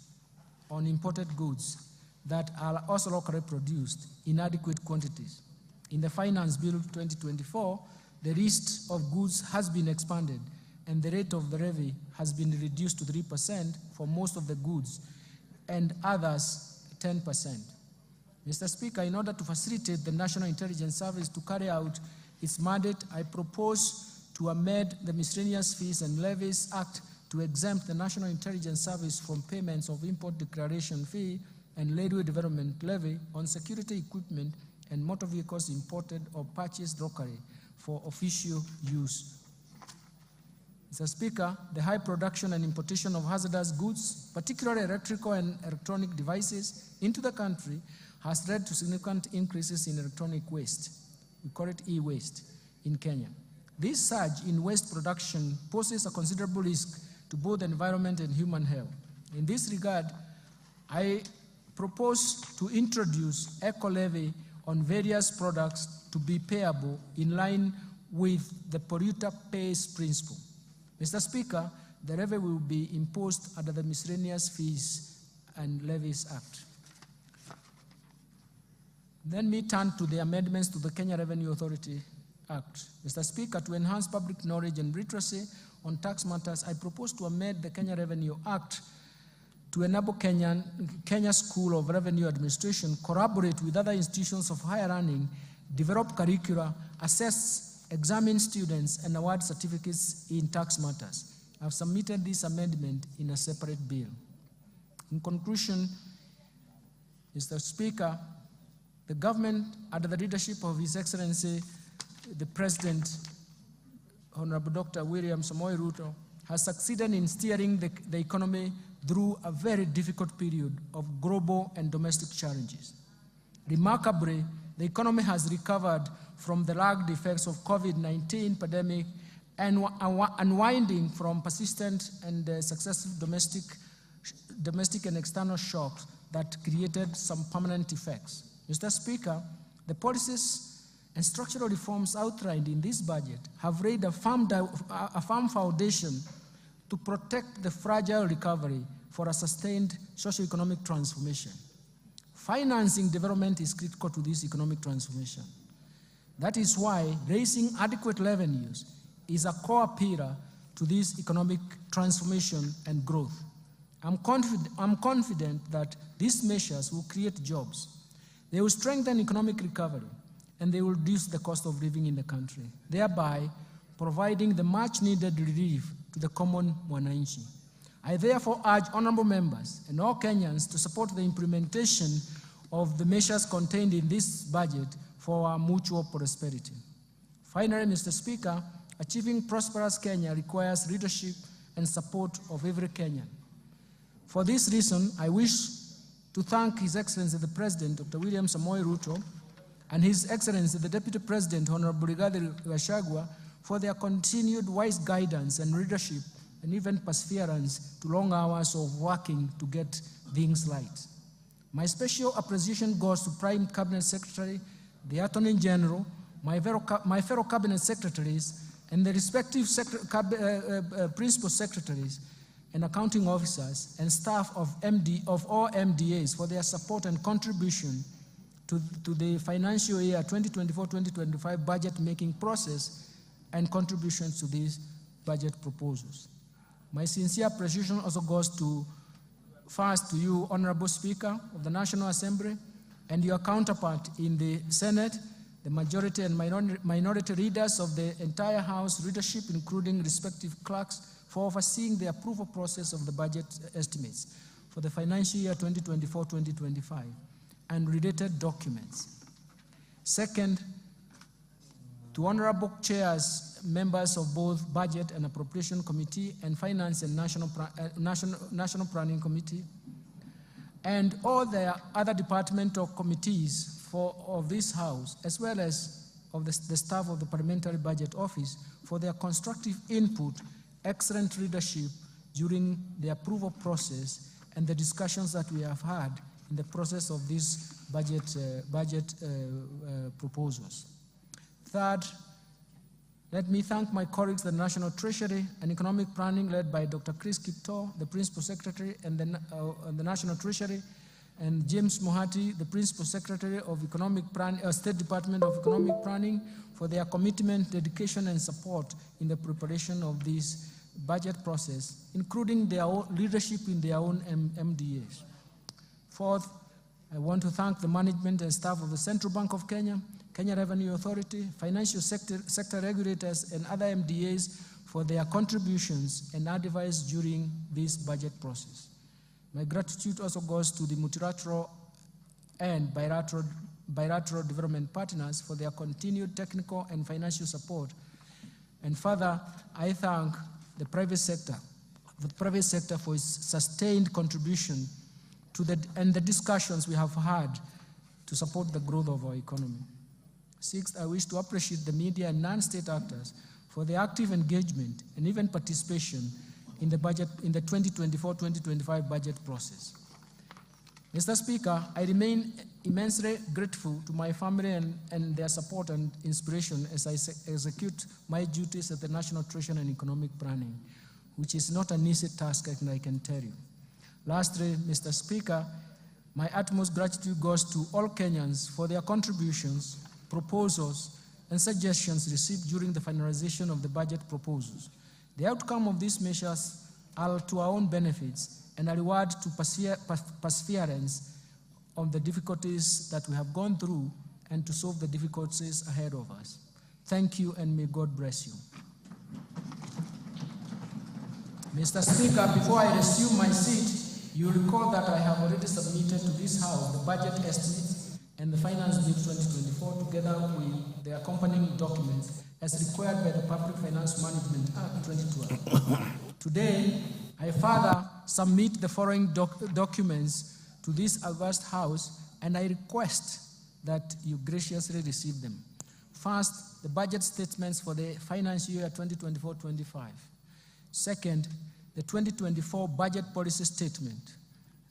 on imported goods that are also locally produced in adequate quantities. In the Finance Bill 2024, the list of goods has been expanded and the rate of the levy has been reduced to 3% for most of the goods and others 10%. Mr. Speaker, in order to facilitate the National Intelligence Service to carry out its mandate, I propose to amend the Miscellaneous Fees and Levies Act to exempt the National Intelligence Service from payments of import declaration fee and railway development levy on security equipment and motor vehicles imported or purchased locally for official use. Mr. Speaker, the high production and importation of hazardous goods, particularly electrical and electronic devices, into the country has led to significant increases in electronic waste. We call it e-waste in Kenya. This surge in waste production poses a considerable risk to both the environment and human health. In this regard, I propose to introduce eco-levy on various products to be payable in line with the polluter pays principle. Mr. Speaker, the levy will be imposed under the Miscellaneous Fees and Levies Act. Let me turn to the amendments to the Kenya Revenue Authority Act. Mr. Speaker, to enhance public knowledge and literacy on tax matters, I propose to amend the Kenya Revenue Act to enable Kenya School of Revenue Administration collaborate with other institutions of higher learning, develop curricula, assess, examine students, and award certificates in tax matters. I've submitted this amendment in a separate bill. In conclusion, Mr. Speaker, the government, under the leadership of His Excellency, the President, Honorable Dr. William Samoei Ruto, has succeeded in steering the economy through a very difficult period of global and domestic challenges. Remarkably, the economy has recovered from the lagged effects of COVID-19 pandemic and unwinding from persistent and successive domestic and external shocks that created some permanent effects. Mr. Speaker, the policies and structural reforms outlined in this budget have laid a firm foundation to protect the fragile recovery for a sustained socio-economic transformation. Financing development is critical to this economic transformation. That is why raising adequate revenues is a core pillar to this economic transformation and growth. I'm confident that these measures will create jobs. They will strengthen economic recovery, and they will reduce the cost of living in the country, thereby providing the much-needed relief to the common mwananchi. I therefore urge honorable members and all Kenyans to support the implementation of the measures contained in this budget for our mutual prosperity. Finally, Mr. Speaker, achieving prosperous Kenya requires leadership and support of every Kenyan. For this reason, I wish to thank His Excellency the President, Dr. William Samoei Ruto, and His Excellency the Deputy President, Honorable Rigathi Gachagua, for their continued wise guidance and leadership and even perseverance to long hours of working to get things right. My special appreciation goes to Prime Cabinet Secretary, the Attorney General, my fellow Cabinet Secretaries, and the respective Principal Secretaries and accounting officers and staff of all MDAs for their support and contribution to the financial year 2024-2025 budget-making process and contributions to these budget proposals. My sincere appreciation also goes first to you, Honorable Speaker of the National Assembly, and your counterpart in the Senate, the majority and minority leaders of the entire House leadership, including respective clerks, for overseeing the approval process of the budget estimates for the financial year 2024-2025 and related documents. Second, to honorable chairs, members of both Budget and Appropriation Committee and Finance and National Planning Committee, and all the other departmental committees of this House, as well as of the staff of the Parliamentary Budget Office, for their constructive input, excellent leadership during the approval process and the discussions that we have had in the process of these budget proposals. Third, let me thank my colleagues at the National Treasury and Economic Planning, led by Dr. Chris Kipto, the Principal Secretary and the National Treasury, and James Mohati, the Principal Secretary of State Department of Economic Planning, for their commitment, dedication, and support in the preparation of this budget process, including their own leadership in their own MDAs. Fourth, I want to thank the management and staff of the Central Bank of Kenya, Kenya Revenue Authority, financial sector regulators, and other MDAs for their contributions and advice during this budget process. My gratitude also goes to the multilateral and bilateral development partners for their continued technical and financial support. And further, I thank the private sector for its sustained contribution to the discussions we have had to support the growth of our economy. Sixth, I wish to appreciate the media and non-state actors for their active engagement and even participation in the 2024-2025 budget process. Mr. Speaker, I remain immensely grateful to my family and their support and inspiration as I execute my duties at the National Treasury and Economic Planning, which is not an easy task, I can tell you. Lastly, Mr. Speaker, my utmost gratitude goes to all Kenyans for their contributions, proposals, and suggestions received during the finalization of the budget proposals. The outcome of these measures are to our own benefits and a reward to perseverance on the difficulties that we have gone through and to solve the difficulties ahead of us. Thank you, and may God bless you. Mr. Speaker, before I resume my seat, you recall that I have already submitted to this House the budget estimates and the Finance Bill 2024 together with the accompanying documents as required by the Public Finance Management Act 2012. Today, I further submit the following documents to this august House, and I request that you graciously receive them. First, the budget statements for the financial year 2024-25. Second, the 2024 budget policy statement.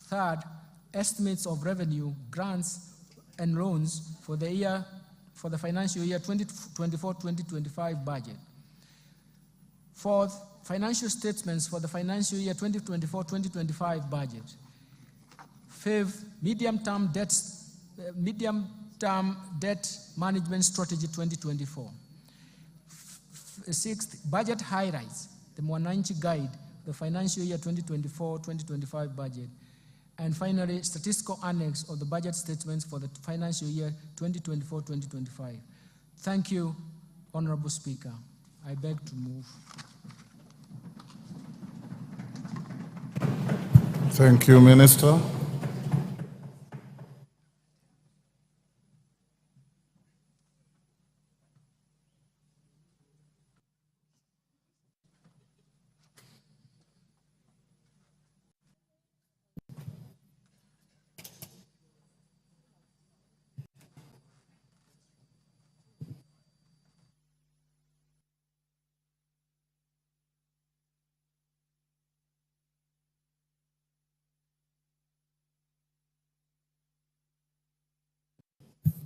Third, estimates of revenue, grants, and loans for the financial year 2024-2025 budget. Fourth, financial statements for the financial year 2024-2025 budget. Fifth, medium-term debt management strategy 2024. Sixth, budget highlights, the Mwananchi Guide, the financial year 2024-2025 budget. And finally, statistical annex of the budget statements for the financial year 2024-2025. Thank you, Honorable Speaker. I beg to move. Thank you, Minister.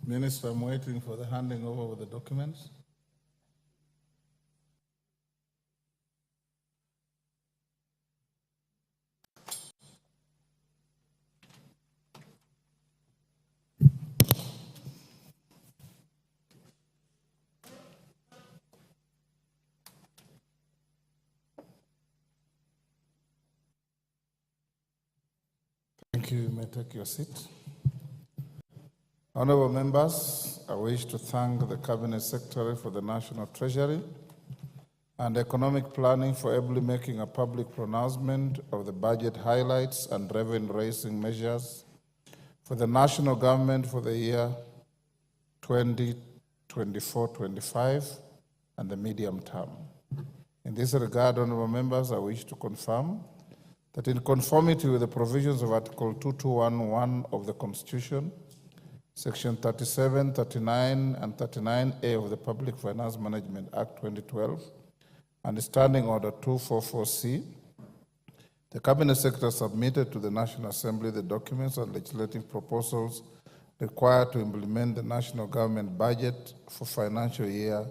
Minister, I'm waiting for the handing over of the documents. Thank you. You may take your seat. Honorable members, I wish to thank the Cabinet Secretary for the National Treasury and Economic Planning for ably making a public pronouncement of the budget highlights and revenue-raising measures for the national government for the year 2024-25 and the medium term. In this regard, honorable members, I wish to confirm that in conformity with the provisions of Article 2211 of the Constitution, Section 37, 39, and 39A of the Public Finance Management Act 2012, and Standing Order 244C, the Cabinet Secretary submitted to the National Assembly the documents and legislative proposals required to implement the national government budget for financial year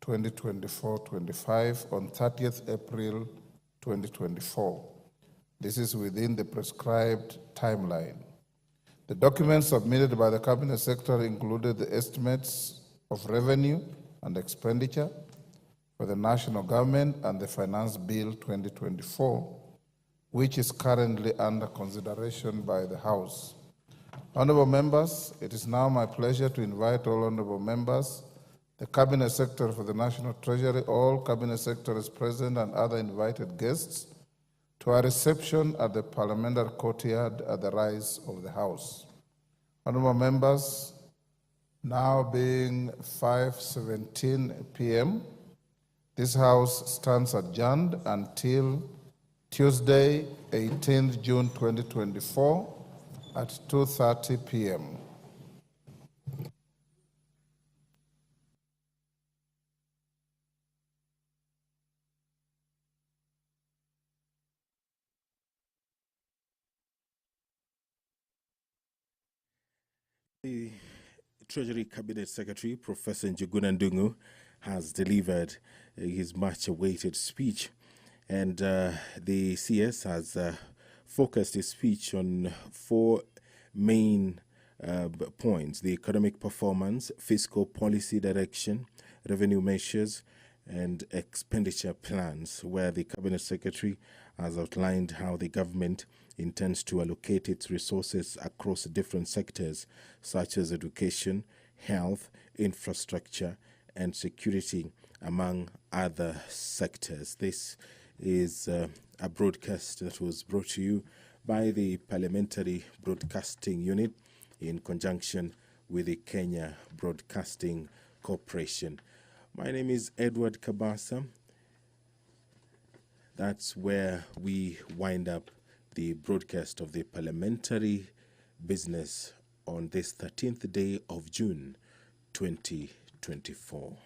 2024-25 on 30th April 2024. This is within the prescribed timeline. The documents submitted by the Cabinet Secretary included the estimates of revenue and expenditure for the national government and the Finance Bill 2024, which is currently under consideration by the House. Honorable members, it is now my pleasure to invite all honorable members, the Cabinet Secretary for the National Treasury, all Cabinet Secretaries present and other invited guests to our reception at the Parliamentary Courtyard at the rise of the House. Honorable members, now being 5:17 p.m., this House stands adjourned until Tuesday, 18th June 2024 at 2:30 p.m. The Treasury Cabinet Secretary, Professor Njuguna Ndung'u, has delivered his much-awaited speech, and the CS has focused his speech on four main points: the economic performance, fiscal policy direction, revenue measures, and expenditure plans, where the Cabinet Secretary has outlined how the government intends to allocate its resources across different sectors such as education, health, infrastructure, and security, among other sectors. This is a broadcast that was brought to you by the Parliamentary Broadcasting Unit in conjunction with the Kenya Broadcasting Corporation. My name is Edward Kabasa. That's where we wind up the broadcast of the parliamentary business on this 13th day of June 2024.